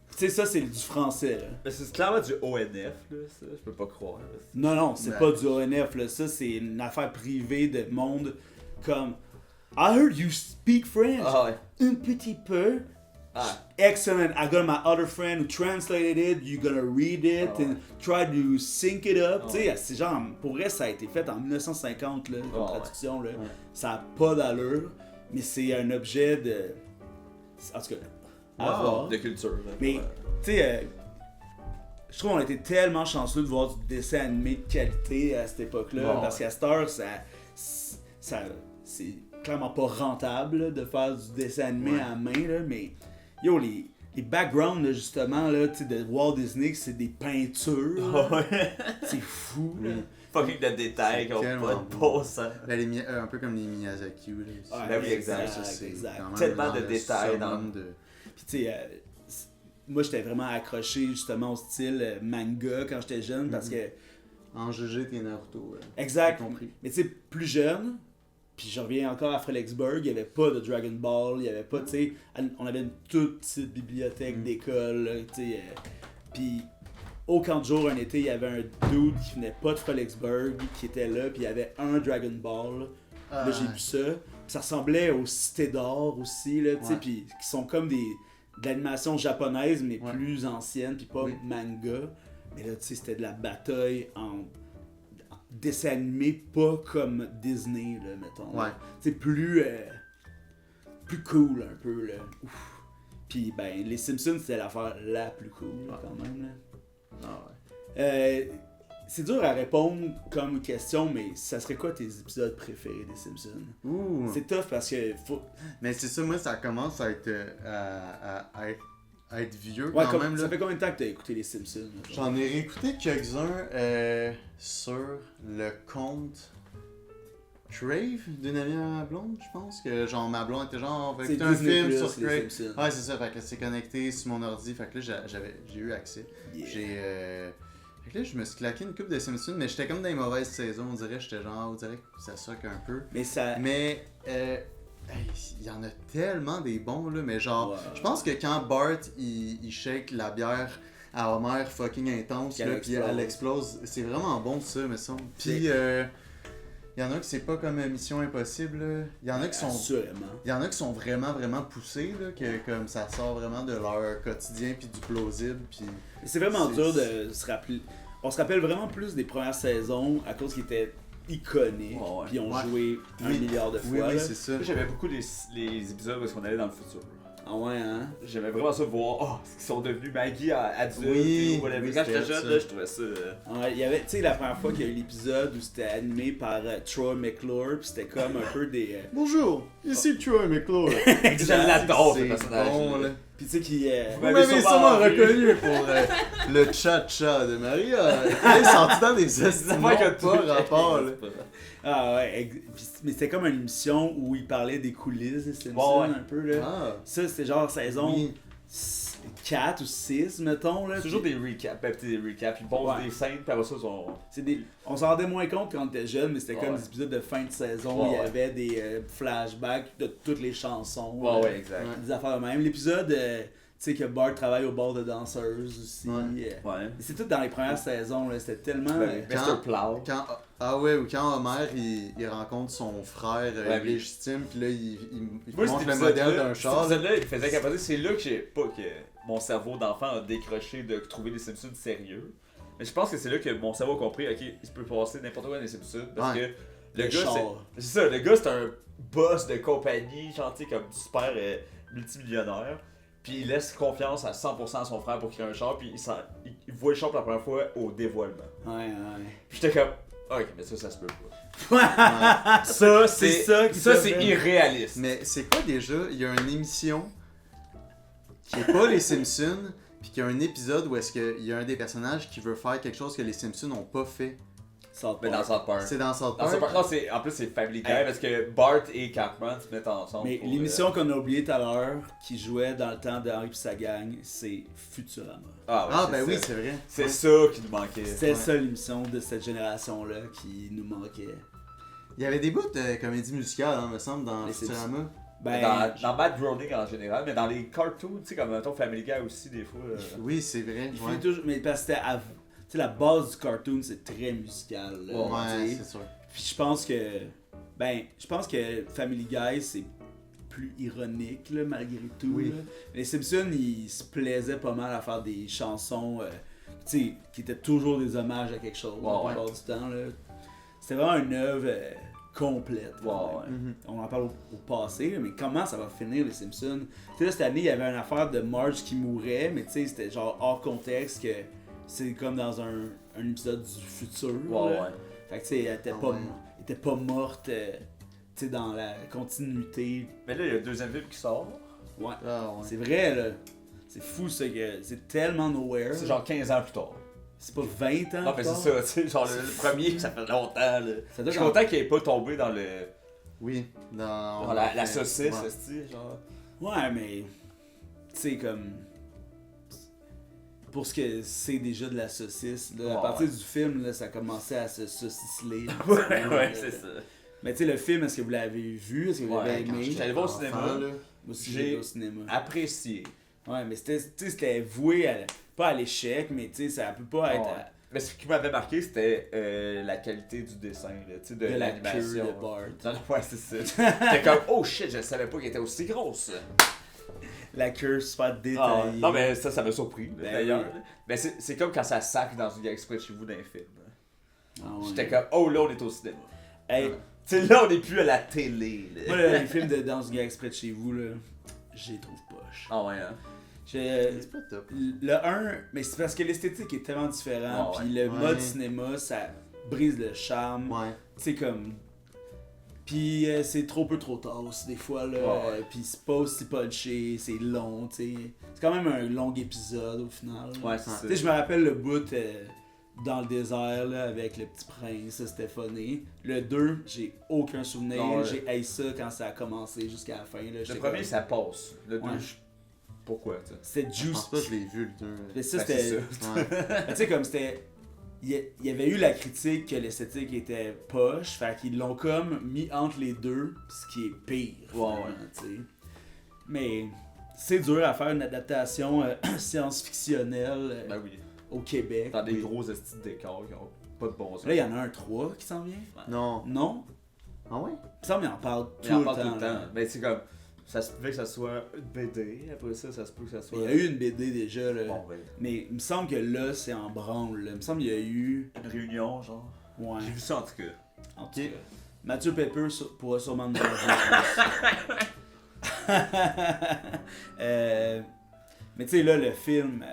Tu sais, ça, c'est du français, là. Mais c'est clairement du ONF, là, ça. Je peux pas croire. Là. Non, c'est Ouais. pas du ONF, là. Ça, c'est une affaire privée de monde comme... I heard you speak French. Ah ouais. Un petit peu. Ah. Excellent. I got my other friend who translated it. You're gonna read it Ah ouais. and try to sync it up. Ah Tu sais, c'est genre, pour vrai, ça a été fait en 1950, là, comme Ah ouais. traduction, là. Ouais. Ça a pas d'allure, mais c'est un objet de... En tout cas, à voir. De culture. Là. Mais, Ouais. tu sais, je trouve qu'on a été tellement chanceux de voir du dessin animé de qualité à cette époque-là, Bon, parce qu'à cette heure, c'est clairement pas rentable là, de faire du dessin animé à la main, là, mais yo, les backgrounds, là, justement, là, tu sais, de Walt Disney, c'est des peintures, là. Ah ouais. C'est fou, là. Fucking de détails qui ont tellement pas de beau. bon sens. Ben, un peu comme les Miyazaki. Là, aussi. Ouais, Ben oui, exact, Ça, c'est exact. quand même Tellement dans de le détails dans- summum de... Puis tu sais, moi j'étais vraiment accroché justement au style manga quand j'étais jeune, parce que, En GG, t'es Naruto. exact, J'ai compris. mais tu sais, plus jeune, puis je reviens encore à Fredericksburg, il n'y avait pas de Dragon Ball, il n'y avait pas, tu sais, on avait une toute petite bibliothèque d'école, là, tu sais, puis au camp de jour, un été, il y avait un dude qui venait pas de Fredericksburg, qui était là, puis il y avait un Dragon Ball, là j'ai vu ça, puis ça ressemblait aux Cités d'Or aussi, là, tu sais, Ouais. puis qui sont comme de l'animation japonaise, mais Ouais. plus ancienne, puis pas Oui. manga, mais là, tu sais, c'était de la bataille en dessin animé, pas comme Disney, là, mettons. Ouais. C'est plus cool un peu, là. Ouf. Puis ben, les Simpsons, c'était l'affaire la plus cool, là, quand même, là. Ah ouais. C'est dur à répondre comme question, mais ça serait quoi tes épisodes préférés des Simpsons? Ouh! C'est tough parce que faut... Mais c'est ça, moi, ça commence à être, à être vieux Ouais, quand même. ça Là. fait combien de temps que t'as écouté les Simpsons? là, genre? J'en ai réécouté quelques-uns sur le compte Crave d'une amie à ma blonde, je pense. Que genre ma blonde était genre, on va C'est écouter un Disney film Plus, sur les Crave. Simpsons. Ouais, c'est ça, fait que c'est connecté sur mon ordi. Fait que là, j'ai eu accès. Yeah. Fait que là, je me suis claqué une coupe de Simpsons, mais j'étais comme dans les mauvaises saisons. On dirait que ça suck un peu. Mais ça... Mais il y en a tellement des bons là, mais genre, Ouais. je pense que quand Bart il shake la bière à Homer fucking intense, Qu'elle là, puis elle explose, c'est vraiment bon ça, me semble. Puis il y en a que c'est pas comme Mission Impossible, là. Il y en a qui sont, Assurément. il y en a qui sont vraiment vraiment poussés là, que comme ça sort vraiment de leur quotidien puis du plausible, puis C'est vraiment C'est- dur de se rappeler. On se rappelle vraiment plus des premières saisons à cause qu'ils étaient iconiques, Ouais, ouais. puis ont Ouais. joué un Oui. milliard de Oui, fois. oui, là. c'est ça. Moi, j'aimais beaucoup les épisodes où on allait dans le futur. Ah ouais, hein? J'aimais vraiment ça voir ce qu'ils sont devenus Maggie adultes Oui, ou whatever. oui, Quand j'étais c'était jeune, ça. là, je trouvais ça. Ouais, il y avait, tu sais, la première fois qu'il y a eu l'épisode où c'était animé par Troy McClure, puis c'était comme un peu des... Bonjour, ici Troy McClure. Je l'adore, ce C'est personnage. bon, là. Puis tu sais, qui... Vous m'avez m'avez sûrement sûrement vu. reconnu pour le cha-cha de Maria. Là, ils sont dans des estimants pas rapport, là. Ah ouais, mais c'était comme une émission où il parlait des coulisses des Simpsons, Ouais, ouais. un peu, là. Ah, Ça, c'était genre saison oui. 4 ou 6, mettons, là. C'est toujours puis des recaps, des recaps. Ils posent Ouais. des scènes, puis après ça, ils sont. on s'en rendait moins compte quand on était jeune, mais c'était comme Ouais. des épisodes de fin de saison Ouais, où il y ouais. avait des flashbacks de toutes les chansons. Ouais, ouais, exact. Ouais. Des affaires de même. L'épisode, tu sais, que Bart travaille au bar de danseuses aussi. Ouais. Ouais. C'est tout dans les premières saisons, là. C'était tellement... Mr. Plow. Ah ouais, ou quand Homer il rencontre son frère Ouais, mais- légitime, puis là il Moi, montre cet le modèle épisode-là, d'un char. Cet épisode-là, il me faisait capoter. C'est là que j'ai pas que mon cerveau d'enfant a décroché de trouver les Simpsons sérieux. Mais je pense que c'est là que mon cerveau a compris, ok, il peut passer n'importe quoi dans les Simpsons. Parce Ouais. que le gars, char. c'est ça, le gars, c'est un boss de compagnie, chanté comme super multimillionnaire. Puis il laisse confiance à 100% à son frère pour créer un char, puis il voit le char pour la première fois au dévoilement. Ouais, Puis j'étais comme, ok, mais ça se peut pas. ouais. Ça, C'est c'est ça qui ça, te c'est fait- irréaliste. Mais c'est quoi déjà? Il y a une émission qui est pas les Simpsons, puis qu'il y a un épisode où est-ce qu'il y a un des personnages qui veut faire quelque chose que les Simpsons n'ont pas fait. South Mais dans Park. South Park. C'est dans South Dans South Park. Park, non, en plus c'est Family Guy Hey. parce que Bart et Cartman se mettent ensemble. Mais pour, l'émission qu'on a oubliée tout à l'heure, qui jouait dans le temps d'Henri et sa gang, c'est Futurama. Ah, ouais, Ah c'est ben ça. oui, c'est vrai. C'est Ouais. ça qui nous manquait. C'était Ouais. ça l'émission de cette génération-là qui nous manquait. Il y avait des bouts de comédie musicale, hein, me semble, dans Les Futurama. Ben, Dans Matt Groening en général, mais dans les cartoons, tu sais, comme mettons Family Guy aussi, des fois. Oui, c'est vrai. il Ouais, finit toujours. Mais parce que c'était. Tu sais, la base du cartoon, c'est très musical. là, ouais, tu sais. c'est sûr. Puis je pense que. Ben, je pense que Family Guy, c'est plus ironique, là, malgré tout. Oui. là. Les Simpsons, ils se plaisaient pas mal à faire des chansons, tu sais, qui étaient toujours des hommages à quelque chose, Ouais, la ouais. plupart du temps, là. C'était vraiment une œuvre complète. Ouais, quand même. ouais. Mhm. On en parle au passé, là, mais comment ça va finir les Simpsons? Tu sais, là, cette année, il y avait une affaire de Marge qui mourait, mais tu sais, c'était genre hors contexte que c'est comme dans un épisode du futur. Ouais, là. ouais. Fait que tu sais, elle était, Ah pas, ouais. elle était pas morte, tu sais, dans la continuité. Mais là, il y a le deuxième film qui sort. Ouais. Ah, ouais. C'est vrai, là. C'est fou, ça, que c'est tellement nowhere. C'est genre 15 ans plus tard. C'est pas 20 ans. Non, mais plus c'est tard? ça, tu sais, genre le premier, ça fait longtemps, là. Ça Je doit suis quand- content qu'il ait pas tombé dans le. Oui, dans Dans la saucisse, Ouais. esti, genre. Ouais, mais. Tu sais, comme. Pour ce que c'est déjà de la saucisse, là, à Ouais, partir ouais. du film, là, ça commençait à se saucisseler. Ouais, c'est ça. Mais tu sais, le film, est-ce que vous l'avez vu? Est-ce que vous l'avez Ouais, quand aimé? j'étais allé voir au Enfant, cinéma. là. Moi aussi, j'ai- j'ai été au cinéma. Apprécié. Ouais, mais c'était, tu sais, c'était voué à, pas à l'échec, mais tu sais, ça peut pas être Ouais. Mais ce qui m'avait marqué, c'était la qualité du dessin, là, tu sais, de de la queue l'animation. de Bart. Ouais, c'est ça. J'étais comme, oh shit, je savais pas qu'elle était aussi grosse. La queue super Ah, détaillée. non, mais ça m'a surpris, là, Ben d'ailleurs. oui. là. Mais c'est comme quand ça sac dans une gars exprès de chez vous d'un film. Ah ouais. J'étais comme, oh là, on est au cinéma. Hey, Ouais. Tu sais, là, on est plus à la télé. Là. moi, là, les films de Dans ce gars exprès de chez vous, là, j'y trouve poche. Ah ouais, hein. J'ai- C'est pas top. Le 1, mais c'est parce que l'esthétique est tellement différente, Ouais, puis le ouais. mode cinéma, ça brise le charme. Ouais. Tu sais, comme. Puis c'est trop peu trop tard aussi, des fois, là. Ouais, ouais. Puis c'est pas aussi punché, c'est long, tu sais. C'est quand même un long épisode au final. là. Ouais, c'est Tu sais, je ça. me rappelle le bout dans le désert, là, avec le petit prince, ça, c'était funny. Le 2, j'ai aucun souvenir. Ah ouais. J'ai haï ça quand ça a commencé jusqu'à la fin. Là. Le J'étais premier, comme- ça passe. Le deux, Ouais. pourquoi, tu sais? C'était Je pense juice. pas que je l'ai vu, le 2. Mais ça, Ben, c'était. c'est ça. Ouais. Mais tu sais, comme c'était. Il y avait eu la critique que l'esthétique était poche, fait qu'ils l'ont comme mis entre les deux, ce qui est pire. Ouais, finalement, ouais. tu sais. Mais c'est dur à faire une adaptation science-fictionnelle Ben oui. au Québec. Dans des Oui. gros estis de décors qui ont pas de bon sens. Là, il y en a un 3 qui s'en vient. Non. Non? Ah ouais? Il me semble qu'il en parle tout Il en le parle temps. tout le là. temps. Mais c'est comme, ça se peut que ça soit une BD, après ça se peut que ça soit. Il y a eu une BD déjà, là. Bon, ben, Mais il me semble que là, c'est en branle. Là. Il me semble qu'il y a eu. une réunion, genre. Ouais. J'ai vu ça en tout cas. En tout Ok. cas, Mathieu Pepper pourra sûrement nous en dire plus. Mais tu sais, là, le film,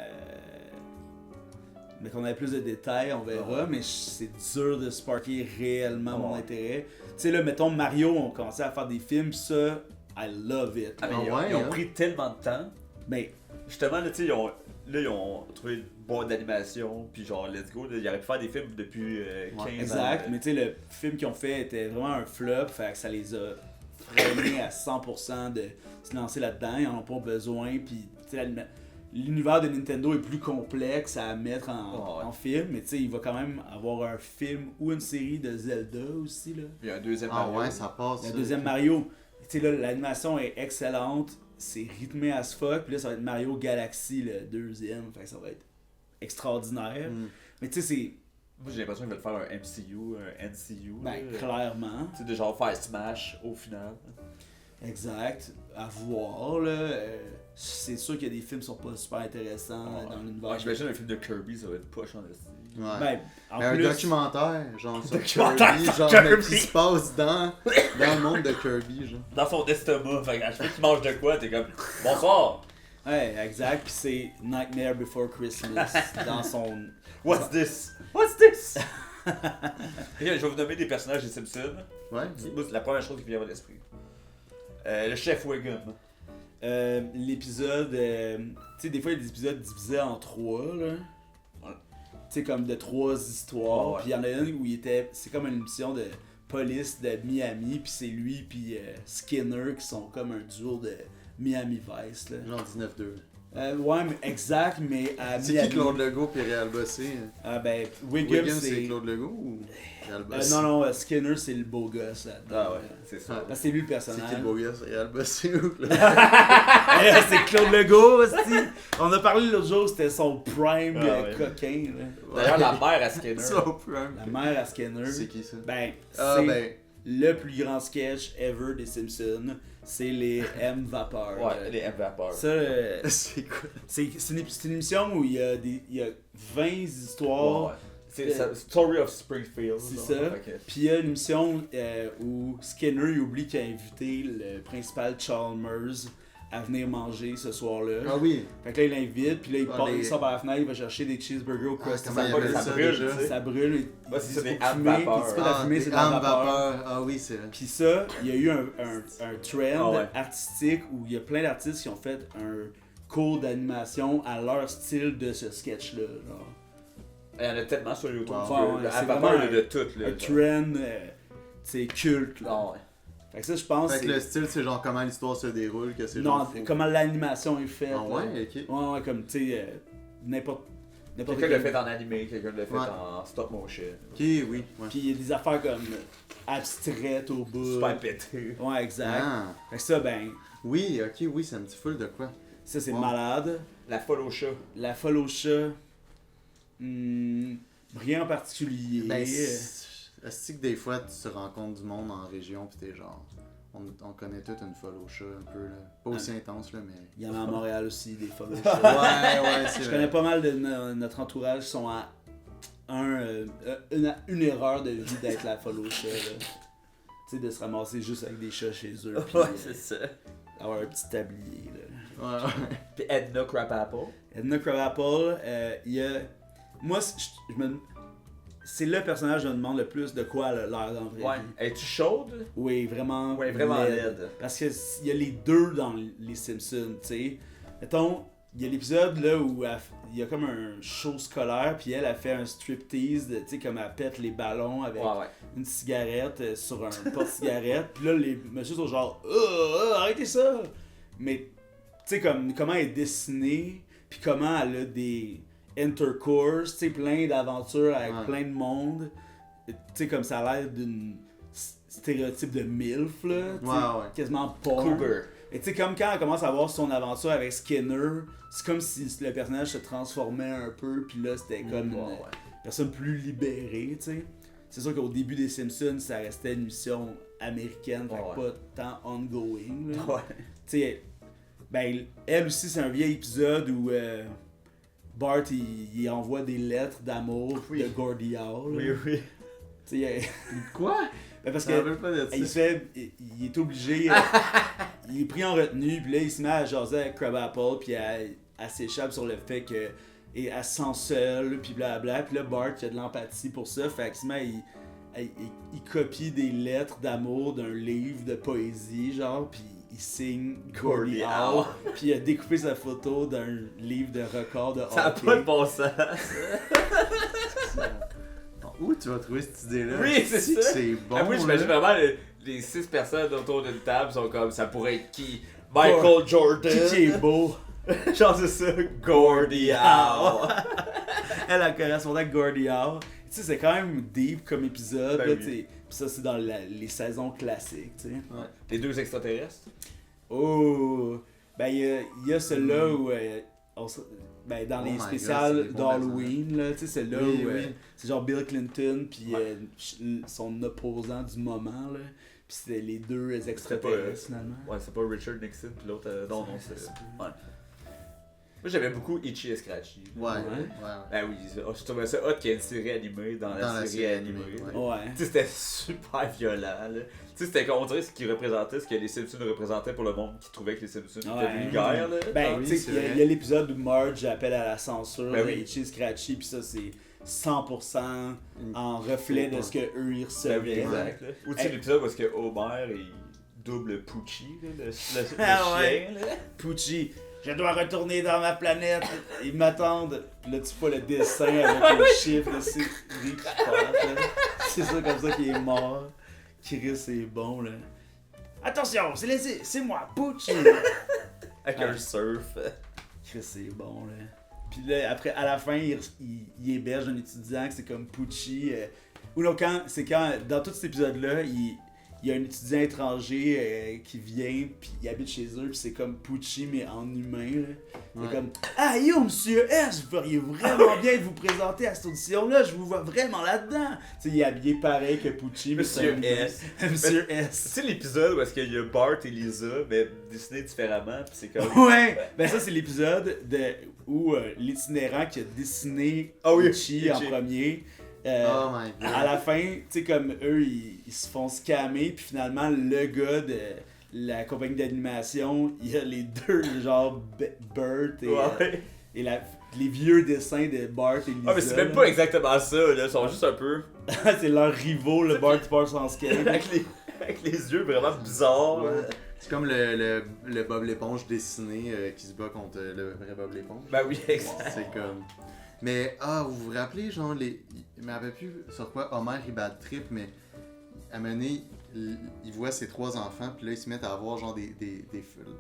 mais qu'on ait plus de détails, on verra, mais c'est dur de sparker réellement mon intérêt. Tu sais, là, mettons, Mario, on commençait à faire des films, ça, I love it. Ah, mais Ah ils ont, ouais, ils ont hein? pris tellement de temps. Ben, Justement, là, tu sais, ils ont trouvé une boîte d'animation, puis genre, let's go. Là, ils auraient pu faire des films depuis 15 ans. exact, mais tu sais, le film qu'ils ont fait était vraiment un flop, fait que ça les a freinés à 100% de se lancer là-dedans, ils en ont pas besoin, puis tu sais, l'univers de Nintendo est plus complexe à mettre en film, mais tu sais, il va quand même avoir un film ou une série de Zelda aussi, là. Il y a un deuxième Ah Mario. ouais, ça passe. Le ça. deuxième Mario, tu sais, là, l'animation est excellente, c'est rythmé as fuck, puis là, ça va être Mario Galaxy, le deuxième, fait que ça va être extraordinaire. Mm. Mais tu sais, c'est, Moi, j'ai l'impression qu'ils veulent faire un MCU, un NCU. ben, là. clairement. Tu sais, de genre faire Smash au final. Exact, à voir là. C'est sûr qu'il y a des films qui sont pas super intéressants dans l'univers. Ouais, j'imagine un film de Kirby, ça va être push en esti. Ouais. Ben, en Mais plus, un documentaire, genre sur Documentaire Kirby, sur genre Kirby. mais qui se passe dans le monde de Kirby, genre. Dans son estomac, fait qu'à chaque fois qu'il mange de quoi, t'es comme bonsoir! ouais, exact, puis c'est Nightmare Before Christmas dans son. What's this? What's this? Je vais vous nommer des personnages des Simpsons. Ouais. Moi, c'est la première chose qui vient à l'esprit. Le chef Wiggum. L'épisode, tu sais, des fois il y a des épisodes divisés en 3 là. Ouais. Tu sais, comme de 3 histoires. Ouais, ouais. Puis il y en a une où il était. C'est comme une émission de police de Miami, puis c'est lui, puis Skinner qui sont comme un duo de Miami Vice là. Genre 19-2. Ouais, mais exact, mais à C'est Miami. qui Claude Legault puis Réal Bossé? Ah ben, Wiggum, Wiggum, c'est c'est. Claude Legault ou Réal Bossé? Non, non, Skinner, c'est le beau gosse là. Ah ouais, c'est ça. Ah, c'est lui le C'est personnage. qui le beau gars? C'est Réal Bossé ou Claude? C'est Claude Legault, aussi. On a parlé l'autre jour, c'était son prime Ah ouais. coquin. Là. D'ailleurs, la mère à Skinner. Ça, prime. La mère à Skinner. C'est qui ça? Ben, Ah c'est ben, le plus grand sketch ever des Simpsons. C'est les M Vapeur. Ouais, les M-Vapeurs. Ça, c'est quoi? c'est une émission où il y a 20 histoires. Ouais. C'est Story of Springfield. C'est genre, ça. fait que- Puis il y a une émission où Skinner il oublie qu'il a invité le principal Chalmers à venir manger ce soir-là. Ah oui. Fait que là il l'invite, puis là il, Ah, part, les- il sort par la fenêtre, il va chercher des cheeseburgers au Ah, crusty. comment il ça appelle ça ça brûle, déjà? tu sais. Ça brûle. Ouais, c'est ça, des pour ham fumer, vapeur. puis tu peux la fumer, c'est de des la ham vapeur. vapeur. Ah oui, c'est vrai. Puis ça, il y a eu un trend Ah ouais. artistique où il y a plein d'artistes qui ont fait un cours d'animation à leur style de ce sketch-là. Genre. Il y en a tellement sur YouTube. Wow. tu Ouais, peux- ouais, le c'est M-Vapeur, vraiment il y a de tout. Là, Un genre. trend, c'est culte. Là. Ah ouais. Fait que ça, je pense, Fait que c'est le style, c'est genre comment l'histoire se déroule, que c'est non, genre. faux. comment l'animation est faite. Ah ouais, ok. Ouais, ouais, comme, tu sais, n'importe Quelqu'un quel- l'a fait en animé, quelqu'un l'a fait Ouais. en stop motion. Ok, oui. Ouais. Puis il y a des affaires comme abstraites au bout. Super pété. Ouais, exact. Ah. Fait que ça, ben, Oui, ok, oui, ça me dit full de quoi. ça c'est Wow. malade. La folle au chat. La folle au chat, rien en particulier. Ben, est-ce que des fois tu te rencontres du monde en région pis t'es genre. On connaît toute une folle au chat un peu là. Pas aussi intense là, mais. Il y en a à Montréal aussi, des follow Ouais, shows. ouais, c'est Je vrai. connais pas mal de notre entourage qui sont à une erreur de vie d'être la follow chat. là. Tu sais, de se ramasser juste avec des chats chez eux. Puis, ça. avoir un petit tablier. Là. Ouais, ouais. Puis Edna Crabapple. Edna Krabappel, il y a. Moi, c'est le personnage que je me demande le plus de quoi elle a l'air dans la vraie Ouais. vie. Es-tu chaude? Oui, vraiment. Ouais, vraiment laide. laide. Parce qu'il y a les deux dans les Simpsons, tu sais. Mettons, il y a l'épisode là où il y a comme un show scolaire, puis elle a fait un striptease, tu sais, comme elle pète les ballons avec Ouais, ouais. une cigarette sur un porte-cigarette. Puis là, les messieurs sont genre, arrêtez ça! Mais, tu sais, comment elle est dessinée, puis comment elle a des intercourse, tu sais, plein d'aventures avec Ouais. plein de monde. Tu sais, comme ça a l'air d'une stéréotype de MILF, là. Tu sais, Ouais, ouais. quasiment porn. Cougar. Et tu sais, comme quand elle commence à avoir son aventure avec Skinner, c'est comme si le personnage se transformait un peu, puis là, c'était comme Ouais, une ouais. personne plus libérée, tu sais. C'est sûr qu'au début des Simpsons, ça restait une mission américaine, fait que Ouais, pas tant ongoing, là. Ouais. Tu sais, ben, elle aussi, c'est un vieil épisode où Bart, il envoie des lettres d'amour Oui. de Gordy Howe. là. Oui, oui. Tu sais, Quoi? parce Je me que rappelle pas de ça. il est obligé, il est pris en retenue, puis là il se met à jaser avec Crabapple, puis elle s'échappe sur le fait que elle se sent seule, puis blablabla, puis là Bart il a de l'empathie pour ça, fait qu'il se met il copie des lettres d'amour d'un livre de poésie, genre, puis il signe Gordie Howe, puis il a découpé sa photo d'un livre de record de hockey. Ça a pas de bon sens. Où tu vas trouver cette idée-là? Oui, c'est Si ça. que c'est bon. Après, j'imagine là. vraiment les 6 personnes autour d'une table sont comme ça pourrait être qui? Michael Jordan. Qui est beau. Genre c'est ça, Gordie Howe. Elle correspondait avec Gordie Howe. Tu sais, c'est quand même deep comme épisode. Ben là, oui. tu sais. Puis ça, c'est dans les saisons classiques, tu sais. Les 2 extraterrestres. Oh! Ben, il y a celle-là où... ben, dans Oh les my God, spéciales c'est des bons d'Halloween, là, tu sais, celle-là Oui, où oui. c'est genre Bill Clinton, puis Ouais. son opposant du moment, là. Puis c'était les deux C'était extraterrestres, finalement. Ouais, c'est pas Richard Nixon puis l'autre. Non, c'est. Ouais. Moi j'aimais beaucoup Itchy et Scratchy. Ouais, Ouais. ouais. Ben oui, je trouvais ça hot qu'il y ait une série animée dans la série animée. ouais. Ouais. Tu sais, c'était super violent, là. Tu sais, c'était comme on dirait ce qu'ils représentaient, ce que les Simpsons représentaient pour le monde qui trouvait que les Simpsons étaient Ouais. vulgaires, là. Ben, Ah oui, tu sais, c'est il y a- vrai. il y a l'épisode où Marge appelle à la censure Ben de oui. Itchy Scratchy, puis ça, c'est 100% en reflet de ce qu'eux ils Ben oui, recevaient. exact. Là. Ou tu sais, Hey. l'épisode où est-ce que Homer il double Poochie, là, le Ah ouais. chien, là. Poochie, je dois retourner dans ma planète, ils m'attendent. Là, tu vois le dessin avec les chiffres, là, c'est lui qui passe, là. C'est ça comme ça qu'il est mort. Chris, c'est bon, là. Attention, c'est moi, Poochie! Avec Ah. un surf. Chris, c'est bon, là. Puis là, après, à la fin, il héberge un étudiant que c'est comme Poochie. Ou non, dans tout cet épisode-là, il y a un étudiant étranger qui vient, puis il habite chez eux, puis c'est comme Poochie, mais en humain, là. C'est Ouais. comme « Ah, yo, monsieur S, vous feriez vraiment bien de vous présenter à cette audition-là, je vous vois vraiment là-dedans! » Tu sais, il est habillé pareil que Poochie, mais c'est Monsieur un S. Monsieur Tu S. sais l'épisode où est-ce qu'il y a Bart et Lisa, mais dessinés différemment, pis c'est comme. Ouais! Ben ça, c'est l'épisode où l'itinérant qui a dessiné Ah oui, Poochie en Itchy. premier... Oh my god. à la fin, tu sais, comme eux, ils se font scammer, puis finalement, le gars de la compagnie d'animation, il y a les deux, genre Bert et, Ouais. et les vieux dessins de Bart et Lisa. Ah, mais c'est même pas exactement ça, là. Ils sont juste un peu. C'est leurs rivaux, le Bart qui part sans skate. avec les yeux vraiment bizarres. Ouais. C'est comme le Bob l'éponge dessiné qui se bat contre le vrai Bob l'éponge. Ben oui, exact. C'est comme. Mais, vous vous rappelez, genre, je me rappelle plus sur quoi Homer il bad trip, mais à un moment donné, il voit ses 3 enfants, puis là, ils se mettent à avoir, genre,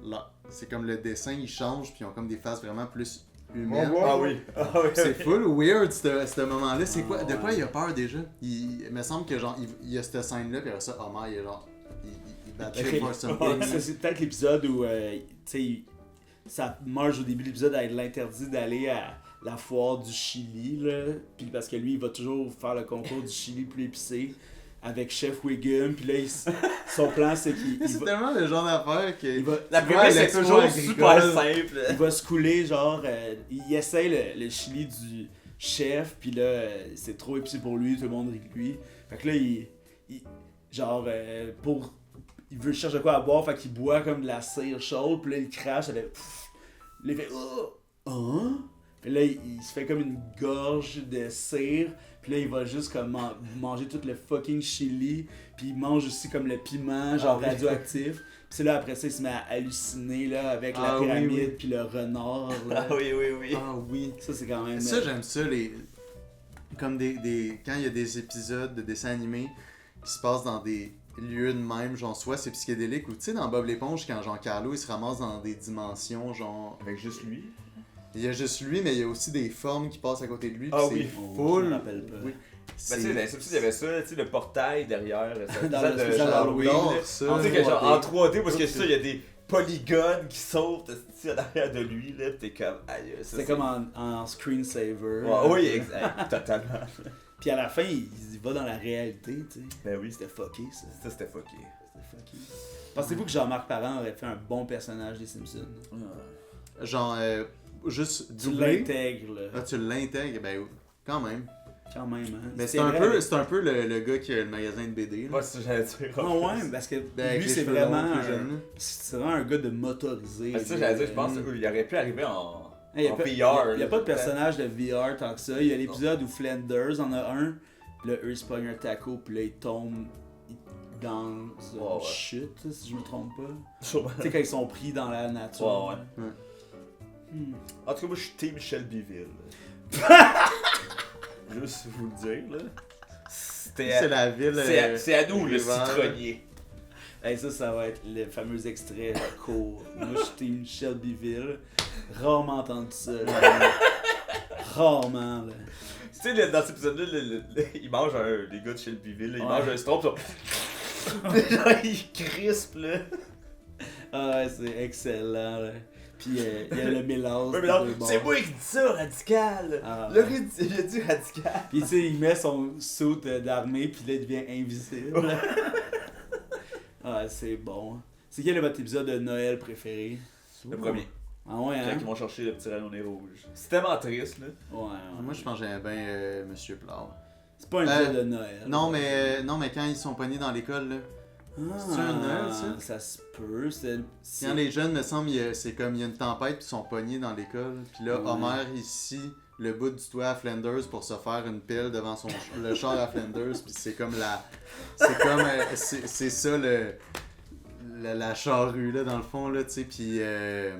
là, c'est comme le dessin, il change, puis ils ont comme des faces vraiment plus humaines. Ah oui. Ah oui. C'est full weird, ce moment-là. C'est quoi, de quoi il a peur déjà? Il me semble que, genre, il y a cette scène-là, puis après ça, Homer, il est genre. Il bad trip for something. Ça, c'est peut-être l'épisode où, tu sais, ça marche au début de l'épisode, elle l'interdit d'aller à la foire du Chili, là. Puis parce que lui, il va toujours faire le concours du Chili plus épicé avec Chef Wiggum. Puis là, son plan, c'est qu'il C'est va, tellement le genre d'affaire que. il va, La Ouais, prémisse est l'expo toujours agricole. super simple. il va se couler, genre, il essaye le Chili du chef, puis là, c'est trop épicé pour lui, tout le monde rit de lui. Fait que là, genre, il veut chercher de quoi à boire, fait qu'il boit comme de la cire chaude, puis là, il crache, ça fait pfff. Là, il fait oh! Hein? Puis là, il se fait comme une gorge de cire, puis là, il va juste comme manger tout le fucking chili, puis il mange aussi comme le piment, genre oui. radioactif. Puis c'est là, après ça, il se met à halluciner, là, avec la Ah oui, pyramide, oui. puis le renard, là. Ah oui, oui, oui. Ah oui. Ça, c'est quand même... Ça, j'aime ça, comme quand il y a des épisodes de dessins animés qui se passent dans des lieux de même, genre soit c'est psychédélique ou tu sais dans Bob l'éponge quand Jean-Carlo il se ramasse dans des dimensions genre Avec juste lui. il y a juste lui mais il y a aussi des formes qui passent à côté de lui Ah puis oui. c'est Oh, je me full. rappelle pas. Oui. Ben, tu sais, dans les Simpsons, il y avait ça, tu sais, le portail derrière. Ça, Dans ça, le de spécial genre Halloween, Halloween, là. là. Ça, Tu sais, que genre 3D. en 3D, parce que ça, il y a des polygones qui sautent à l'arrière de lui, là, pis t'es comme, aïe, ça, C'est comme en screensaver. Ouais, oui, exact, totalement. Puis à la fin, il va dans la réalité, tu sais. Ben oui, C'était fucké, ça. ça, c'était fucké. C'était fucké. Pensez-vous que Jean-Marc Parent aurait fait un bon personnage des Simpsons? Genre juste Tu doublé. l'intègres, là. Ah, tu l'intègres ben quand même. Quand même, hein. Mais C'est c'est un, vrai, peu, mais- c'est un peu le gars qui a le magasin de BD. Là. Moi, c'est ça que j'allais dire. Ah ouais, parce que Avec lui, les c'est cheveux longs, vraiment, plus jeune, là. c'est vraiment un gars de motorisé. C'est ça que j'allais dire, je pense qu'il aurait pu arriver en Il n'y a, en pas- VR. il y a pas de personnage de VR tant que ça. Il y a l'épisode où Flanders en a un, puis là, eux, ils se pognent un taco, puis là, ils tombent dans une Ouais, ouais. chute, si je me trompe pas. Sûrement. Tu sais, quand ils sont pris dans la nature. Ouais, ouais. En tout cas, moi, je suis Team Shelbyville. Juste vous le dire, là. C'est la ville. C'est à nous, le rival. citronnier. Hey, ça va être le fameux extrait court. Moi, je suis Team Shelbyville. Rarement entendu ça. Là. Rarement, là. Tu sais, dans cet épisode-là, ils mangent les gars de Shelbyville, là, ils Ouais. mangent un strop, genre. Genre, ils crispent, là. Ah ouais, c'est excellent, là. Puis il y a le mélange. Ouais, mais des non, deux bords. c'est moi qui dis ça, radical. Ah, Le ouais. il a dit radical. Puis tu sais, il met son suit d'armée, puis là, il devient invisible. Ah, c'est bon. C'est quel est votre épisode de Noël préféré? Le premier. Ah ouais, Quand hein? ils vont chercher le petit rallonné rouge. C'est tellement triste, là. Ouais, ouais. Moi, je pense que j'aimais bien Monsieur Plow. C'est pas un épisode de Noël. Non, mais quand ils sont pognés dans l'école, là. C'est un Noël, ça? Ça se peut. Quand les jeunes, me semble, c'est comme il y a une tempête puis ils sont pognés dans l'école. Puis là, Ouais. Homer ici le bout du toit à Flanders pour se faire une pile devant le char à Flanders. Puis c'est comme c'est ça la charrue là dans le fond là, tu sais. Puis ouais.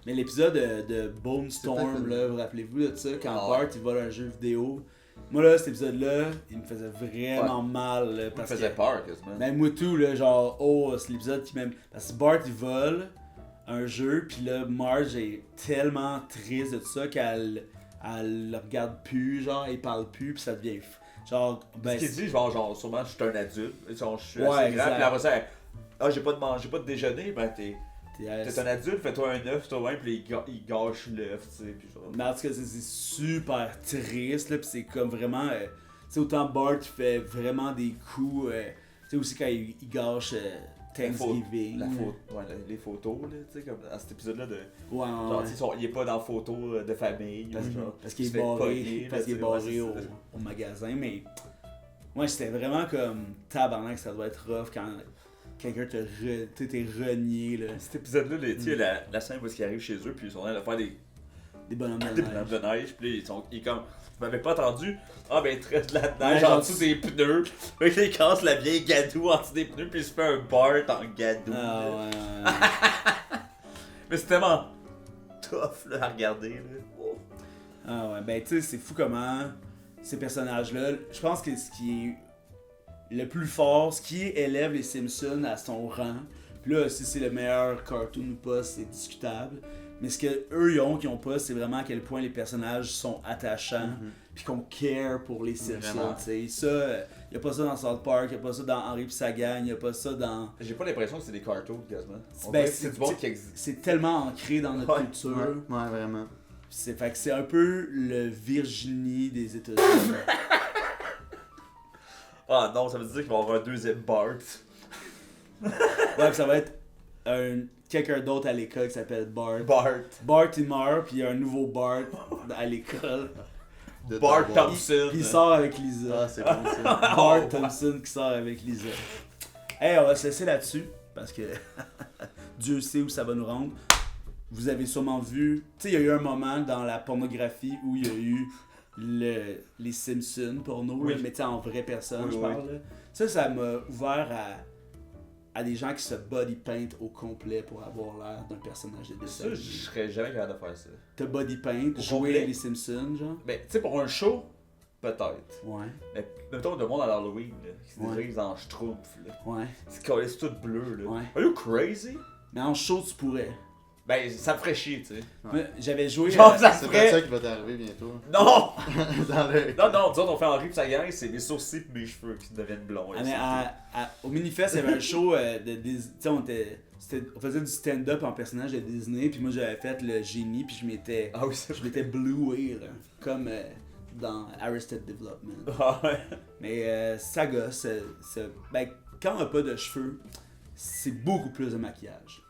Mais l'épisode de Bone C'est Storm, peut-être là, vous rappelez-vous de ça, quand Ah. Bart il vole un jeu vidéo. Moi là, cet épisode-là, il me faisait vraiment mal. Là, Ça parce faisait que, peur, quasiment. ben moi tout, là, genre, oh, c'est l'épisode qui m'aime. Parce que Bart il vole un jeu, puis là, Marge est tellement triste de ça qu'elle le regarde plus, genre, elle parle plus, puis ça devient. Genre, ben. Ce qu'il dit, genre, sûrement, je suis un adulte, genre, je suis Ouais, assez exact. grand, puis après ça, ah, j'ai pas de déjeuner, ben t'es t'es- un adulte, fais-toi un œuf toi-même, puis il gâche l'œuf, tu sais, puis genre. Mais en tout cas, c'est super triste, là, pis c'est comme vraiment. Tu sais, autant Bart il fait vraiment des coups. Tu sais, aussi quand il gâche Thanksgiving. Les photos, là, tu sais, comme dans cet épisode-là de. Ouais, Genre, ouais. tu sais, il est pas dans photo de famille, Parce, ou genre. parce qu'il il est se fait barré, pogner, parce là, qu'il est tu sais, ouais, barré c'est au, ça. au magasin, mais. Ouais, c'était vraiment comme tabarnak, ça doit être rough quand quelqu'un t'es renié, là. Cet épisode-là, tu sais, la scène où ils arrivent chez eux, puis ils sont en train de faire Des bonhommes de des bonhommes neige. de neige, puis là, ils comme. Vous m'avez pas entendu? Ah, ben, il te reste de la Ouais, neige en genre, dessous des pneus. Fait que là, il casse la vieille gadou en dessous des pneus, puis il se fait un Bart en gadou. Ah là. ouais, ouais. Mais c'est tellement tough, là, à regarder, là. Oh. Ah ouais, ben tu sais, c'est fou comment ces personnages-là, je pense que ce qui est le plus fort, ce qui élève les Simpsons à son rang, puis là, si c'est le meilleur cartoon ou pas, c'est discutable, mais ce que eux qu'ils ont pas, c'est vraiment à quel point les personnages sont attachants, puis qu'on care pour les Simpsons, Vraiment. tu sais. Ça, y a pas ça dans South Park, y a pas ça dans Henry pis Sagan, y a pas ça dans... J'ai pas l'impression que c'est des cartoons, quasiment. On Ben, dirait que c'est du monde qui existe. C'est tellement ancré dans notre Ouais, culture. Ouais, vraiment. Fait que c'est un peu le Virginie des États-Unis. Ah non, ça veut dire qu'il va y avoir un deuxième Bart. Ouais, pis ça va être quelqu'un d'autre à l'école qui s'appelle Bart. Bart. Bart il meurt, puis il y a un nouveau Bart à l'école. De Bart devoir. Thompson. Puis il sort avec Lisa. Ah, c'est bon ça. Bart Oh, Thompson qui sort avec Lisa. Hey, on va se laisser là-dessus, parce que Dieu sait où ça va nous rendre. Vous avez sûrement vu, tu sais, il y a eu un moment dans la pornographie où il y a eu les Simpsons porno, Oui. là, mais tu sais, en vraie personne, Oui, je oui. parle. Là. Ça m'a ouvert à des gens qui se body paint au complet pour avoir l'air d'un personnage de dessin. Ça, je serais jamais capable de faire ça. Te body paint, Au jouer complet? les Simpsons, genre. Mais tu sais, pour un show, peut-être. Ouais, Mais mettons le monde à l'Halloween, là, qui se Ouais. déguise en schtroumpf, là. ouais. Qui se calisse tout bleu, là. Ouais. Are you crazy? Mais en show, tu pourrais. Ben, ça me ferait chier, tu sais. Moi, j'avais joué. Genre, ça C'est ferait. peut-être ça qui va t'arriver bientôt. Non! Dans le... Non, disons, on fait Henri pis sa gang, c'est mes sourcils pis mes cheveux qui deviennent blonds. Ah, mais au Minifest, il y avait un show de Disney. Tu sais, on faisait du stand-up en personnage de Disney, puis moi j'avais fait le génie, puis je m'étais Ah oui, c'est blué, là, comme dans Arrested Development. Ah ouais. Mais ça gosse. Ben, quand on n'a pas de cheveux, c'est beaucoup plus de maquillage.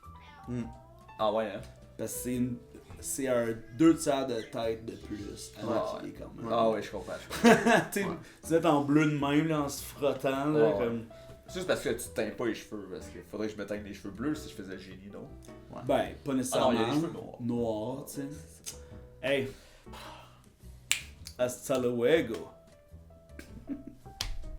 Ah ouais, hein? Parce que c'est un 2/3 de tête de plus à maquiller quand même. Ah ouais, je comprends. Tu sais, vous êtes en bleu de même, là, en se frottant, là, Ouais. comme... C'est juste parce que tu te teins pas les cheveux, parce qu'il faudrait que je me teigne les cheveux bleus si je faisais le génie, non? Ben, pas nécessairement. Ah non, il y a les cheveux noirs. Noirs, tu sais. Hey! Hasta luego!